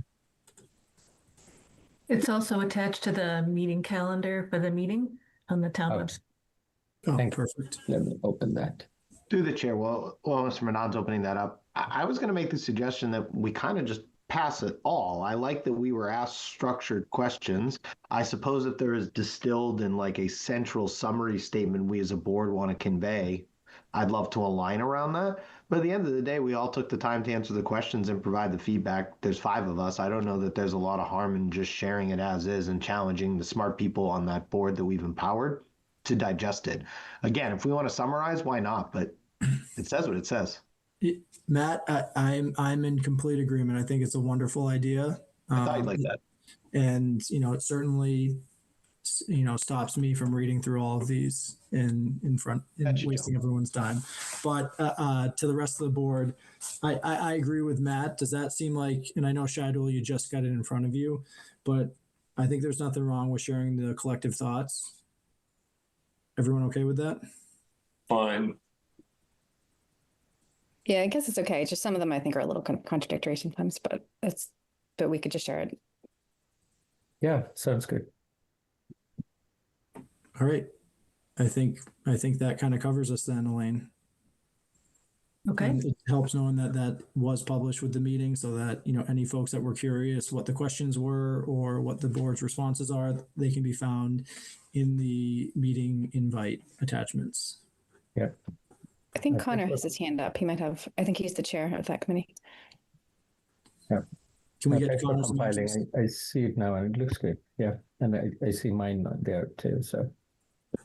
It's also attached to the meeting calendar for the meeting on the town website. Oh, thank perfect. Let me open that. Through the chair, while Mr. Manon's opening that up, I was going to make the suggestion that we kind of just pass it all. I like that we were asked structured questions. I suppose if there is distilled in like a central summary statement we as a board want to convey, I'd love to align around that. But at the end of the day, we all took the time to answer the questions and provide the feedback. There's 5 of us. I don't know that there's a lot of harm in just sharing it as is and challenging the smart people on that board that we've empowered to digest it. Again, if we want to summarize, why not? But it says what it says. Matt, I'm in complete agreement. I think it's a wonderful idea. I thought you'd like that. And, it certainly, stops me from reading through all of these and wasting everyone's time. But to the rest of the board, I agree with Matt. Does that seem like, and I know Shidul, you just got it in front of you, but I think there's nothing wrong with sharing the collective thoughts. Everyone okay with that? Fine. Yeah, I guess it's okay. Just some of them I think are a little contradictory sometimes, but we could just share it. Yeah, sounds good. All right. I think that kind of covers us then, Elaine. Okay. And it helps knowing that was published with the meeting so that, any folks that were curious what the questions were or what the board's responses are, they can be found in the meeting invite attachments. Yeah. I think Connor has his hand up. I think he's the chair of that committee. Yeah. Can we Okay, get Connor's compiling? I see it now and it looks good. Yeah. And I see mine there too. So I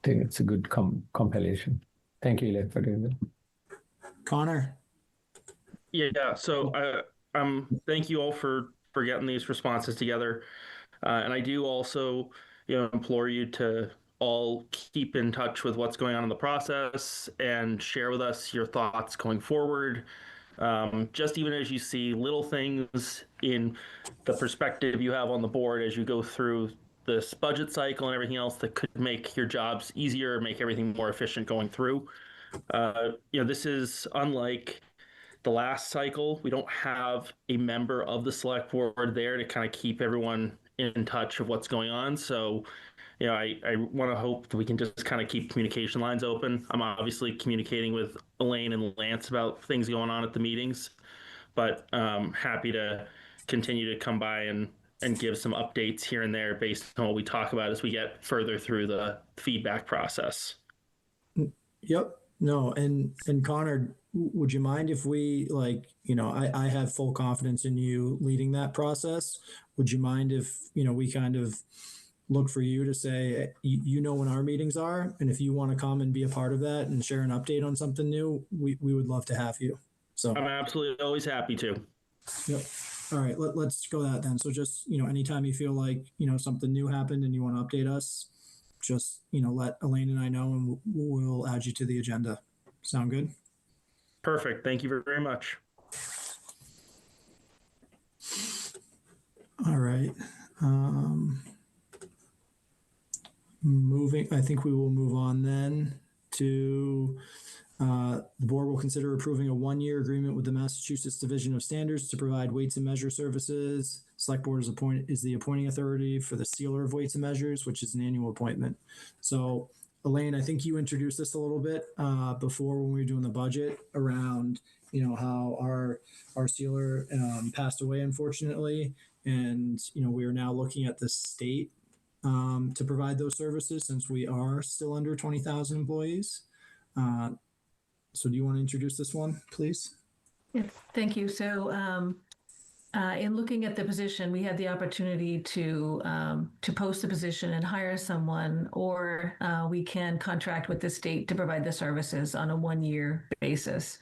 think it's a good compilation. Thank you, Elaine, for doing that. Connor. Yeah. So thank you all for getting these responses together. And I do also, implore you to all keep in touch with what's going on in the process and share with us your thoughts going forward. Just even as you see little things in the perspective you have on the board as you go through this budget cycle and everything else that could make your jobs easier, make everything more efficient going through. This is unlike the last cycle. We don't have a member of the select board there to kind of keep everyone in touch of what's going on. So, I want to hope that we can just kind of keep communication lines open. I'm obviously communicating with Elaine and Lance about things going on at the meetings, but happy to continue to come by and give some updates here and there based on what we talk about as we get further through the feedback process. Yep. No, and Connor, would you mind if we I have full confidence in you leading that process. Would you mind if, we kind of look for you to say, when our meetings are, and if you want to come and be a part of that and share an update on something new, we would love to have you. So I'm absolutely always happy to. Yep. All right, let's go that then. So just, anytime you feel like, something new happened and you want to update us, just, let Elaine and I know and we'll add you to the agenda. Sound good? Perfect. Thank you very much. All right. I think we will move on then to the board will consider approving a 1-year agreement with the Massachusetts Division of Standards to provide weights and measure services. Select board is the appointing authority for the sealer of weights and measures, which is an annual appointment. So Elaine, I think you introduced this a little bit before when we were doing the budget around, how our sealer passed away, unfortunately. And, we are now looking at the state to provide those services since we are still under 20,000 employees. So do you want to introduce this one, please? Yes, thank you. So in looking at the position, we had the opportunity to post the position and hire someone, or we can contract with the state to provide the services on a 1-year basis.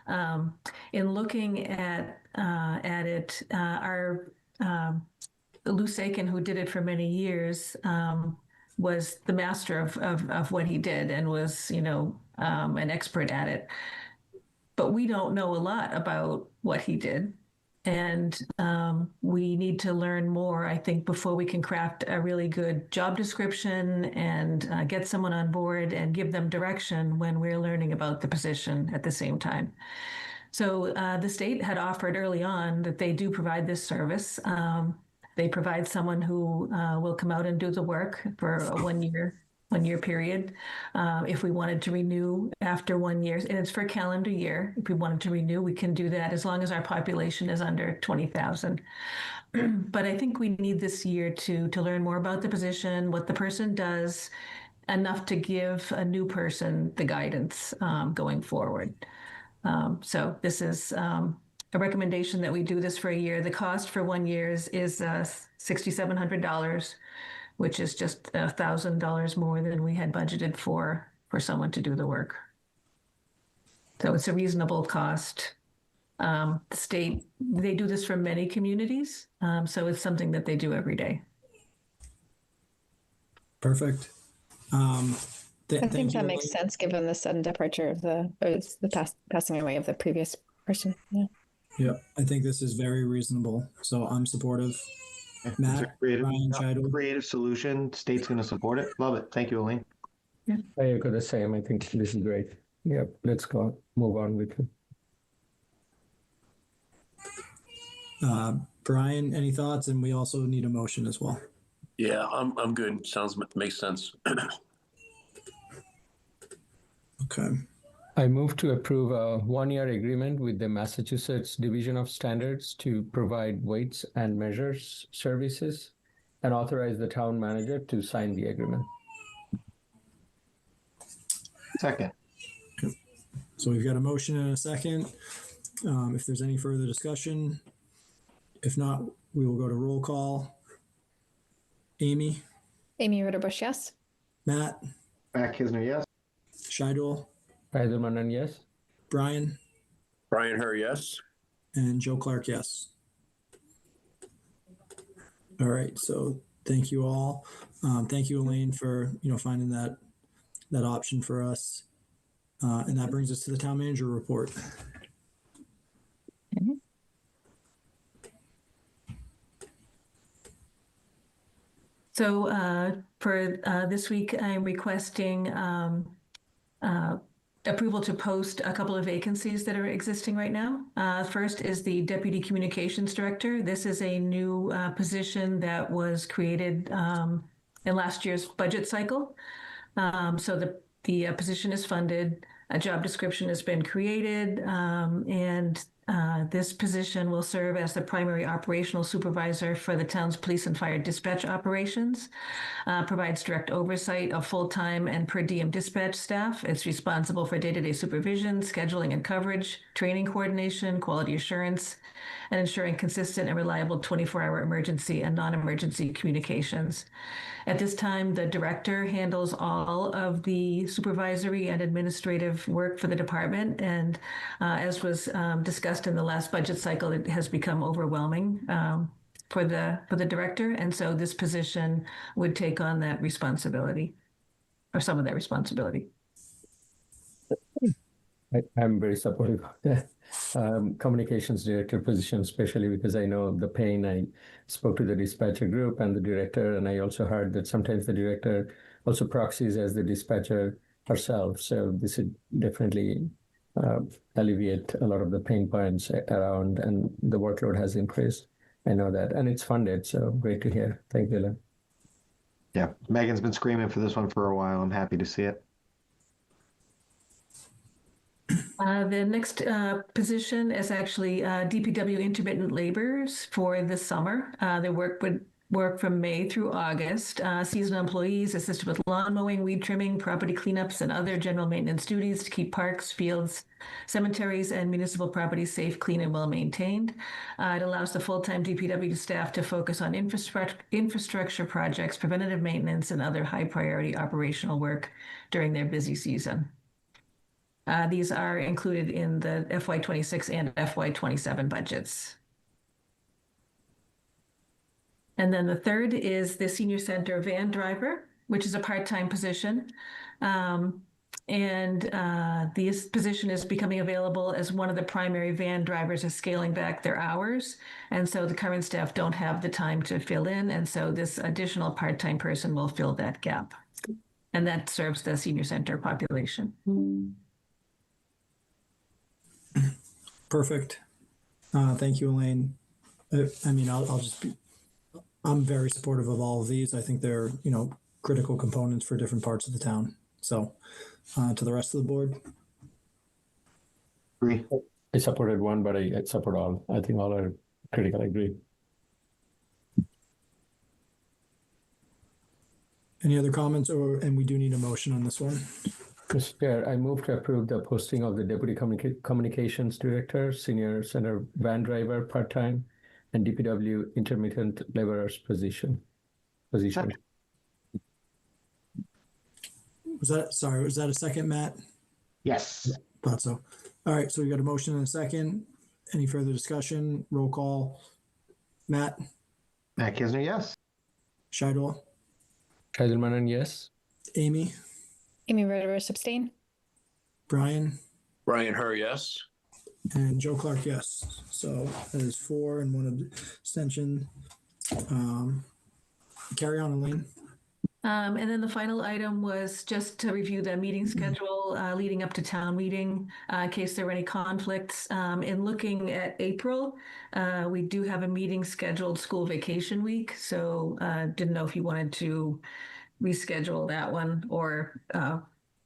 In looking at it, our Lou Sakin, who did it for many years, was the master of what he did and was, an expert at it. But we don't know a lot about what he did. And we need to learn more, I think, before we can craft a really good job description and get someone on board and give them direction when we're learning about the position at the same time. So the state had offered early on that they do provide this service. They provide someone who will come out and do the work for a 1-year period. If we wanted to renew after 1 year, and it's for a calendar year, if we wanted to renew, we can do that as long as our population is under 20,000. But I think we need this year to learn more about the position, what the person does, enough to give a new person the guidance going forward. So this is a recommendation that we do this for a year. The cost for 1 year is $6,700, which is just $1,000 more than we had budgeted for someone to do the work. So it's a reasonable cost. The state, they do this for many communities, so it's something that they do every day. Perfect. I think that makes sense given the sudden departure of the passing away of the previous person. Yeah. Yeah, I think this is very reasonable. So I'm supportive. Matt, creative solution. State's going to support it. Love it. Thank you, Elaine. Yeah. I echo the same. I think this is great. Yeah, let's go move on with it. Brian, any thoughts? And we also need a motion as well. Yeah, I'm good. Makes sense. Okay. I move to approve a 1-year agreement with the Massachusetts Division of Standards to provide weights and measures services and authorize the town manager to sign the agreement. Second. Okay. So we've got a motion and a second. If there's any further discussion, if not, we will go to roll call. Amy? Amy Ritterbusch, yes. Matt? Matt Kisner, yes. Scheidel? Eidelman, yes. Brian? Brian Herr, yes. And Joe Clark, yes. All right, so thank you all. Thank you, Elaine, for finding that option for us. And that brings us to the town manager report. Mm-hmm. So for this week, I'm requesting approval to post a couple of vacancies that are existing right now. First is the Deputy Communications Director. This is a new position that was created in last year's budget cycle. So the position is funded, a job description has been created, and this position will serve as the primary operational supervisor for the town's police and fire dispatch operations, provides direct oversight of full-time and per diem dispatch staff. It's responsible for day-to-day supervision, scheduling and coverage, training coordination, quality assurance, and ensuring consistent and reliable 24-hour emergency and non-emergency communications. At this time, the director handles all of the supervisory and administrative work for the department, and as was discussed in the last budget cycle, it has become overwhelming for the director, and so this position would take on that responsibility, or some of that responsibility. I'm very supportive of that communications director position, especially because I know the pain. I spoke to the dispatcher group and the director, and I also heard that sometimes the director also proxies as the dispatcher herself. So this would definitely alleviate a lot of the pain points around, and the workload has increased. I know that, and it's funded, so great to hear. Thank you, Len. Yeah, Megan's been screaming for this one for a while. I'm happy to see it. The next position is actually DPW intermittent laborers for this summer. They work with work from May through August. Seasonal employees assisted with lawn mowing, weed trimming, property cleanups, and other general maintenance duties to keep parks, fields, cemeteries, and municipal properties safe, clean, and well maintained. It allows the full-time DPW staff to focus on infrastructure projects, preventative maintenance, and other high-priority operational work during their busy season. These are included in the FY26 and FY27 budgets. And then the third is the senior center van driver, which is a part-time position. This position is becoming available as one of the primary van drivers is scaling back their hours. And so the current staff don't have the time to fill in. And so this additional part-time person will fill that gap. And that serves the senior center population. Perfect. Thank you, Elaine. I mean, I'll just be, I'm very supportive of all of these. I think they're, critical components for different parts of the town. So to the rest of the board. Agree. I supported one, but I support all. I think all are critical. I agree. Any other comments, and we do need a motion on this one? Mr. Chair, I move to approve the posting of the Deputy Communications Director, Senior Center Van Driver part-time, and DPW intermittent laborers position. Was that a second, Matt? Yes. Thought so. All right, so we got a motion and a second. Any further discussion? Roll call. Matt? Matt Kisner, yes. Scheidel? Scheidel Manon, yes. Amy? Amy Ritterus, abstain. Brian? Brian Herr, yes. And Joe Clark, yes. So that is 4 and 1 abstention. Carry on, Elaine. And then the final item was just to review the meeting schedule leading up to town meeting in case there were any conflicts. In looking at April, we do have a meeting scheduled school vacation week. So didn't know if you wanted to reschedule that one or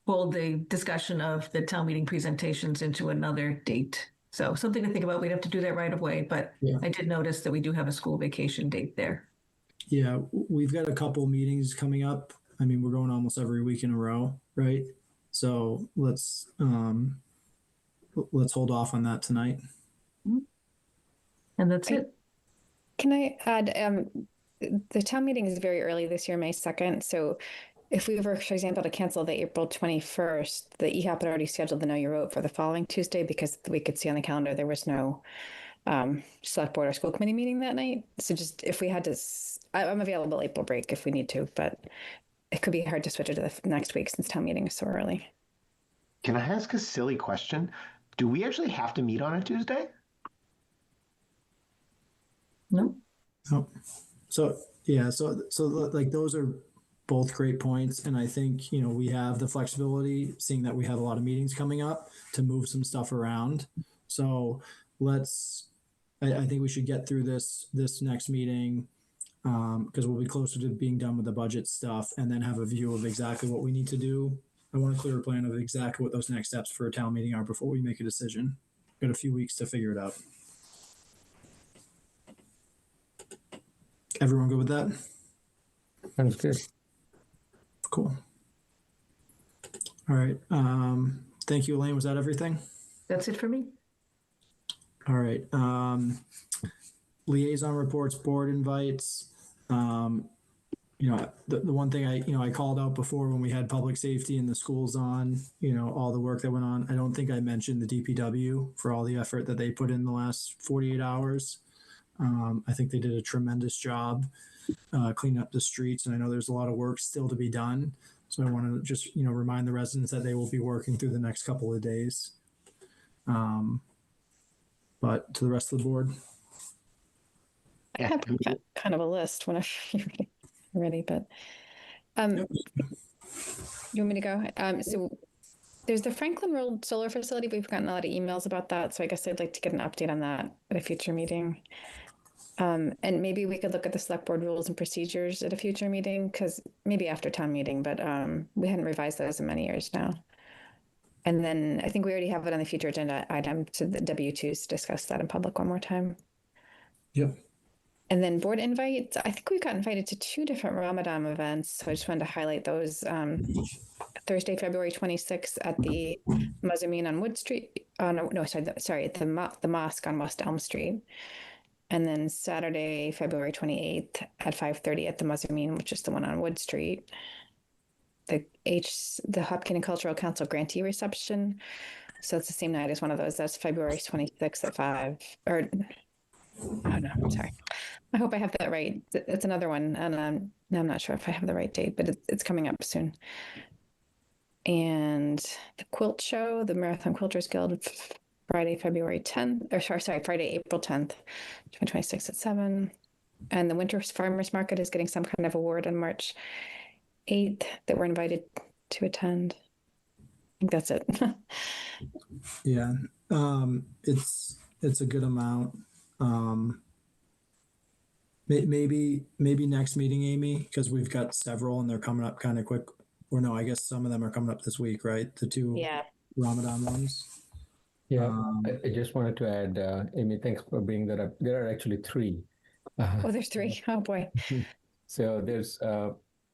hold the discussion of the town meeting presentations into another date. So something to think about. We'd have to do that right away, but yeah. I did notice that we do have a school vacation date there. Yeah, we've got a couple meetings coming up. I mean, we're going almost every week in a row, right? So let's hold off on that tonight. And that's it. Can I add, the town meeting is very early this year, May 2nd. So if we were, for example, to cancel the April 21st, the EHAP had already scheduled the Know Your Vote for the following Tuesday because we could see on the calendar there was no select board or school committee meeting that night. So just if we had to, I'm available April break if we need to, but it could be hard to switch it to the next week since town meeting is so early. Can I ask a silly question? Do we actually have to meet on a Tuesday? No. No. So yeah, so like those are both great points, and I think we have the flexibility, seeing that we have a lot of meetings coming up, to move some stuff around. So I think we should get through this next meeting because we'll be closer to being done with the budget stuff, and then have a view of exactly what we need to do. I want a clearer plan of exactly what those next steps for a town meeting are before we make a decision. Got a few weeks to figure it out. Everyone good with that? Sounds good. Cool. All right. Thank you, Elaine. Was that everything? That's it for me. All right. Liaison reports, board invites. The one thing I called out before when we had public safety and the schools on, all the work that went on. I don't think I mentioned the DPW for all the effort that they put in the last 48 hours. I think they did a tremendous job cleaning up the streets, and I know there's a lot of work still to be done. So I want to just, remind the residents that they will be working through the next couple of days. But to the rest of the board. I have kind of a list whenever you're ready, but you want me to go? So there's the Franklin Road Solar Facility. We've gotten a lot of emails about that, so I guess I'd like to get an update on that at a future meeting. And maybe we could look at the select board rules and procedures at a future meeting, because maybe after town meeting, but we hadn't revised those in many years now. And then I think we already have it on the future agenda item to the W2s to discuss that in public one more time. Yep. And then board invites. I think we got invited to 2 different Ramadan events. So I just wanted to highlight those. Thursday, February 26th at the Mazamin on Wood Street. Oh, no, sorry, the mosque on West Elm Street. And then Saturday, February 28th at 5:30 at the Mazamin, which is the one on Wood Street. The Hopkinen Cultural Council grantee reception. So it's the same night as one of those. That's February 26th at 5. Or, oh no, I'm sorry. I hope I have that right. It's another one. And I'm not sure if I have the right date, but it's coming up soon. And the quilt show, the Marathon Quilters Guild, Friday, February 10th, or sorry, Friday, April 10th, 2026 at 7. And the Winter Farmers Market is getting some kind of award on March 8th that we're invited to attend. I think that's it. Yeah. It's a good amount. Maybe next meeting, Amy, because we've got several and they're coming up kind of quick. Or no, I guess some of them are coming up this week, right? The 2 Ramadan ones. Yeah, I just wanted to add, Amy, thanks for bringing that up. There are actually 3. Oh, there's 3. Oh boy. So there's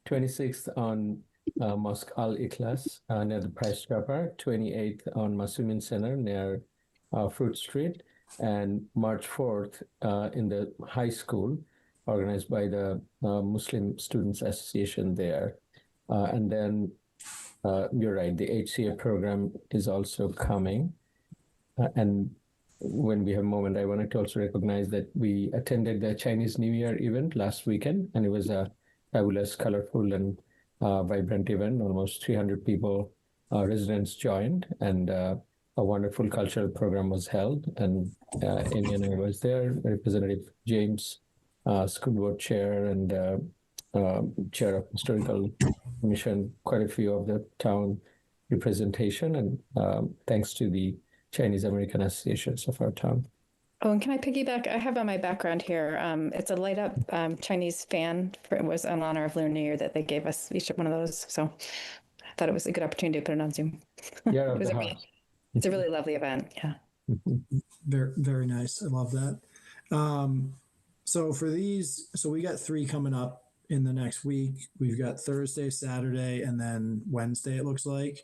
26th on Mosque Al Ikhlas near the Price Chopper, 28th on Masumin Center near Fruit Street, and March 4th in the high school, organized by the Muslim Students Association there. And then you're right, the HCA program is also coming. And when we have a moment, I wanted to also recognize that we attended the Chinese New Year event last weekend, and it was a fabulous, colorful, and vibrant event. Almost 300 people, residents joined, and a wonderful cultural program was held. And Amy and I was there, Representative James, school board chair, and chair of historical commission, quite a few of the town representation, and thanks to the Chinese American associations of our town. Oh, and can I piggyback? I have on my background here. It's a light up Chinese fan. It was in honor of Lunar New Year that they gave us each one of those. So I thought it was a good opportunity to put it on Zoom. Yeah, it's a really lovely event. Yeah. Very, very nice. I love that. So for these, so we got 3 coming up in the next week. We've got Thursday, Saturday, and then Wednesday, it looks like.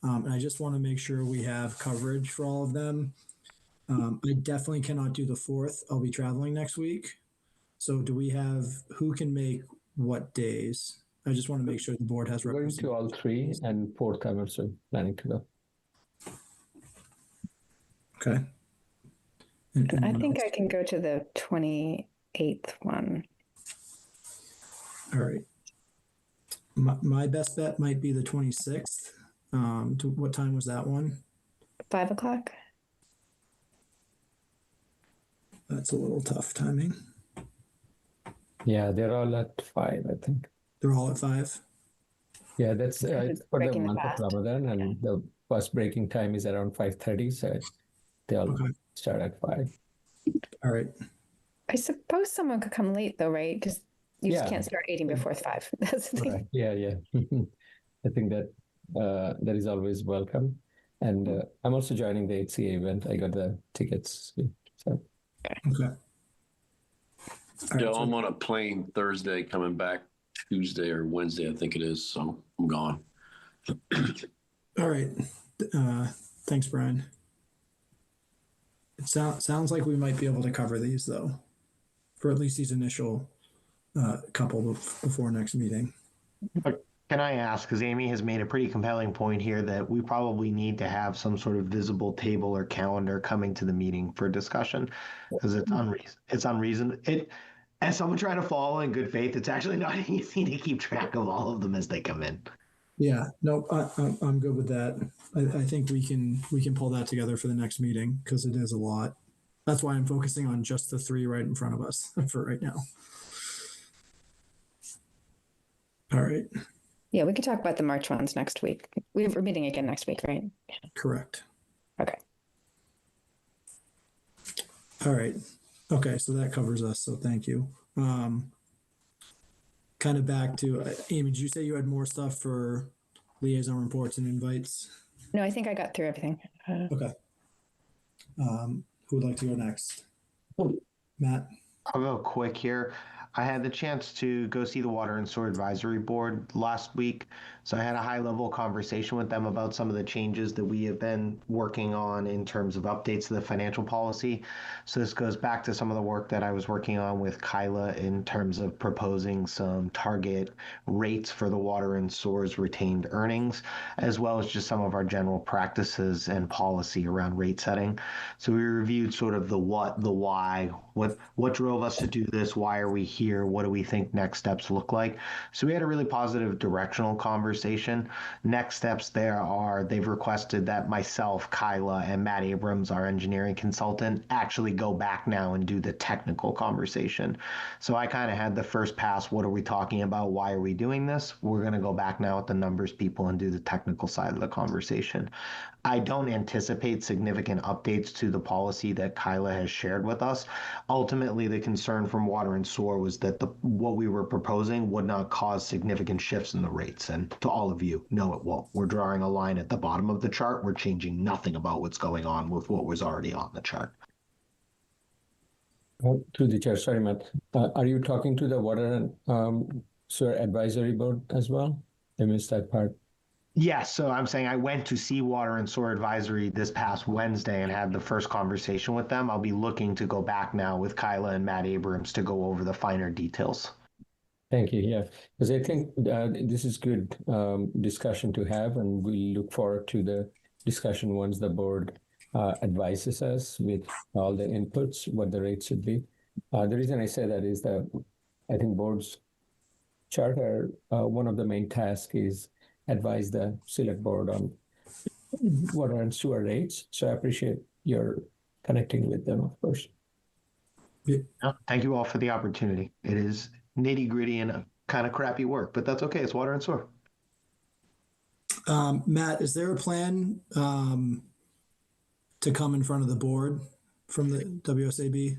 And I just want to make sure we have coverage for all of them. I definitely cannot do the 4th. I'll be traveling next week. So do we have, who can make what days? I just want to make sure the board has Going to all 3, and 4th I'm also planning to go. Okay. I think I can go to the 28th one. All right. My best bet might be the 26th. What time was that one? 5 o'clock. That's a little tough timing. Yeah, they're all at 5, I think. They're all at 5? Yeah, that's it's for the month of Ramadan, and the first breaking time is around 5:30, so they all start at 5. All right. I suppose someone could come late though, right? Because you just Yeah. can't start eating before 5. That's the thing. Right. Yeah. I think that that is always welcome. And I'm also joining the HCA event. I got the tickets. So. Okay. Joe, I'm on a plane Thursday, coming back Tuesday or Wednesday, I think it is. So I'm gone. All right. Thanks, Brian. It sounds like we might be able to cover these though, for at least these initial couple before next meeting. Can I ask, because Amy has made a pretty compelling point here, that we probably need to have some sort of visible table or calendar coming to the meeting for discussion, because it's unreasonable. As someone trying to follow in good faith, it's actually not easy to keep track of all of them as they come in. Yeah, no, I'm good with that. I think we can pull that together for the next meeting, because it is a lot. That's why I'm focusing on just the 3 right in front of us for right now. All right. Yeah, we could talk about the March ones next week. We're meeting again next week, right? Correct. Okay. All right. Okay, so that covers us. So thank you. Kind of back to Amy. Did you say you had more stuff for liaison reports and invites? No, I think I got through everything. Okay. Who would like to go next? Matt. I'll go quick here. I had the chance to go see the Water and Sewer Advisory Board last week. So I had a high level conversation with them about some of the changes that we have been working on in terms of updates to the financial policy. So this goes back to some of the work that I was working on with Kyla in terms of proposing some target rates for the water and sewers retained earnings, as well as just some of our general practices and policy around rate setting. So we reviewed sort of the what, the why, what drove us to do this, why are we here, what do we think next steps look like. So we had a really positive directional conversation. Next steps there are they've requested that myself, Kyla, and Matt Abrams, our engineering consultant, actually go back now and do the technical conversation. So I kind of had the first pass, what are we talking about, why are we doing this? We're going to go back now with the numbers people and do the technical side of the conversation. I don't anticipate significant updates to the policy that Kyla has shared with us. Ultimately, the concern from Water and Sewer was that what we were proposing would not cause significant shifts in the rates. And to all of you, no, it won't. We're drawing a line at the bottom of the chart. We're changing nothing about what's going on with what was already on the chart. To the chair, sorry, Matt. Are you talking to the Water and Sewer Advisory Board as well? I missed that part. Yes, so I'm saying I went to see Water and Sewer Advisory this past Wednesday and had the first conversation with them. I'll be looking to go back now with Kyla and Matt Abrams to go over the finer details. Thank you. Yeah, because I think this is good discussion to have, and we look forward to the discussion once the board advises us with all the inputs, what the rate should be. The reason I say that is that I think board's charter, one of the main tasks is advise the select board on water and sewer rates. So I appreciate your connecting with them, of course. Yeah. Thank you all for the opportunity. It is nitty gritty and kind of crappy work, but that's okay. It's water and sewer. Matt, is there a plan to come in front of the board from the WSAB?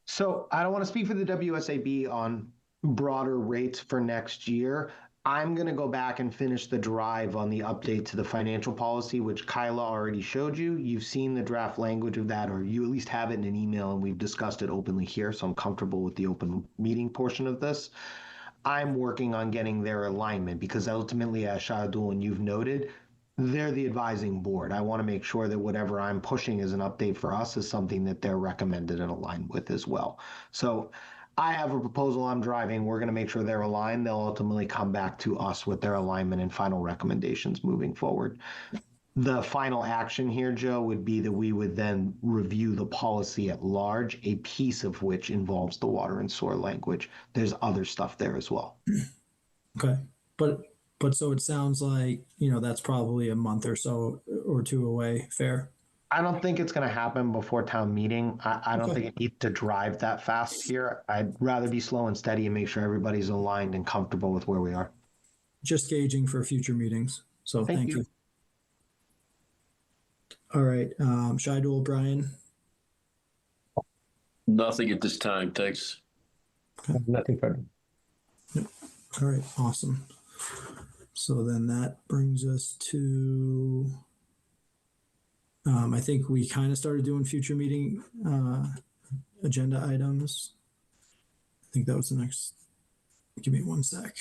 So I don't want to speak for the WSAB on broader rates for next year. I'm going to go back and finish the drive on the update to the financial policy, which Kyla already showed you. You've seen the draft language of that, or you at least have it in an email, and we've discussed it openly here, so I'm comfortable with the open meeting portion of this. I'm working on getting their alignment because ultimately, as Shahidul and you've noted, they're the advising board. I want to make sure that whatever I'm pushing as an update for us is something that they're recommended and aligned with as well. So I have a proposal I'm driving. We're going to make sure they're aligned. They'll ultimately come back to us with their alignment and final recommendations moving forward. The final action here, Joe, would be that we would then review the policy at large, a piece of which involves the water and sewer language. There's other stuff there as well. Okay. But so it sounds like, that's probably a month or so or two away. Fair? I don't think it's going to happen before town meeting. I don't think it needs to drive that fast here. I'd rather be slow and steady and make sure everybody's aligned and comfortable with where we are. Just gauging for future meetings. So thank you. All right. Shahidul, Brian? Nothing at this time. Thanks. Nothing further. Yep. All right. Awesome. So then that brings us to... I think we kind of started doing future meeting agenda items. I think that was the next. Give me one sec.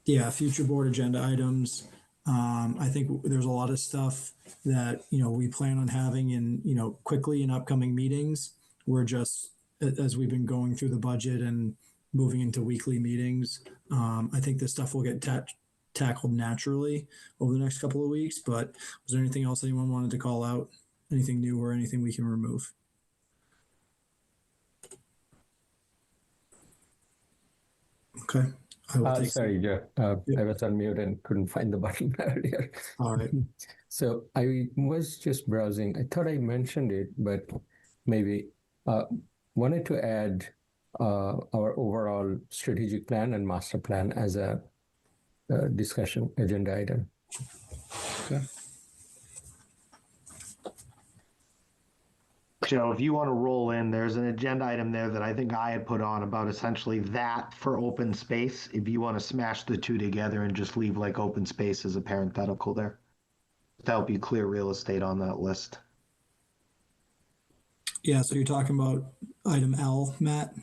Yeah, future board agenda items. I think there's a lot of stuff that we plan on having in quickly in upcoming meetings. We're just as we've been going through the budget and moving into weekly meetings. I think this stuff will get tackled naturally over the next couple of weeks, but was there anything else anyone wanted to call out? Anything new or anything we can remove? Okay. Sorry, Joe. I was on mute and couldn't find the button earlier. All right. So I was just browsing. I thought I mentioned it, but maybe wanted to add our overall strategic plan and master plan as a discussion agenda item. Okay. Joe, if you want to roll in, there's an agenda item there that I think I had put on about essentially that for open space. If you want to smash the two together and just leave like open space as a parenthetical there, to help you clear real estate on that list. Yeah, so you're talking about item L, Matt?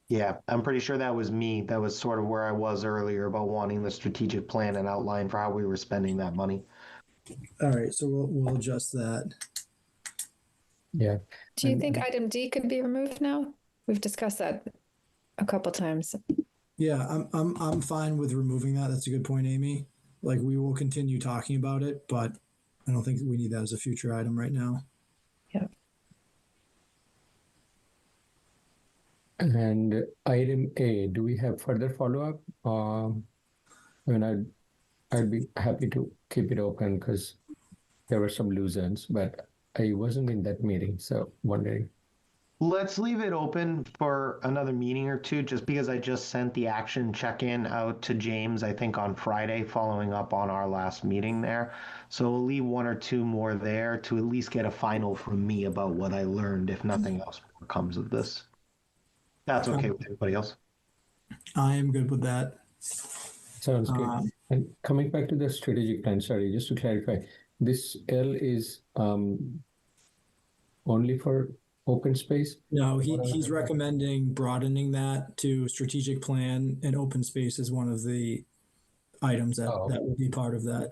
Yeah, I'm pretty sure that was me. That was sort of where I was earlier about wanting the strategic plan and outline for how we were spending that money. All right, so we'll adjust that. Yeah. Do you think item D could be removed now? We've discussed that a couple times. Yeah, I'm fine with removing that. That's a good point, Amy. Like, we will continue talking about it, but I don't think we need that as a future item right now. Yeah. And item A, do we have further follow-up? I mean, I'd be happy to keep it open because there were some loose ends, but I wasn't in that meeting, so wondering. Let's leave it open for another meeting or two, just because I just sent the action check-in out to James, I think on Friday, following up on our last meeting there. So we'll leave one or two more there to at least get a final from me about what I learned, if nothing else comes of this. That's okay with everybody else. I am good with that. Sounds good. And coming back to the strategic plan, sorry, just to clarify, this L is only for open space? No, he's recommending broadening that to strategic plan, and open space is one of the items that will be part of that.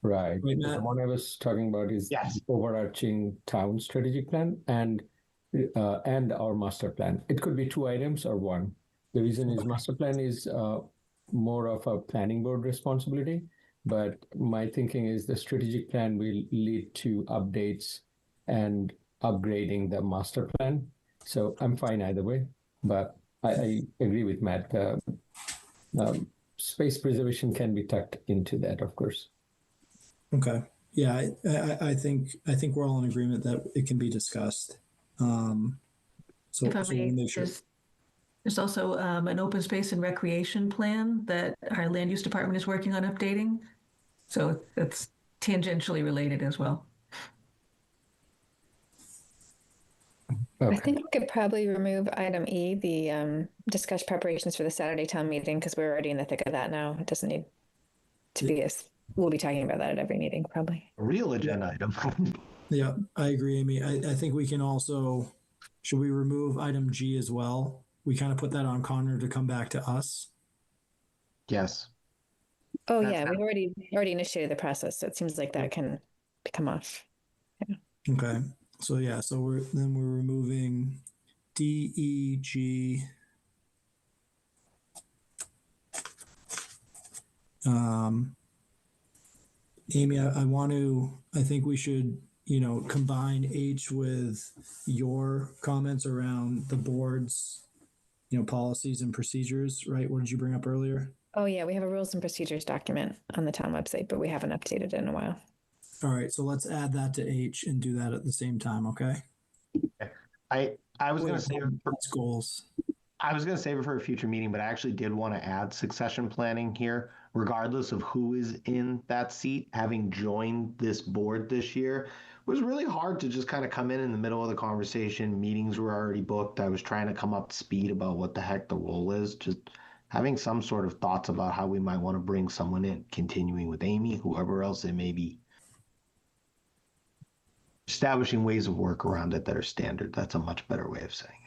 Right. Right, The Matt? one I was talking about is the overarching town strategic plan and our master plan. It could be two items or one. The reason is master plan is more of a planning board responsibility, but my thinking is the strategic plan will lead to updates and upgrading the master plan. So I'm fine either way, but I agree with Matt. Space preservation can be tucked into that, of course. Okay. Yeah, I think we're all in agreement that it can be discussed. So If I we'll may, make sure. there's also an open space and recreation plan that our land use department is working on updating. So that's tangentially related as well. I think we could probably remove item E, the discuss preparations for the Saturday town meeting, because we're already in the thick of that now. It doesn't need to be we'll be talking about that at every meeting, probably. A real agenda item. Yeah, I agree, Amy. I think we can also, should we remove item G as well? We kind of put that on Connor to come back to us. Yes. Oh yeah, we've already initiated the process, so it seems like that can come off. Yeah. Okay. So yeah, so we're removing D, E, G. Amy, I think we should, combine H with your comments around the board's, policies and procedures, right? What did you bring up earlier? Oh yeah, we have a rules and procedures document on the town website, but we haven't updated it in a while. All right, so let's add that to H and do that at the same time, okay? I was going to save it for goals. I was going to save it for a future meeting, but I actually did want to add succession planning here, regardless of who is in that seat. Having joined this board this year, it was really hard to just kind of come in the middle of the conversation. Meetings were already booked. I was trying to come up to speed about what the heck the role is. Just having some sort of thoughts about how we might want to bring someone in, continuing with Amy, whoever else it may be. Establishing ways of work around it that are standard. That's a much better way of saying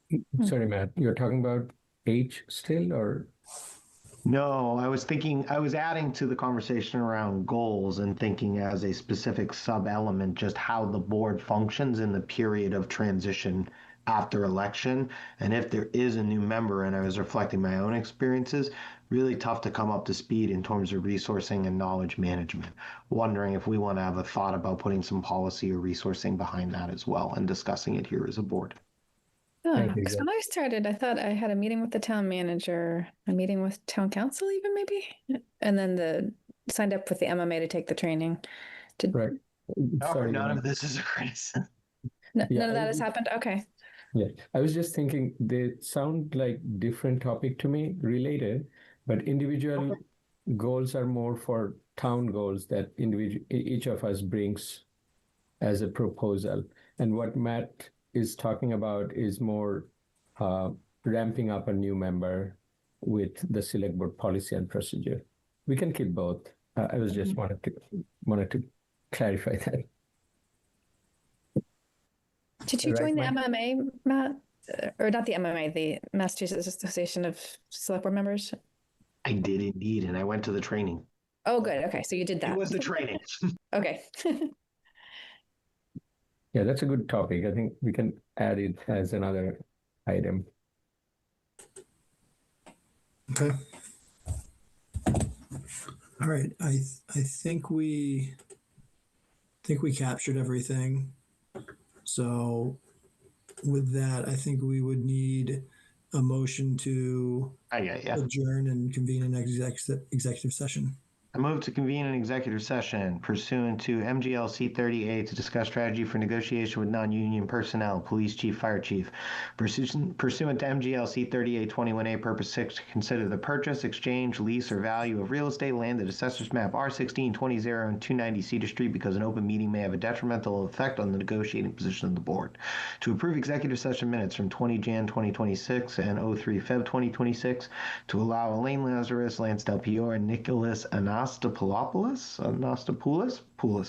it. Sorry, Matt, you're talking about H still, or? No, I was adding to the conversation around goals and thinking as a specific sub-element just how the board functions in the period of transition after election. And if there is a new member, and I was reflecting my own experiences, really tough to come up to speed in terms of resourcing and knowledge management. Wondering if we want to have a thought about putting some policy or resourcing behind that as well and discussing it here as a board. Because when I started, I thought I had a meeting with the town manager, a meeting with town council, even maybe, and then signed up with the MMA to take the training. Right. Sorry, none of this is a criticism. None of that has happened. Okay. Yeah, I was just thinking they sound like different topic to me, related, but individual goals are more for town goals that each of us brings as a proposal, and what Matt is talking about is more ramping up a new member with the select board policy and procedure. We can keep both. I was just wanted to clarify that. Did you Right, join the Mike? MMA, Matt? Or not the MMA, the Massachusetts Association of Select Board Members? I did indeed, and I went to the training. Oh, good. Okay, so you did that. It was the training. Okay. Yeah, that's a good topic. I think we can add it as another item. Okay. All right. I think we captured everything. So with that, I think we would need a motion to adjourn and convene an executive session. I move to convene an executive session pursuant to MGLC 30A to discuss strategy for negotiation with non-union personnel, police chief, fire chief. Pursuant to MGLC 30A 21A, purpose 6, to consider the purchase, exchange, lease, or value of real estate land at Assessors Map R16, 20, and 290 Cedar Street because an open meeting may have a detrimental effect on the negotiating position of the board. To approve executive session minutes from 20 Jan 2026 and 03 Feb 2026. To allow Elaine Lazarus, Lance Del Pior, and Nicholas Anastopoulos,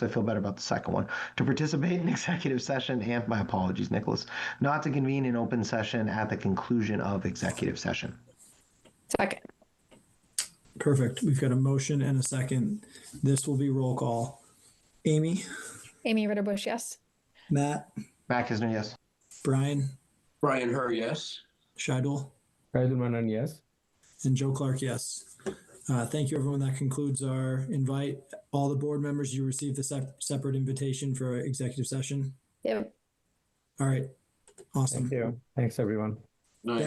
I feel better about the second one, to participate in executive session, and my apologies, Nicholas, not to convene an open session at the conclusion of executive session. Second. Perfect. We've got a motion and a second. This will be roll call. Amy? Amy Ritterbush, yes. Matt? Matt Kisner, yes. Brian? Brian Herr, yes. Shidul? Faisal Manan, yes. And Joe Clark, yes. Thank you, everyone. That concludes our invite. All the board members, you received the separate invitation for executive session. Yep. All right. Awesome. Thank you. Thanks, everyone. Night.